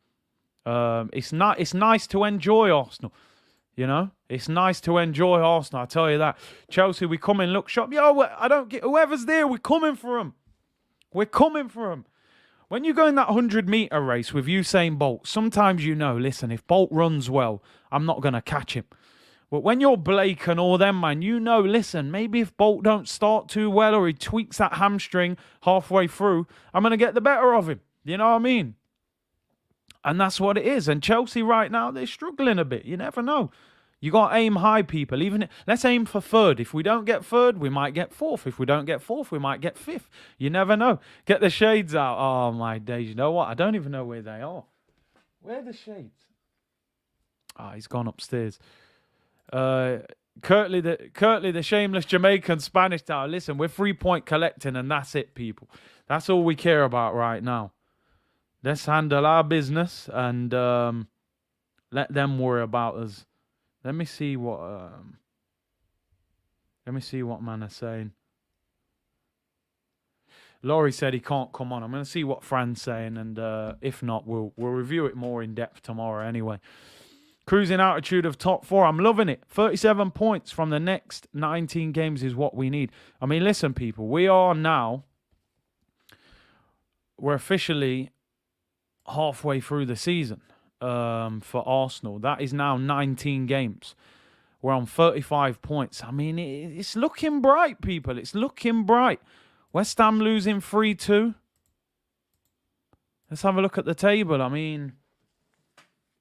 It's nice to enjoy Arsenal. You know, it's nice to enjoy Arsenal. I tell you that. Chelsea, we come in, look sharp. Yo, I don't get whoever's there. We're coming for them. We're coming for them. When you go in that 100-meter race with Usain Bolt, sometimes listen, if Bolt runs well, I'm not going to catch him. But when you're Blake and all them, man, listen, maybe if Bolt don't start too well or he tweaks that hamstring halfway through, I'm going to get the better of him. You know what I mean? And that's what it is. And Chelsea right now, they're struggling a bit. You never know. You got to aim high, people. Let's aim for third. If we don't get third, we might get fourth. If we don't get fourth, we might get fifth. You never know. Get the shades out. Oh, my days. You know what? I don't even know where they are. Where are the shades? Ah, he's gone upstairs. Curtly, the shameless Jamaican Spanish tower. Listen, we're 3-point collecting, and that's it, people. That's all we care about right now. Let's handle our business and let them worry about us. Let me see what man is saying. Laurie said he can't come on. I'm going to see what Fran's saying, and if not, we'll review it more in depth tomorrow anyway. Cruising altitude of top 4. I'm loving it. 37 points from the next 19 games is what we need. I mean, listen, people. We're officially halfway through the season for Arsenal. That is now 19 games. We're on 35 points. I mean, it's looking bright, people. It's looking bright. West Ham losing 3-2. Let's have a look at the table. I mean,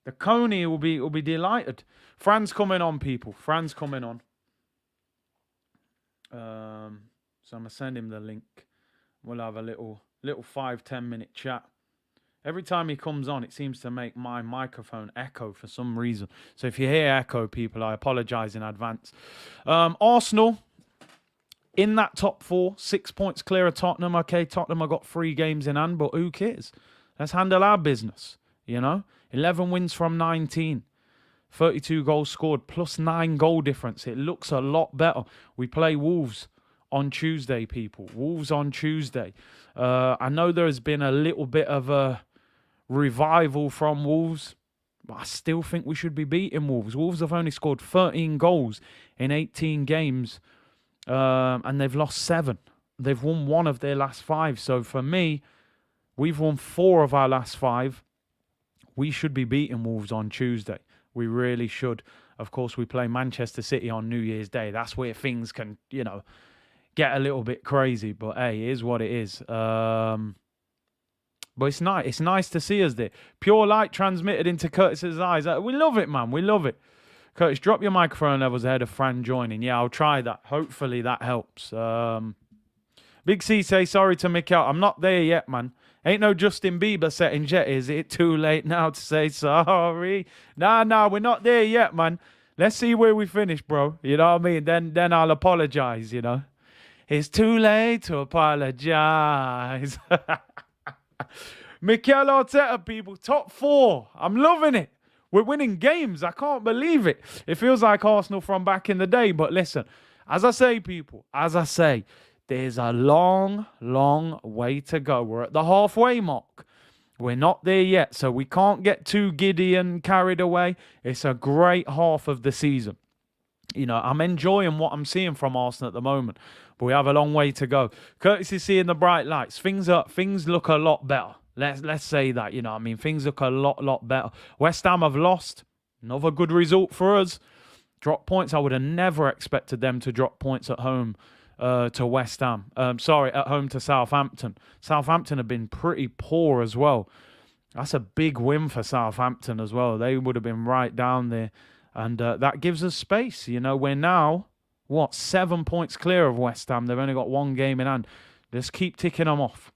the Coney will be delighted. Fran's coming on, people. Fran's coming on. So I'm going to send him the link. We'll have a little 5-10 minute chat. Every time he comes on, it seems to make my microphone echo for some reason. So if you hear echo, people, I apologise in advance. Arsenal in that top 4, 6 points clear of Tottenham. Okay, Tottenham have got 3 games in hand, but who cares? Let's handle our business, 11 wins from 19. 32 goals scored, plus 9 goal difference. It looks a lot better. We play Wolves on Tuesday, people. Wolves on Tuesday. I know there has been a little bit of a revival from Wolves, but I still think we should be beating Wolves. Wolves have only scored 13 goals in 18 games, and they've lost 7. They've won 1 of their last 5. So for me, we've won 4 of our last 5. We should be beating Wolves on Tuesday. We really should. Of course, we play Manchester City on New Year's Day. That's where things can, get a little bit crazy. But hey, it is what it is. But it's nice. It's nice to see us there. Pure light transmitted into Curtis's eyes. We love it, man. We love it. Curtis, drop your microphone levels ahead of Fran joining. Yeah, I'll try that. Hopefully that helps. Big C say sorry to Mikel. I'm not there yet, man. Ain't no Justin Bieber settings yet. Is it too late now to say sorry? Nah, we're not there yet, man. Let's see where we finish, bro. You know what I mean? Then I'll apologize, It's too late to apologize. Mikel Arteta, people, top 4. I'm loving it. We're winning games. I can't believe it. It feels like Arsenal from back in the day. But listen, as I say, people, there's a long, long way to go. We're at the halfway mark. We're not there yet, so we can't get too giddy and carried away. It's a great half of the season. I'm enjoying what I'm seeing from Arsenal at the moment, but we have a long way to go. Curtis is seeing the bright lights. Things look a lot better. Let's say that, things look a lot better. West Ham have lost. Another good result for us. Drop points. I would have never expected them to drop points at home to West Ham. At home to Southampton. Southampton have been pretty poor as well. That's a big win for Southampton as well. They would have been right down there. And that gives us space. We're now, 7 points clear of West Ham. They've only got 1 game in hand. Let's keep ticking them off.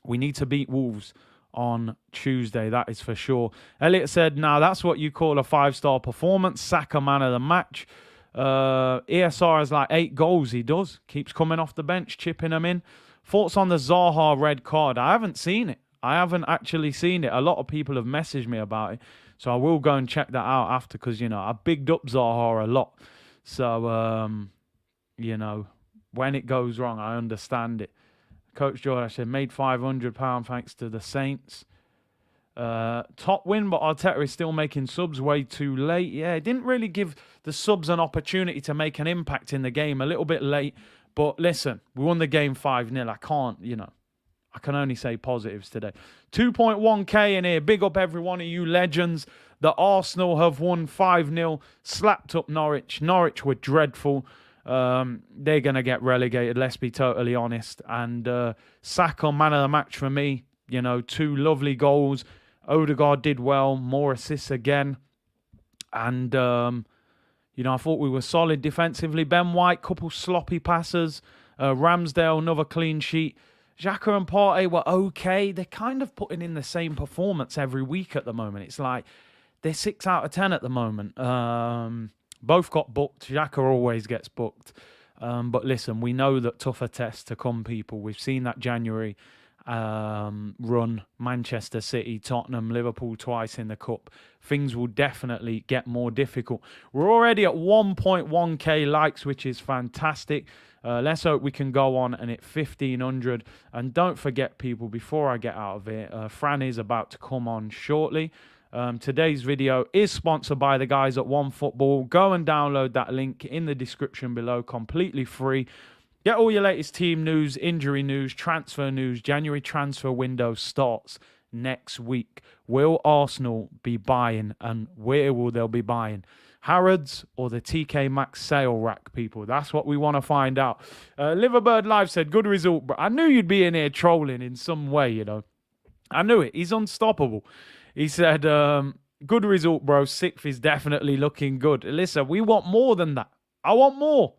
We need to beat Wolves on Tuesday, that is for sure. Elliot said, that's what you call a 5-star performance. Saka man of the match. ESR has like 8 goals. He does. Keeps coming off the bench, chipping them in. Thoughts on the Zaha red card? I haven't seen it. I haven't actually seen it. A lot of people have messaged me about it. So I will go and check that out after because, I bigged up Zaha a lot. So, when it goes wrong, I understand it. Coach George said, made £500 thanks to the Saints. Top win, but Arteta is still making subs way too late. Yeah, it didn't really give the subs an opportunity to make an impact in the game. A little bit late. But listen, we won the game 5-0. I I can only say positives today. 2.1k in here. Big up every one of you legends. The Arsenal have won 5-0, slapped up Norwich. Norwich were dreadful. They're going to get relegated, let's be totally honest. And Saka, man of the match for me. 2 lovely goals. Odegaard did well, more assists again. And, I thought we were solid defensively. Ben White, couple sloppy passes. Ramsdale, another clean sheet. Xhaka and Partey were okay. They're kind of putting in the same performance every week at the moment. It's like they're 6 out of 10 at the moment. Both got booked. Xhaka always gets booked. But listen, we know that tougher tests to come, people. We've seen that January run. Manchester City, Tottenham, Liverpool twice in the Cup. Things will definitely get more difficult. We're already at 1.1k likes, which is fantastic. Let's hope we can go on and hit 1,500. And don't forget, people, before I get out of here, Fran is about to come on shortly. Today's video is sponsored by the guys at OneFootball. Go and download that link in the description below, completely free. Get all your latest team news, injury news, transfer news. January transfer window starts next week. Will Arsenal be buying, and where will they be buying? Harrods or the TK Maxx sale rack, people? That's what we want to find out. Liverbird Live said, good result, bro. I knew you'd be in here trolling in some way, I knew it. He's unstoppable. He said, good result, bro. 6th is definitely looking good. Listen, we want more than that. I want more.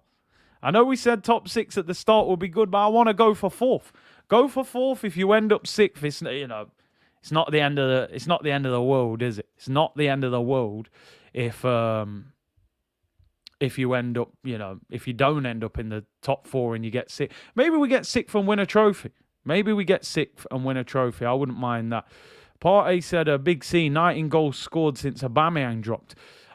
I know we said top 6 at the start will be good, but I want to go for 4th. Go for 4th. If you end up 6th, it's not the end of the world, is it? It's not the end of the world if you end up, if you don't end up in the top 4 and you get 6th. Maybe we get 6th and win a trophy. Maybe we get 6th and win a trophy. I wouldn't mind that. Partey said a big C, 19 goals scored since Aubameyang dropped.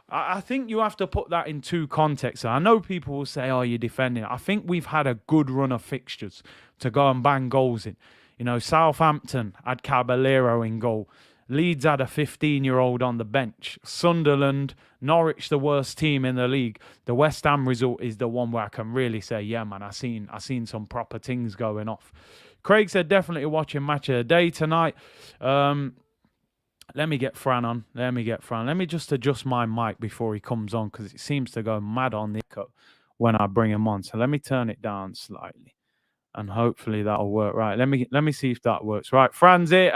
I think you have to put that in 2 contexts. I know people will say, oh, you're defending. I think we've had a good run of fixtures to go and bang goals in. Southampton had Caballero in goal. Leeds had a 15-year-old on the bench. Sunderland, Norwich, the worst team in the league. The West Ham result is the one where I can really say, yeah, man, I seen some proper things going off. Craig said definitely watching Match of the Day tonight. Let me get Fran on. Let me just adjust my mic before he comes on because it seems to go mad on the echo when I bring him on. So let me turn it down slightly and hopefully that'll work. Right. Let me see if that works. Right. Fran's here.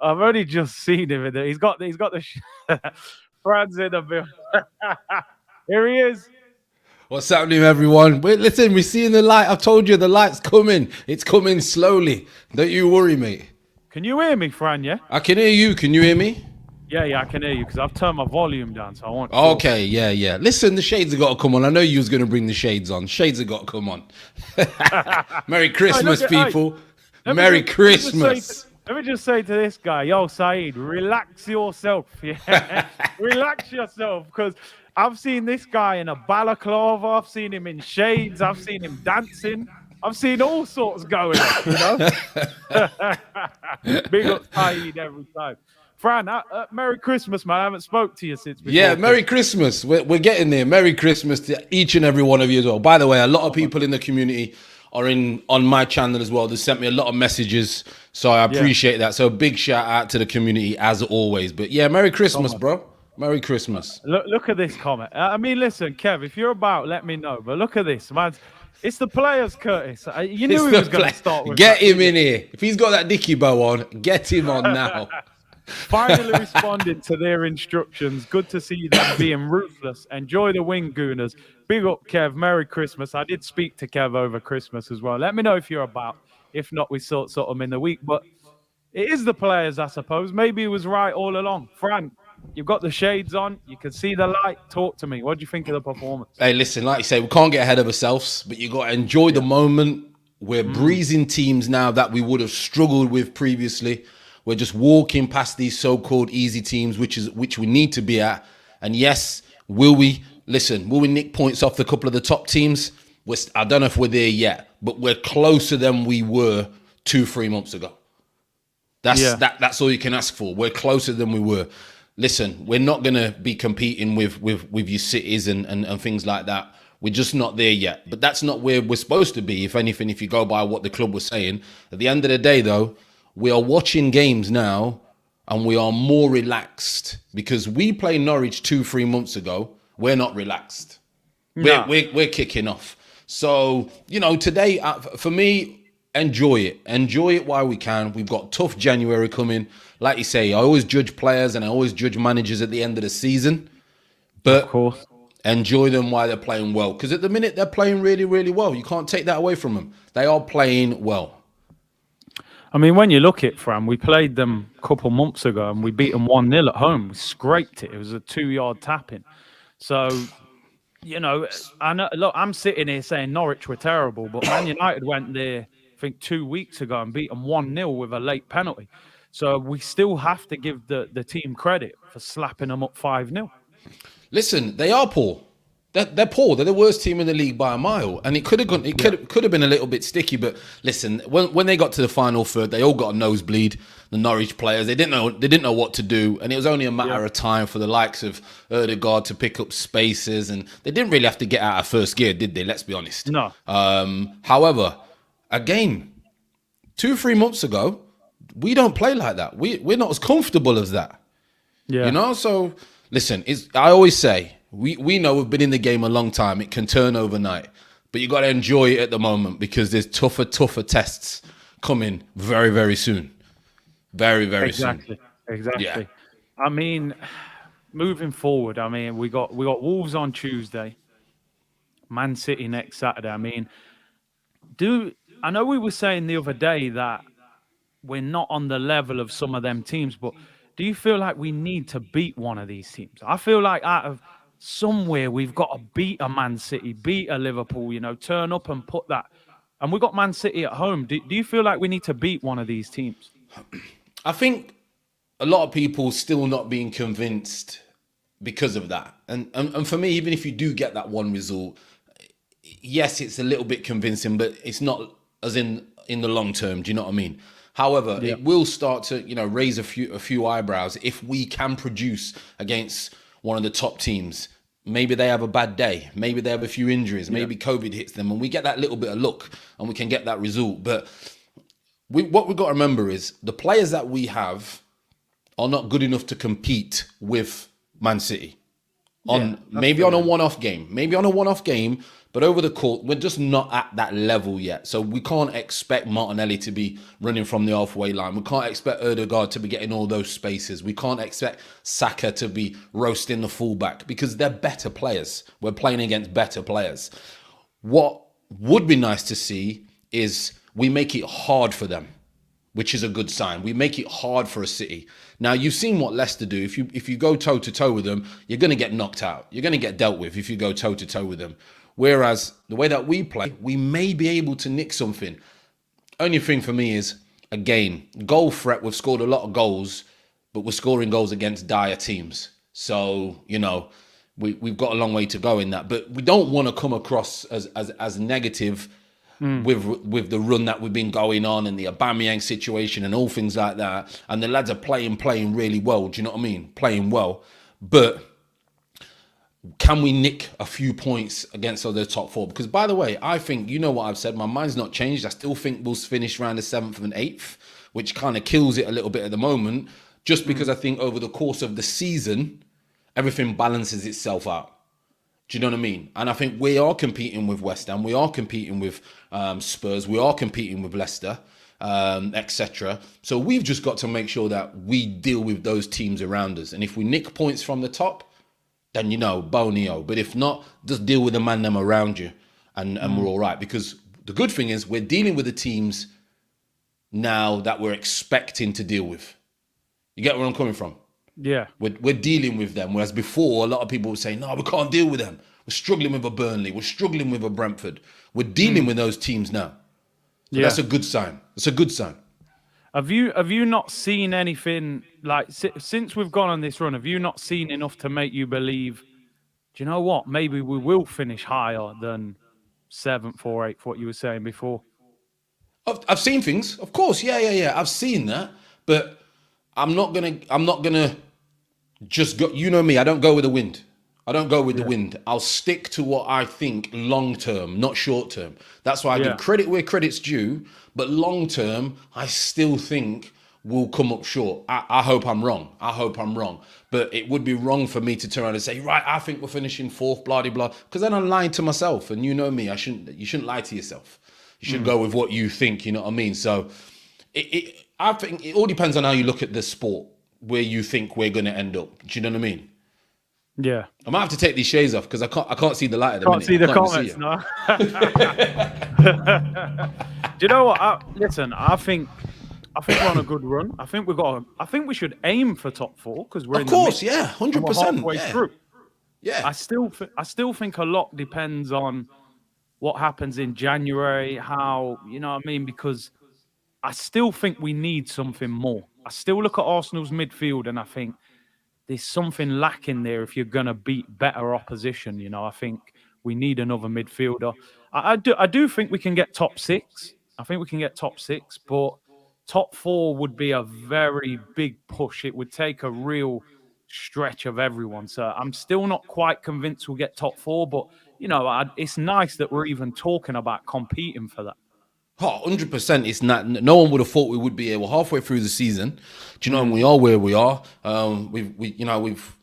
I've only just seen him. He's got the Fran's in the building. Here he is. What's happening, everyone? Listen, we're seeing the light. I've told you the light's coming. It's coming slowly. Don't you worry, mate. Can you hear me, Fran, yeah? I can hear you. Can you hear me? Yeah, I can hear you because I've turned my volume down, so I want. Okay, yeah. Listen, the shades have got to come on. I know you was going to bring the shades on. Shades have got to come on. Merry Christmas, people. Merry Christmas. Let me just say to this guy, yo, Saeed, relax yourself. Yeah, relax yourself because I've seen this guy in a balaclava. I've seen him in shades. I've seen him dancing. I've seen all sorts going on, Big up Saeed every time. Fran, Merry Christmas, man. I haven't spoke to you since before. Yeah, Merry Christmas. We're getting there. Merry Christmas to each and every one of you as well. By the way, a lot of people in the community are on my channel as well. They sent me a lot of messages, so I appreciate that. So big shout out to the community as always. But yeah, Merry Christmas, bro. Merry Christmas. Look at this comment. I mean, listen, Kev, if you're about, let me know. But look at this, man. It's the players, Curtis. You knew he was going to start with Get him in here. If he's got that dicky bow on, get him on now. Finally responding to their instructions. Good to see them being ruthless. Enjoy the win, Gooners. Big up, Kev. Merry Christmas. I did speak to Kev over Christmas as well. Let me know if you're about. If not, we sort them in the week. But it is the players, I suppose. Maybe he was right all along. Fran, you've got the shades on. You can see the light. Talk to me. What do you think of the performance? Hey, listen, like you say, we can't get ahead of ourselves, but you got to enjoy the moment. We're breezing teams now that we would have struggled with previously. We're just walking past these so-called easy teams, which we need to be at. And yes, will we nick points off the couple of the top teams? I don't know if we're there yet, but we're closer than we were 2-3 months ago. That's all you can ask for. We're closer than we were. Listen, we're not going to be competing with your cities and things like that. We're just not there yet. But that's not where we're supposed to be, if anything, if you go by what the club was saying. At the end of the day, though, we are watching games now and we are more relaxed because we played Norwich 2-3 months ago. We're not relaxed. No. We're kicking off. So, today, for me, enjoy it. Enjoy it while we can. We've got tough January coming. Like you say, I always judge players and I always judge managers at the end of the season. But Of course. enjoy them while they're playing well. Because at the minute, they're playing really, really well. You can't take that away from them. They are playing well. I mean, when you look at Fran, we played them a couple months ago and we beat them 1-0 at home. We scraped it. It was a 2-yard tapping. So, I know. Look, I'm sitting here saying Norwich were terrible, but Man United went there, I think, 2 weeks ago and beat them 1-0 with a late penalty. So we still have to give the team credit for slapping them up 5-0. Listen, they are poor. They're poor. They're the worst team in the league by a mile, and it could have gone. It could have been a little bit sticky. But listen, when they got to the final third, they all got a nosebleed. The Norwich players, they didn't know what to do, and it was only a matter of time for the likes of Ødegaard to pick up spaces, and they didn't really have to get out of first gear, did they? Let's be honest. No. However, again, 2-3 months ago, we don't play like that. We're not as comfortable as that. Yeah. So listen, I always say, we know we've been in the game a long time. It can turn overnight. But you got to enjoy it at the moment because there's tougher tests coming very, very soon. Very, very soon. Exactly. Yeah. I mean, moving forward, we got Wolves on Tuesday, Man City next Saturday. I mean, I know we were saying the other day that we're not on the level of some of them teams, but do you feel like we need to beat one of these teams? I feel like out of somewhere we've got to beat a Man City, beat a Liverpool, turn up and put that. And we've got Man City at home. Do you feel like we need to beat one of these teams? I think a lot of people still not being convinced because of that. And for me, even if you do get that one result, yes, it's a little bit convincing, but it's not as in the long term. Do you know what I mean? However, it will start to, raise a few eyebrows if we can produce against one of the top teams. Maybe they have a bad day. Maybe they have a few injuries. Maybe COVID hits them, and we get that little bit of luck, and we can get that result. But what we've got to remember is the players that we have are not good enough to compete with Man City. On a one-off game, but over the court, we're just not at that level yet. So we can't expect Martinelli to be running from the halfway line. We can't expect Ødegaard to be getting all those spaces. We can't expect Saka to be roasting the fullback because they're better players. We're playing against better players. What would be nice to see is we make it hard for them, which is a good sign. We make it hard for a City. Now, you've seen what Leicester do. If you go toe-to-toe with them, you're going to get knocked out. You're going to get dealt with if you go toe-to-toe with them. Whereas the way that we play, we may be able to nick something. Only thing for me is, again, goal threat. We've scored a lot of goals, but we're scoring goals against dire teams. So, we've got a long way to go in that. But we don't want to come across as negative with the run that we've been going on and the Aubameyang situation and all things like that. And the lads are playing really well. Do you know what I mean? Playing well. But can we nick a few points against other top four? Because, by the way, I think, what I've said, my mind's not changed. I still think we'll finish around the 7th and 8th, which kind of kills it a little bit at the moment, just because I think over the course of the season, everything balances itself out. Do you know what I mean? And I think we are competing with West Ham. We are competing with Spurs. We are competing with Leicester, etc. So we've just got to make sure that we deal with those teams around us. And if we nick points from the top, then, bonio. But if not, just deal with the man them around you and we're all right. Because the good thing is we're dealing with the teams now that we're expecting to deal with. You get where I'm coming from? Yeah. We're dealing with them. Whereas before, a lot of people would say, no, we can't deal with them. We're struggling with a Burnley. We're struggling with a Brentford. We're dealing with those teams now. So that's a good sign. It's a good sign. Have you not seen anything like since we've gone on this run? Have you not seen enough to make you believe? Do you know what? Maybe we will finish higher than 7th or 8th. What you were saying before. I've seen things, of course. Yeah. I've seen that, but I'm not gonna just go. You know me. I don't go with the wind. I don't go with the wind. I'll stick to what I think long term, not short term. That's why I give credit where credit's due. But long term, I still think we'll come up short. I hope I'm wrong. I hope I'm wrong. But it would be wrong for me to turn around and say, right, I think we're finishing fourth, blah, blah, blah. Because then I'm lying to myself. And you know me, you shouldn't lie to yourself. You should go with what you think, you know what I mean? So I think it all depends on how you look at the sport, where you think we're going to end up. Do you know what I mean? Yeah. I might have to take these shades off because I can't see the light at the minute. See the I can't comments, no. Do you know what? Listen, I think we're on a good run. I think we should aim for top 4 because we're of course, yeah, 100%. Halfway through. Yeah. I still think a lot depends on what happens in January, how, you know what I mean? Because I still think we need something more. I still look at Arsenal's midfield and I think there's something lacking there if you're going to beat better opposition. You know, I think we need another midfielder. I do think we can get top 6. I think we can get top 6, but top 4 would be a very big push. It would take a real stretch of everyone. So I'm still not quite convinced we'll get top 4, but, you know, it's nice that we're even talking about competing for that. Oh, 100%. It's not. No one would have thought we would be here. We're halfway through the season. Do you know? And we are where we are. We've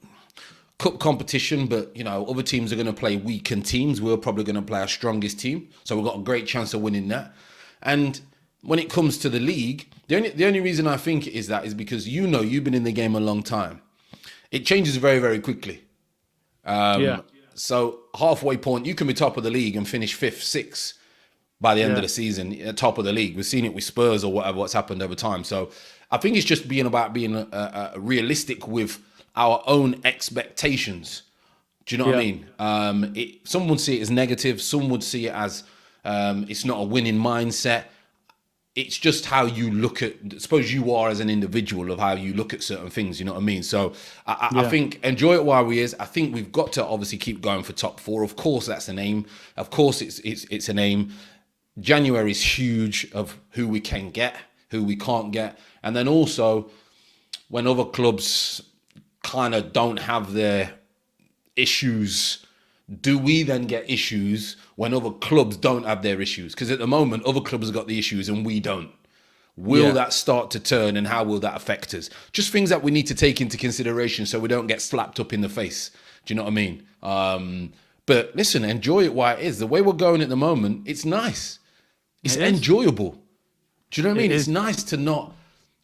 cup competition, but you know, other teams are going to play weakened teams. We're probably going to play our strongest team, so we've got a great chance of winning that. And when it comes to the league, the only reason I think is because you've been in the game a long time. It changes very, very quickly. So halfway point, you can be top of the league and finish 5th, 6th. By the end of the season, at top of the league. We've seen it with Spurs or whatever, what's happened over time. So I think it's just about being realistic with our own expectations. Do you know what I mean? Some would see it as negative. Some would see it as it's not a winning mindset. It's just how you look at, I suppose you are as an individual of how you look at certain things, you know what I mean? So I think enjoy it while we is. I think we've got to obviously keep going for top 4. Of course, that's an aim. Of course, it's an aim. January is huge of who we can get, who we can't get. And then also when other clubs kind of don't have their issues, do we then get issues when other clubs don't have their issues? Because at the moment, other clubs have got the issues and we don't. Will that start to turn and how will that affect us? Just things that we need to take into consideration so we don't get slapped up in the face. Do you know what I mean? But listen, enjoy it while it is. The way we're going at the moment, it's nice. It's enjoyable. Do you know what I mean? It's nice to not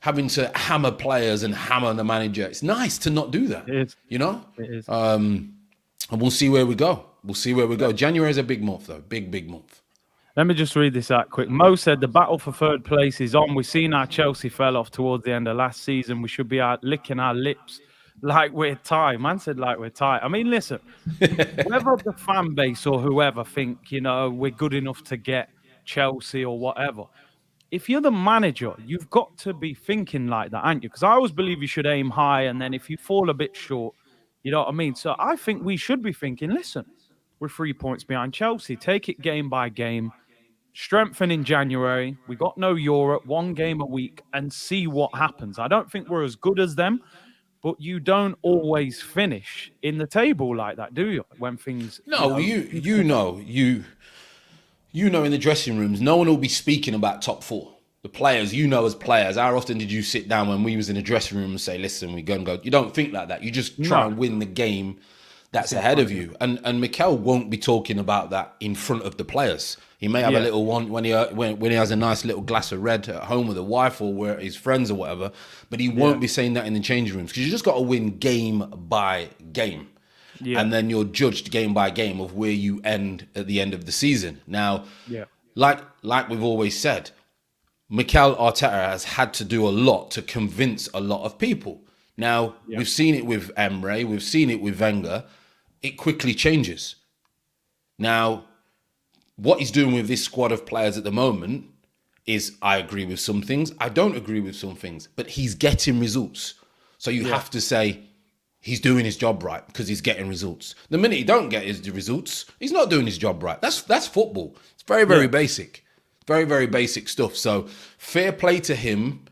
having to hammer players and hammer the manager. It's nice to not do that. It is. You know? It is. And we'll see where we go. January is a big month, though. Big month. Let me just read this out quick. Mo said the battle for third place is on. We've seen how Chelsea fell off towards the end of last season. We should be out licking our lips like we're tight. Man said like we're tight. I mean, listen, whether the fan base or whoever think, you know, we're good enough to get Chelsea or whatever, if you're the manager, you've got to be thinking like that, aren't you? Because I always believe you should aim high, and then if you fall a bit short, you know what I mean? So I think we should be thinking, listen, we're 3 points behind Chelsea. Take it game by game. Strengthen in January. We got no Europe, 1 game a week, and see what happens. I don't think we're as good as them, but you don't always finish in the table like that, do you? When things... No, you know in the dressing rooms, no one will be speaking about top 4. The players, you know as players, how often did you sit down when we was in the dressing room and say, listen, we're going to go... You don't think like that. You just try and win the game that's ahead of you. And Mikel won't be talking about that in front of the players. He may have a little one when he has a nice little glass of red at home with a wife or where his friends or whatever, but he won't be saying that in the changing rooms because you just got to win game by game. Yeah. And then you're judged game by game of where you end at the end of the season. Now, like we've always said, Mikel Arteta has had to do a lot to convince a lot of people. Now, we've seen it with Emre, we've seen it with Wenger. It quickly changes. Now, what he's doing with this squad of players at the moment is, I agree with some things, I don't agree with some things, but he's getting results. So you have to say he's doing his job right because he's getting results. The minute he don't get his results, he's not doing his job right. That's football. It's very, very basic. Very, very basic stuff. So fair play to him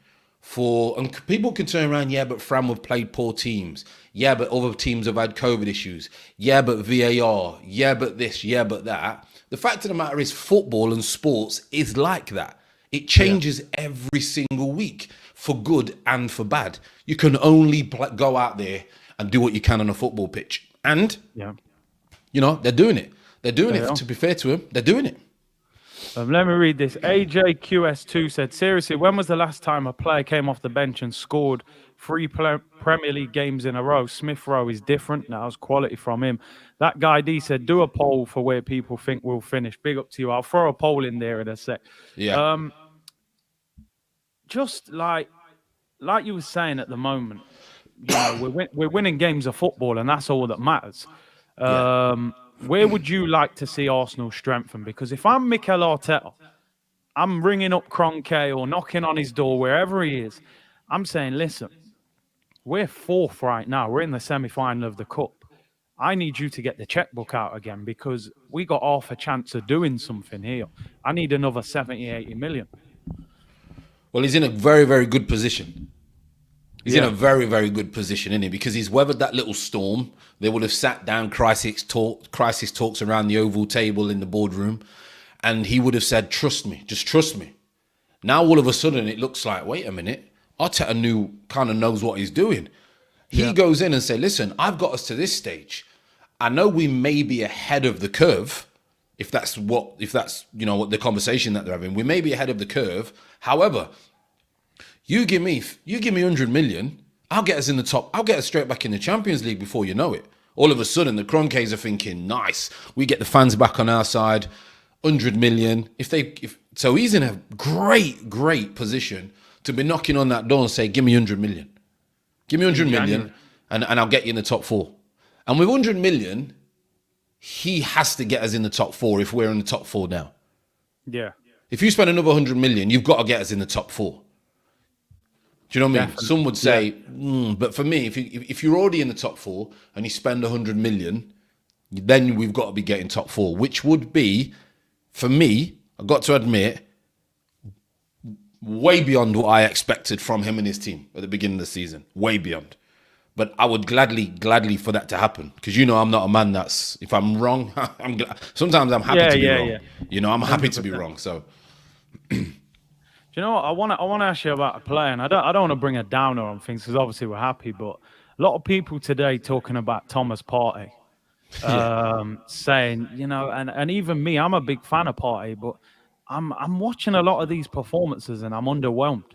and people can turn around, yeah, but Fram have played poor teams. Yeah, but other teams have had COVID issues. Yeah, but VAR. Yeah, but this. Yeah, but that. The fact of the matter is football and sports is like that. It changes every single week for good and for bad. You can only go out there and do what you can on a football pitch. And, they're doing it. They're doing it, to be fair to him. They're doing it. Let me read this. AJQS2 said, seriously, when was the last time a player came off the bench and scored 3 Premier League games in a row? Smith Rowe is different. That was quality from him. That guy D said, do a poll for where people think we'll finish. Big up to you. I'll throw a poll in there in a sec. Yeah. Just like you were saying at the moment, we're winning games of football, and that's all that matters. Where would you like to see Arsenal strengthen? Because if I'm Mikel Arteta, I'm ringing up Kroenke or knocking on his door, wherever he is. I'm saying, listen, we're 4th right now. We're in the semi-final of the Cup. I need you to get the checkbook out again because we got half a chance of doing something here. I need another 70, 80 million. Well, he's in a very, very good position. He's in a very, very good position, isn't he? Because he's weathered that little storm. They would have sat down crisis talks around the oval table in the boardroom, and he would have said, trust me, just trust me. Now, all of a sudden, it looks like, wait a minute, Arteta kind of knows what he's doing. He goes in and say, listen, I've got us to this stage. I know we may be ahead of the curve, if that's what the conversation that they're having. We may be ahead of the curve. However, you give me 100 million, I'll get us in the top. I'll get us straight back in the Champions League before you know it. All of a sudden, the Kroenkes are thinking, nice, we get the fans back on our side, 100 million. So he's in a great position to be knocking on that door and say, give me 100 million. Give me 100 million and I'll get you in the top 4. And with 100 million, he has to get us in the top 4 if we're in the top 4 now. Yeah. If you spend another 100 million, you've got to get us in the top 4. Do you know what I mean? Definitely. Some would say, but for me, if you're already in the top 4 and you spend 100 million, then we've got to be getting top 4, which would be, for me, I've got to admit, way beyond what I expected from him and his team at the beginning of the season. Way beyond. But I would gladly for that to happen. Because I'm not a man that's, if I'm wrong, sometimes I'm happy to be wrong. Yeah. I'm happy 100%. To be wrong. So, do you know what? I want to ask you about a player, and I don't want to bring a downer on things because obviously we're happy, but a lot of people today talking about Thomas Partey, saying, and even me, I'm a big fan of Partey, but I'm watching a lot of these performances and I'm underwhelmed.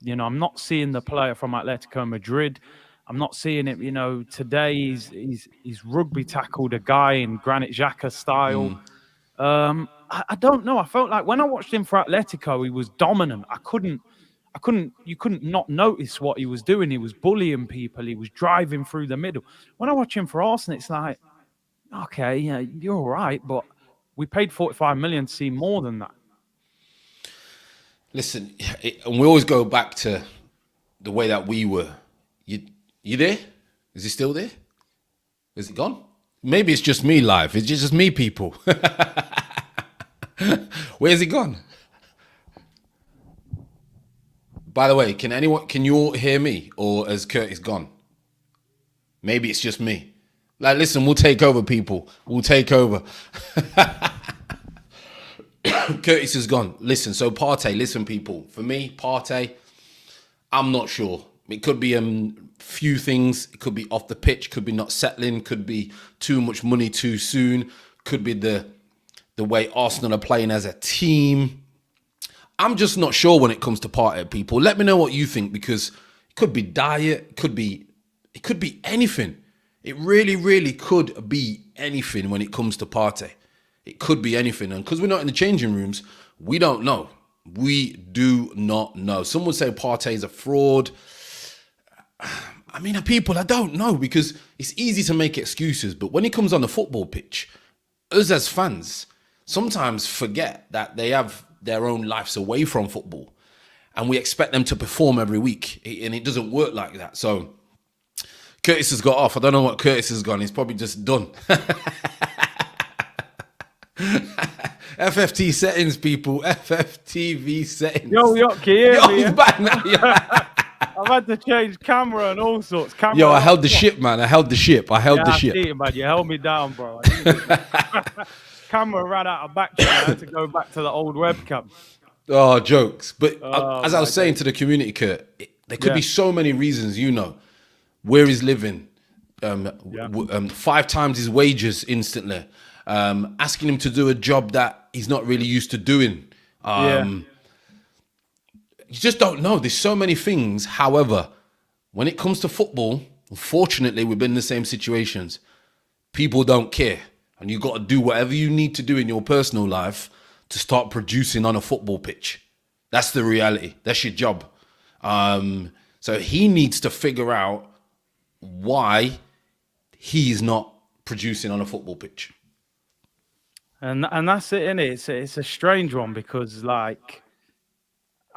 I'm not seeing the player from Atletico Madrid. I'm not seeing it. Today he's rugby tackled a guy in Granit Xhaka style. I don't know. I felt like when I watched him for Atletico, he was dominant. You couldn't not notice what he was doing. He was bullying people. He was driving through the middle. When I watch him for Arsenal, it's like, okay, yeah, you're all right, but we paid 45 million to see more than that. Listen, and we always go back to the way that we were. You there? Is he still there? Is he gone? Maybe it's just me live. It's just me, people. Where's he gone? By the way, can you all hear me, or has Curtis gone? Maybe it's just me. Listen, we'll take over, people. We'll take over. Curtis is gone. Listen, so Partey, listen, people. For me, Partey, I'm not sure. It could be a few things. It could be off the pitch, could be not settling, could be too much money too soon, could be the way Arsenal are playing as a team. I'm just not sure when it comes to Partey, people. Let me know what you think, because it could be diet, it could be anything. It really, really could be anything when it comes to Partey. It could be anything. And because we're not in the changing rooms, we don't know. We do not know. Some would say Partey is a fraud. I mean, people, I don't know, because it's easy to make excuses. But when he comes on the football pitch, us as fans sometimes forget that they have their own lives away from football. And we expect them to perform every week. And it doesn't work like that. So Curtis has got off. I don't know what Curtis has gone. He's probably just done. FFT settings, people. FFTV settings. Yo, can you hear me? He's back now. I've had to change camera and all sorts. Camera Yo, I held the off. ship, man. I held the ship. I held Yeah, the I ship. see it, man. You held me down, bro. Camera ran out of battery. I had to go back to the old webcam. Oh, jokes. But Oh, as I was my saying days. to the community, Kurt, there could Yeah. be so many reasons, where he's living, 5 times his wages instantly, asking him to do a job that he's not really used to doing. You just don't know. There's so many things. However, when it comes to football, unfortunately, we've been in the same situations. People don't care. And you got to do whatever you need to do in your personal life to start producing on a football pitch. That's the reality. That's your job. So he needs to figure out why he's not producing on a football pitch. And that's it, innit? It's a strange one because, like,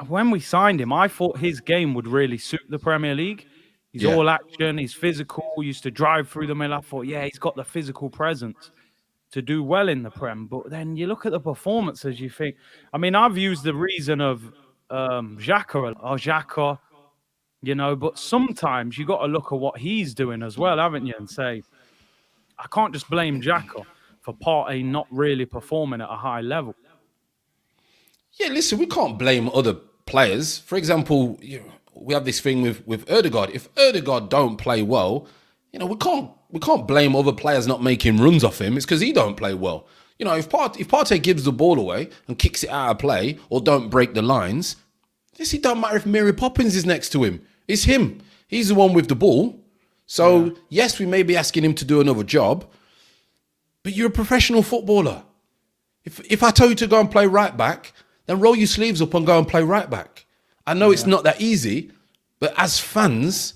when we signed him, I thought his game would really suit the Premier League. He's Yeah. all action, he's physical, used to drive through the middle. I thought, yeah, he's got the physical presence to do well in the Prem. But then you look at the performances, you think, I mean, I've used the reason of Xhaka, but sometimes you got to look at what he's doing as well, haven't you? And say, I can't just blame Xhaka for Partey not really performing at a high level. Yeah, listen, we can't blame other players. For example, we have this thing with Ødegaard. If Ødegaard don't play well, we can't blame other players not making runs off him. It's because he don't play well. If Partey gives the ball away and kicks it out of play or don't break the lines, it don't matter if Mary Poppins is next to him. It's him. He's the one with the ball. So, yes, we may be asking him to do another job, but you're a professional footballer. If I tell you to go and play right back, then roll your sleeves up and go and play right back. I know it's not that easy, but as fans,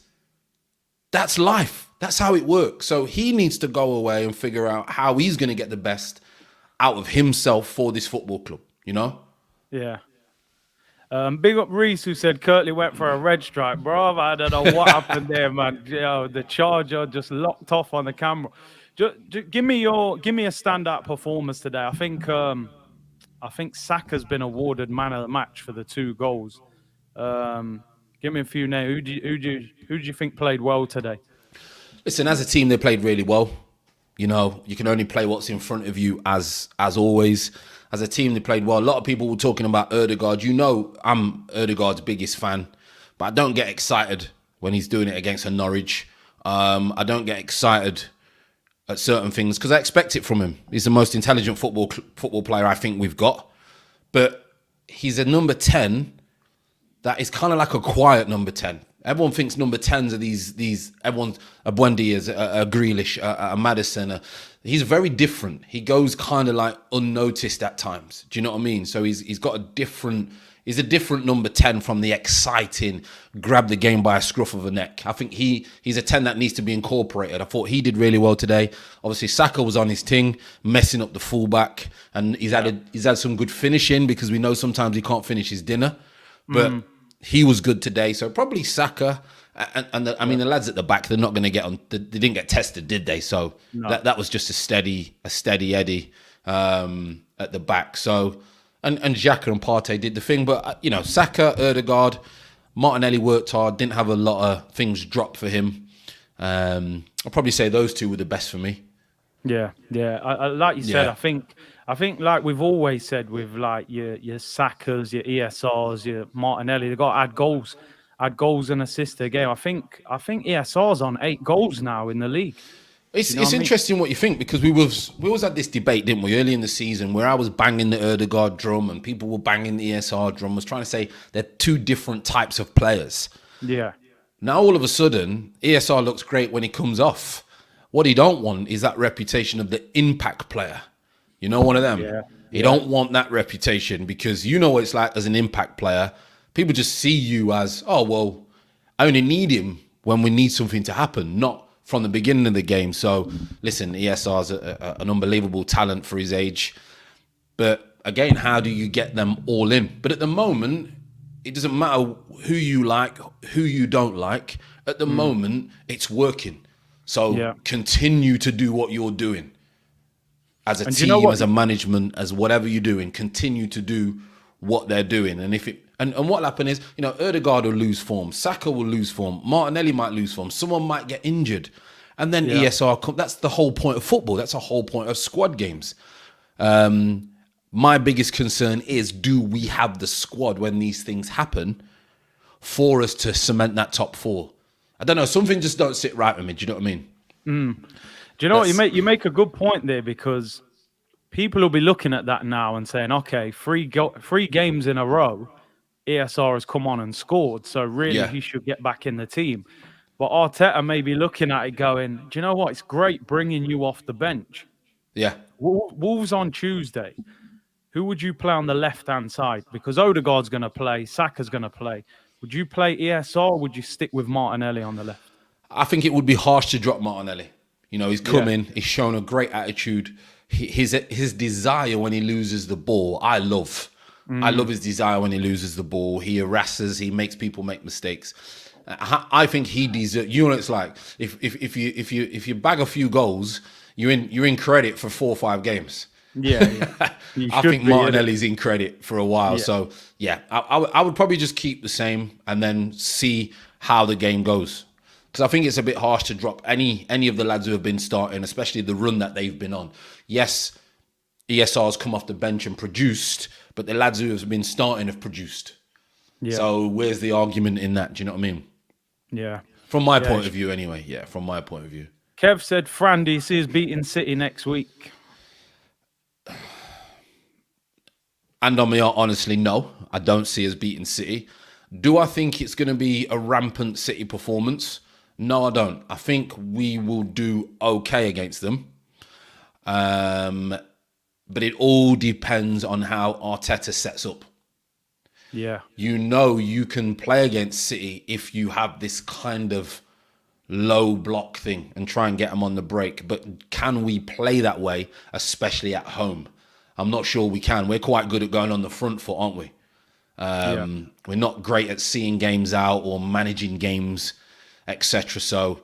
that's life. That's how it works. So he needs to go away and figure out how he's going to get the best out of himself for this football club, Yeah. Big up Reese, who said Curtly went for a red stripe. Bro, I don't know what happened there, man. The charger just locked off on the camera. Just give me a standout performance today. I think Saka's been awarded man of the match for the 2 goals. Give me a few names. Who do you think played well today? Listen, as a team, they played really well. You can only play what's in front of you as always. As a team, they played well. A lot of people were talking about Ødegaard. I'm Ødegaard's biggest fan, but I don't get excited when he's doing it against a Norwich. I don't get excited at certain things because I expect it from him. He's the most intelligent football player I think we've got. But he's a number 10 that is kind of like a quiet number 10. Everyone thinks number 10s are these. Everyone's a Buendia, a Grealish, a Maddison. He's very different. He goes kind of like unnoticed at times. Do you know what I mean? So he's got a different. He's a different number 10 from the exciting, grab the game by a scruff of a neck. I think he's a 10 that needs to be incorporated. I thought he did really well today. Obviously, Saka was on his ting, messing up the fullback, and he's had some good finishing because we know sometimes he can't finish his dinner, but. He was good today, so probably Saka and the lads at the back. They're not going to get on. They didn't get tested, did they? So that was just a steady Eddie at the back. So and Xhaka and Partey did the thing, but Saka, Ødegaard, Martinelli worked hard. Didn't have a lot of things drop for him. I'll probably say those 2 were the best for me. Yeah. I like you said, I think like we've always said with like your Sakas, your ESRs, your Martinelli, they've got to add goals and assists a game. I think ESR's on 8 goals now in the league. It's interesting what you think because we always had this debate, didn't we, early in the season where I was banging the Ødegaard drum and people were banging the ESR drum, was trying to say they're 2 different types of players. Yeah. Now all of a sudden, ESR looks great when he comes off. What he don't want is that reputation of the impact player. One of them. Yeah. You don't want that reputation because you know what it's like as an impact player. People just see you as, oh, well, I only need him when we need something to happen, not from the beginning of the game. So, listen, ESR's an unbelievable talent for his age. But again, how do you get them all in? But at the moment, it doesn't matter who you like, who you don't like. At the moment, it's working. So continue to do what you're doing. As a team, as a management, as whatever you're doing, continue to do what they're doing. And if it And what'll happen is, Ødegaard will lose form, Saka will lose form, Martinelli might lose form, someone might get injured. And then ESR, that's the whole point of football. That's the whole point of squad games. My biggest concern is, do we have the squad when these things happen for us to cement that top four? I don't know. Something just don't sit right with me. Do you know what I mean? Do you know what you make a good point there, because people will be looking at that now and saying, okay, three games in a row, ESR has come on and scored, so really he should get back in the team. But Arteta may be looking at it going, do you know what? It's great bringing you off the bench. Yeah. Wolves on Tuesday. Who would you play on the left-hand side? Because Odegaard's going to play, Saka's going to play. Would you play ESR or would you stick with Martinelli on the left? I think it would be harsh to drop Martinelli. He's come in, he's shown a great attitude. His desire when he loses the ball, I love. I love his desire when he loses the ball. He harasses, he makes people make mistakes. I think he deserves. It's like if you bag a few goals, you're in credit for 4 or 5 games. Yeah. I think Martinelli's in credit for a while. Yeah. So I would probably just keep the same and then see how the game goes. Because I think it's a bit harsh to drop any of the lads who have been starting, especially the run that they've been on. Yes, ESR's come off the bench and produced, but the lads who have been starting have produced. Yeah. So where's the argument in that? Do you know what I mean? Yeah. From my point of view, anyway. Yeah, from my point of view. Kev said, Fran, do you see us beating City next week? And on me, honestly, no. I don't see us beating City. Do I think it's going to be a rampant City performance? No, I don't. I think we will do okay against them. But it all depends on how Arteta sets up. Yeah. You can play against City if you have this kind of low block thing and try and get them on the break. But can we play that way, especially at home? I'm not sure we can. We're quite good at going on the front foot, aren't we? We're not great at seeing games out or managing games, etc. So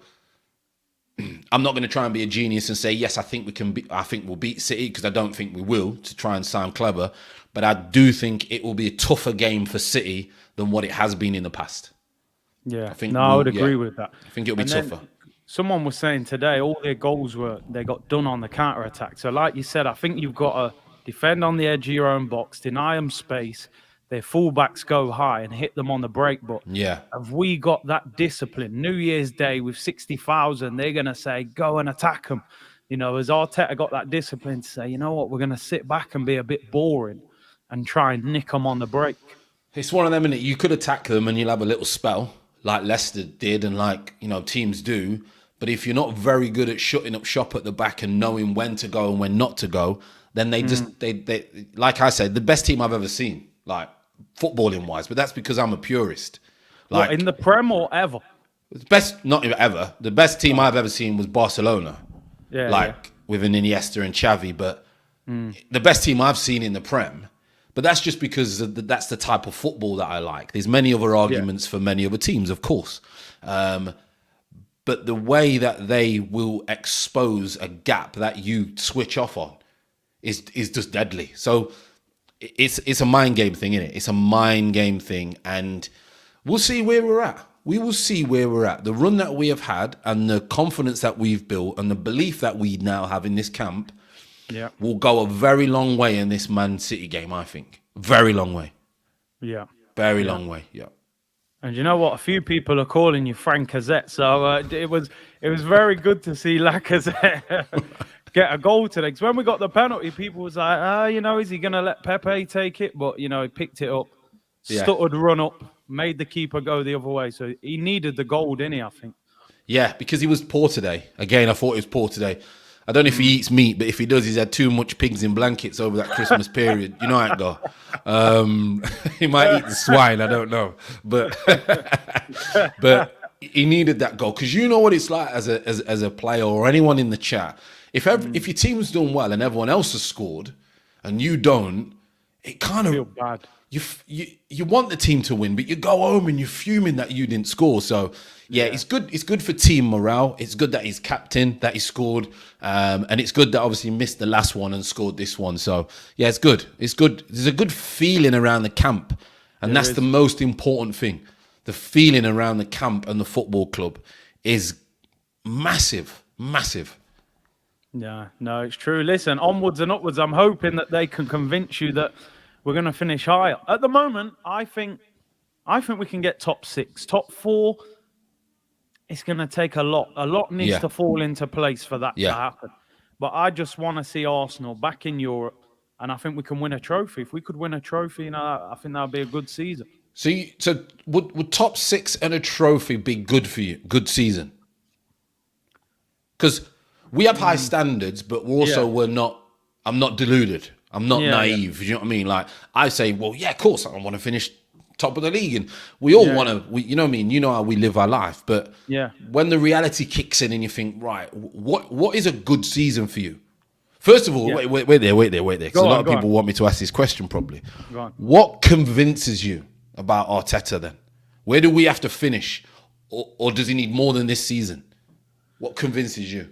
I'm not going to try and be a genius and say, yes, I think we'll beat City, because I don't think we will, to try and sound clever. But I do think it will be a tougher game for City than what it has been in the past. Yeah, I would agree with that. I think it'll be tougher. Someone was saying today, all their goals they got done on the counter-attack. So like you said, I think you've got to defend on the edge of your own box, deny them space, their fullbacks go high and hit them on the break. But have we got that discipline? New Year's Day with 60,000, they're going to say, go and attack them. Has Arteta got that discipline to say, you know what, we're going to sit back and be a bit boring and try and nick them on the break? It's one of them, innit? You could attack them and you'll have a little spell, like Leicester did and like, teams do. But if you're not very good at shutting up shop at the back and knowing when to go and when not to go, then they like I said, the best team I've ever seen, like footballing wise, but that's because I'm a purist. Like, in the Prem or ever? Not even ever. The best team I've ever seen was Barcelona. With an Iniesta and Xavi, but the best team I've seen in the Prem. But that's just because that's the type of football that I like. There's many other arguments for many other teams, of course. But the way that they will expose a gap that you switch off on is just deadly. So it's a mind game thing, isn't it? It's a mind game thing. And we'll see where we're at. We will see where we're at. The run that we have had and the confidence that we've built and the belief that we now have in this camp will go a very long way in this Man City game, I think. Very long way. Yeah. Very long way, yeah. And you know what? A few people are calling you Frank Lacazette. So it was very good to see Lacazette get a goal today. Because when we got the penalty, people was like, is he going to let Pepe take it? But, he picked it up, stuttered, run up, made the keeper go the other way. So he needed the goal, didn't he, I think? Yeah, because he was poor today. Again, I thought he was poor today. I don't know if he eats meat, but if he does, he's had too much pigs in blankets over that Christmas period. You know how it go. He might eat the swine, I don't know. But he needed that goal. Because you know what it's like as a player or anyone in the chat. If your team's done well and everyone else has scored and you don't, it kind of... feel bad. You want the team to win, but you go home and you're fuming that you didn't score. So it's good. It's good for team morale. It's good that he's captain, that he scored, and it's good that obviously he missed the last one and scored this one. So it's good. It's good. There's a good feeling around the camp, And that's the most important thing. The feeling around the camp and the football club is massive, massive. Yeah, no, it's true. Listen, onwards and upwards. I'm hoping that they can convince you that we're going to finish higher. At the moment, I think we can get top 6. Top 4, it's going to take a lot. A lot needs to fall into place for that to happen. But I just want to see Arsenal back in Europe, and I think we can win a trophy. If we could win a trophy, I think that would be a good season. So would top 6 and a trophy be good for you? Good season? Because we have high standards, but also I'm not deluded. I'm not naive. You know what I mean? Like, I say, well, yeah, of course, I want to finish top of the league. And we all want to, you know what I mean? You know how we live our life. But when the reality kicks in and you think, right, what is a good season for you? First of all, wait there. Because a lot of people want me to ask this question properly. What convinces you about Arteta then? Where do we have to finish? Or does he need more than this season? What convinces you?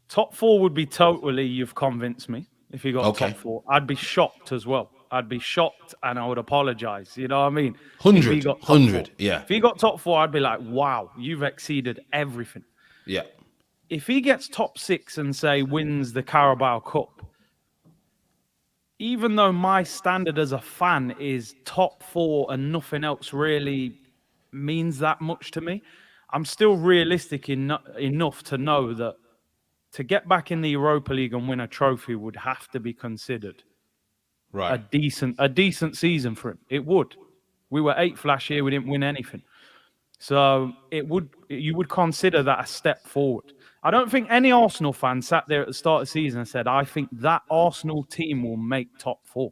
Top 4 would be totally, you've convinced me. If he got top 4, I'd be shocked as well. I'd be shocked and I would apologize. You know what I mean? 100, yeah. If he got top 4, I'd be like, wow, you've exceeded everything. Yeah. If he gets top 6 and, say, wins the Carabao Cup, even though my standard as a fan is top 4 and nothing else really means that much to me, I'm still realistic enough to know that to get back in the Europa League and win a trophy would have to be considered a decent season for him. It would. We were 8th last year. We didn't win anything. So you would consider that a step forward. I don't think any Arsenal fan sat there at the start of the season and said, I think that Arsenal team will make top 4.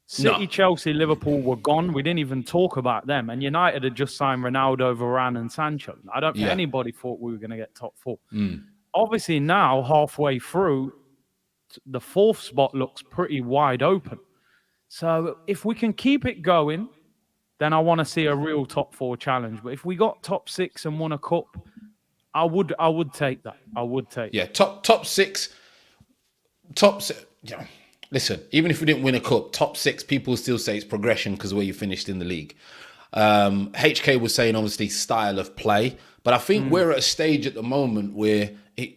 City, Chelsea, Liverpool were gone. We didn't even talk about them. And United had just signed Ronaldo, Varane and Sancho. I don't think anybody thought we were going to get top 4. Obviously now, halfway through, the 4th spot looks pretty wide open. So if we can keep it going, then I want to see a real top 4 challenge. But if we got top 6 and won a cup, I would take that. I would take. Yeah, top 6. Yeah. Listen, even if we didn't win a cup, top 6, people still say it's progression because of where you finished in the league. HK was saying obviously style of play, but I think we're at a stage at the moment where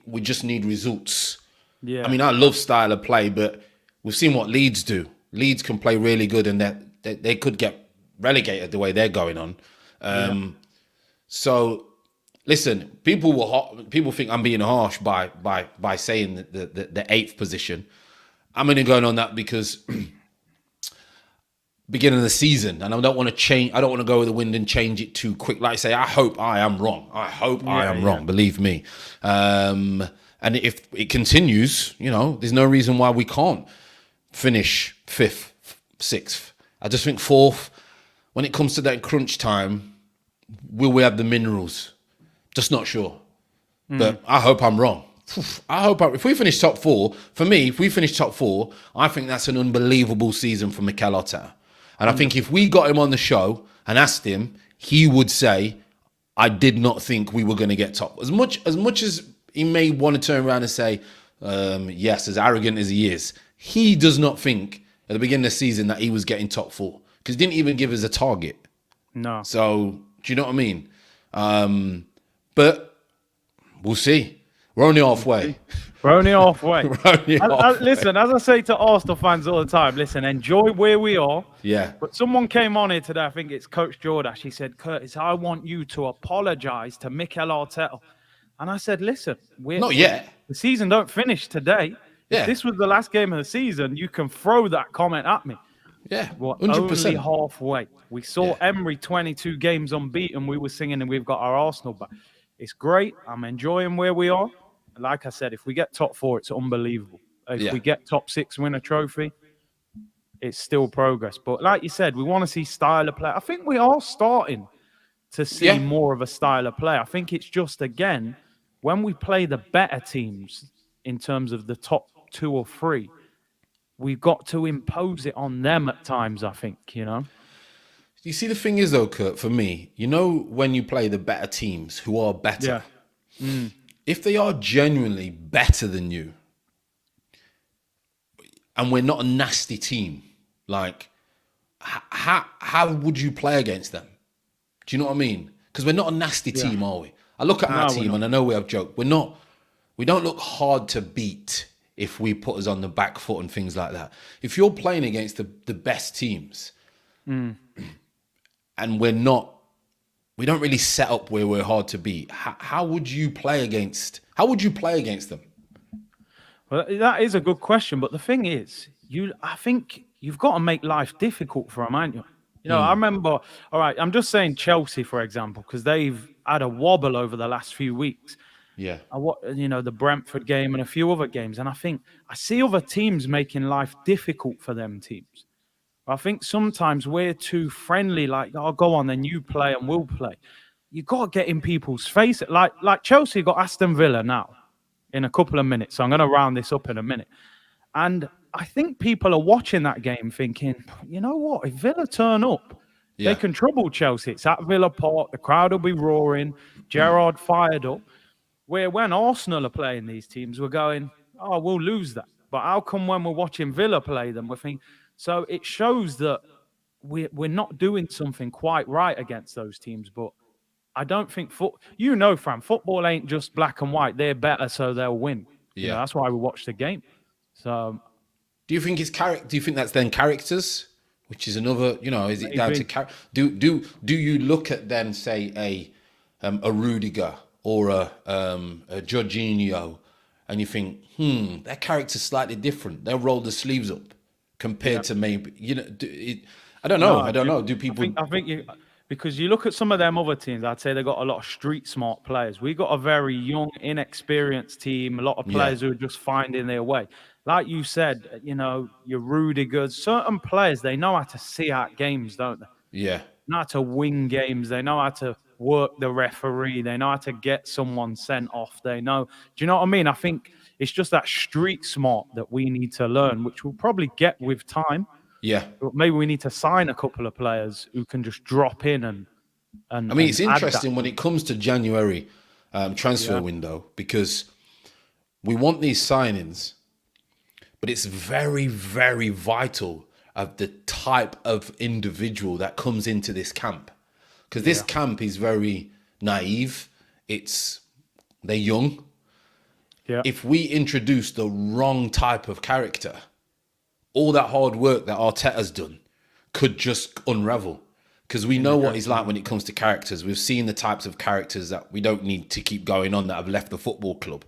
we just need results. Yeah. I mean, I love style of play, but we've seen what Leeds do. Leeds can play really good, and they could get relegated the way they're going on. So, listen, people think I'm being harsh by saying the 8th position. I'm only going on that because beginning of the season, and I don't want to change. I don't want to go with the wind and change it too quick. Like I say, I hope I am wrong. I hope I am wrong. Believe me. And if it continues, there's no reason why we can't finish 5th, 6th. I just think 4th, when it comes to that crunch time, will we have the minerals? Just not sure. But I hope I'm wrong. If we finish top 4, for me, if we finish top 4, I think that's an unbelievable season for Mikel Arteta. And I think if we got him on the show and asked him, he would say, I did not think we were going to get top. As much as he may want to turn around and say, yes, as arrogant as he is, he does not think at the beginning of the season that he was getting top 4 because he didn't even give us a target. No. So, do you know what I mean? But we'll see. We're only halfway. We're only halfway. Listen, as I say to Arsenal fans all the time, listen, enjoy where we are. Yeah. But someone came on here today, I think it's Coach Jordash. He said, Curtis, I want you to apologise to Mikel Arteta. And I said, listen, not yet. The season don't finish today. Yeah. If this was the last game of the season, you can throw that comment at me. Yeah, we're 100%. Only halfway. We saw Emery 22 games unbeaten. We were singing and we've got our Arsenal back. It's great. I'm enjoying where we are. Like I said, if we get top 4, it's unbelievable. If we get top 6, win a trophy, it's still progress. But like you said, we want to see style of play. I think we are starting to see more of a style of play. I think it's just, again, when we play the better teams in terms of the top 2 or 3, we've got to impose it on them at times, I think, You see, the thing is, though, Kurt, for me, when you play the better teams who are better, if they are genuinely better than you, and we're not a nasty team, like, how would you play against them? Do you know what I mean? Because we're not a nasty team, are we? I look at our No, we're team not. and I know we have joked. We're not. We don't look hard to beat if we put us on the back foot and things like that. If you're playing against the best teams, and we don't really set up where we're hard to beat. How would you play against? How would you play against them? Well, that is a good question, but the thing is, I think you've got to make life difficult for them, aren't you? You know, I remember. All right, I'm just saying Chelsea, for example, because they've had a wobble over the last few weeks. Yeah, The Brentford game and a few other games, and I think I see other teams making life difficult for them teams. I think sometimes we're too friendly, like, oh, go on, then you play and we'll play. You got to get in people's face. Like Chelsea got Aston Villa now in a couple of minutes. So I'm going to round this up in a minute. And I think people are watching that game thinking, you know what? If Villa turn up, they can trouble Chelsea. It's at Villa Park. The crowd will be roaring. Gerrard fired up. Where when Arsenal are playing these teams, we're going, oh, we'll lose that. But how come when we're watching Villa play them, we're thinking... So it shows that we're not doing something quite right against those teams. But I don't think Fran, football ain't just black and white. They're better, so they'll win. yeah. That's why we watch the game. So, Do you think it's character? Do you think that's then characters, which is another? Is it down to character? Do you look at then say a Rudiger or a Jorginho, and you think, their character's slightly different. They'll roll the sleeves up. Compared to maybe, I don't know. I don't know. Do people? I think because you look at some of them other teams, I'd say they got a lot of street smart players. We got a very young, inexperienced team. A lot of players who are just finding their way. Like you said, your Rudigers, certain players, they know how to see out games, don't they? Yeah. They know how to win games. They know how to work the referee. They know how to get someone sent off. They know. Do you know what I mean? I think it's just that street smart that we need to learn, which we'll probably get with time. Yeah. But maybe we need to sign a couple of players who can just drop in and I mean, it's interesting when it comes to January transfer window, because we want these signings, but it's very, very vital of the type of individual that comes into this camp. Because this camp is very naive. They're young. Yeah. If we introduce the wrong type of character, all that hard work that Arteta's done could just unravel. Because we know what he's like when it comes to characters. We've seen the types of characters that we don't need to keep going on that have left the football club.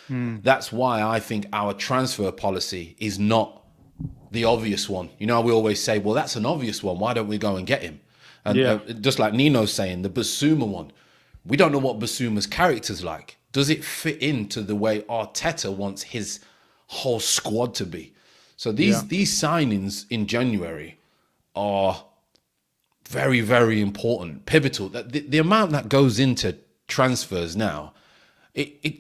That's why I think our transfer policy is not the obvious one. We always say, well, that's an obvious one. Why don't we go and get him? And just like Nino's saying, the Basuma one, we don't know what Basuma's character's like. Does it fit into the way Arteta wants his whole squad to be? So these signings in January are very, very important, pivotal. The amount that goes into transfers now, it's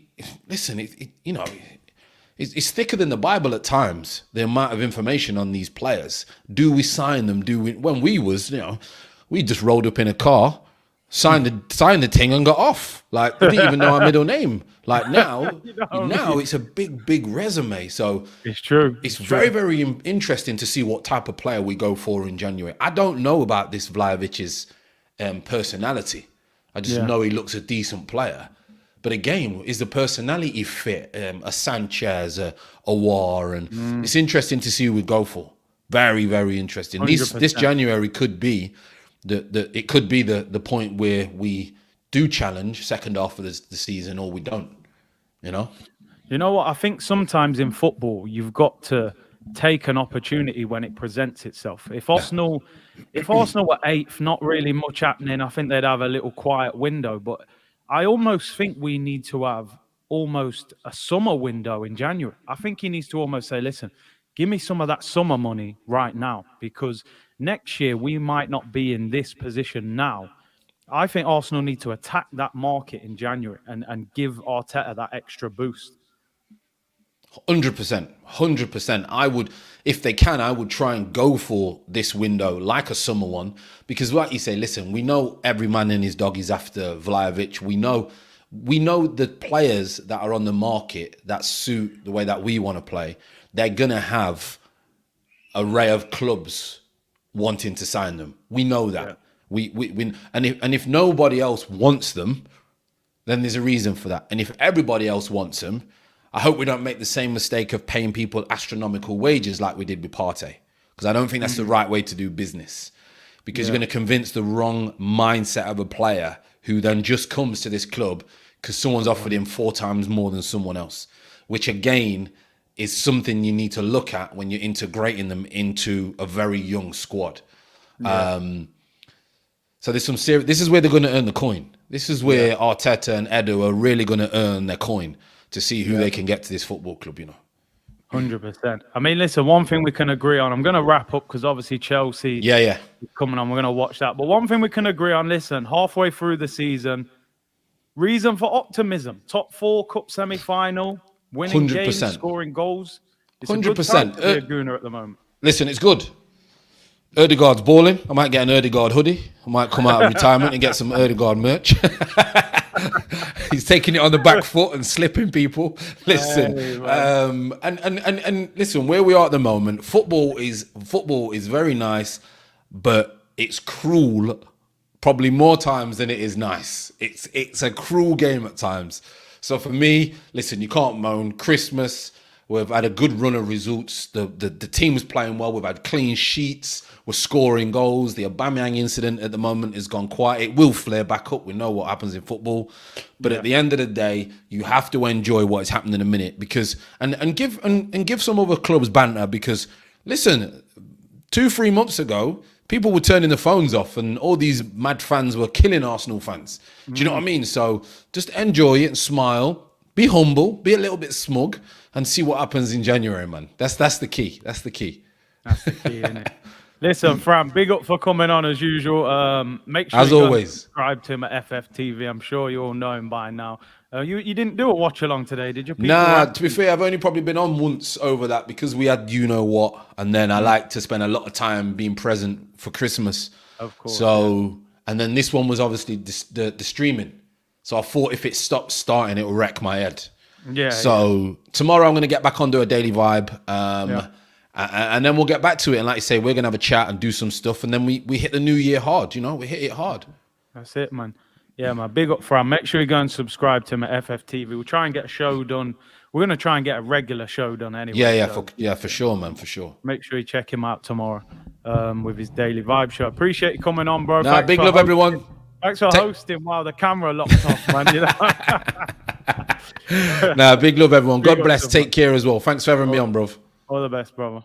thicker than the Bible at times. The amount of information on these players. Do we sign them? When we just rolled up in a car, signed the thing and got off. Like, we didn't even know our middle name. Like now it's a big, big resume. So it's true. It's very, very interesting to see what type of player we go for in January. I don't know about this Vlahovic's personality. I just know he looks a decent player. But again, is the personality fit? A Sanchez, a War, and it's interesting to see who we go for. Very, very interesting. This January could be the point where we do challenge second half of the season, or we don't. You know what? I think sometimes in football you've got to take an opportunity when it presents itself. If Arsenal were eighth, not really much happening, I think they'd have a little quiet window. But I almost think we need to have almost a summer window in January. I think he needs to almost say, listen, give me some of that summer money right now, because next year we might not be in this position now. I think Arsenal need to attack that market in January and give Arteta that extra boost. 100%. I would, if they can, I would try and go for this window like a summer one, because like you say, listen, we know every man and his dog is after Vlahovic. We know the players that are on the market that suit the way that we want to play. They're gonna have an array of clubs wanting to sign them. We know that. We and if nobody else wants them, then there's a reason for that. And if everybody else wants them, I hope we don't make the same mistake of paying people astronomical wages like we did with Partey, because I don't think that's the right way to do business, because you're going to convince the wrong mindset of a player who then just comes to this club because someone's offered him 4 times more than someone else, which again is something you need to look at when you're integrating them into a very young squad. So there's some serious. This is where they're going to earn the coin. This is where Arteta and Edu are really going to earn their coin to see who they can get to this football club, 100%. I mean, listen, one thing we can agree on, I'm going to wrap up because obviously Chelsea is coming on. We're going to watch that. But one thing we can agree on, listen, halfway through the season, reason for optimism. Top 4 cup semi-final, winning 100%. Games, scoring goals. It's 100%. A good time to be a Gooner at the moment. Listen, it's good. Ødegaard's balling. I might get an Ødegaard hoodie. I might come out of retirement and get some Ødegaard merch. He's taking it on the back foot and slipping people. Listen, and listen, where we are at the moment, football is very nice, but it's cruel, probably more times than it is nice. It's a cruel game at times. So for me, listen, you can't moan. Christmas, we've had a good run of results. The team's playing well. We've had clean sheets. We're scoring goals. The Aubameyang incident at the moment has gone quiet. It will flare back up. We know what happens in football. But at the end of the day, you have to enjoy what is happening in a minute, because and give some other clubs banter, because listen, 2-3 months ago, people were turning the phones off and all these mad fans were killing Arsenal fans. Do you know what I mean? So just enjoy it and smile. Be humble. Be a little bit smug and see what happens in January, man. That's the key. That's the key. That's the key, isn't it? Listen, Fran, big up for coming on as usual. Make sure as you always subscribe to him at FFTV. I'm sure you all know him by now. You didn't do a watch along today, did you? Nah, to be fair, I've only probably been on once over that because we had you know what, and then I like to spend a lot of time being present for Christmas. Of course. So, and then this one was obviously the streaming. So I thought if it stopped starting, it will wreck my head. Yeah. So tomorrow I'm going to get back onto a daily vibe. And then we'll get back to it. And like you say, we're going to have a chat and do some stuff. And then we hit the new year hard, we hit it hard. That's it, man. Yeah, man. Big up, Fran. Make sure you go and subscribe to him at FFTV. We'll try and get a show done. We're going to try and get a regular show done anyway. For sure, man, for sure. Make sure you check him out tomorrow with his daily vibe show. Appreciate you coming on, bro. Nah, big love, everyone. Thanks for hosting while the camera locked off, man. Nah, big love, everyone. God bless. Take care as well. Thanks for having me on, bro. All the best, brother.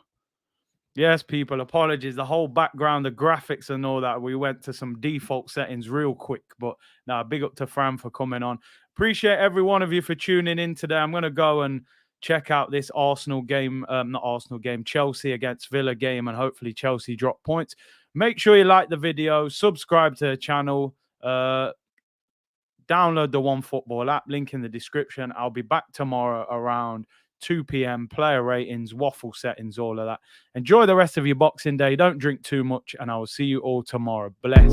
Yes, people, apologies. The whole background, the graphics and all that, we went to some default settings real quick. But now, big up to Fran for coming on. Appreciate every one of you for tuning in today. I'm going to go and check out this Arsenal game, Chelsea against Villa game, and hopefully Chelsea drop points. Make sure you like the video, subscribe to the channel, download the OneFootball app, link in the description. I'll be back tomorrow around 2 p.m. Player ratings, waffle settings, all of that. Enjoy the rest of your Boxing Day. Don't drink too much, and I will see you all tomorrow. Bless.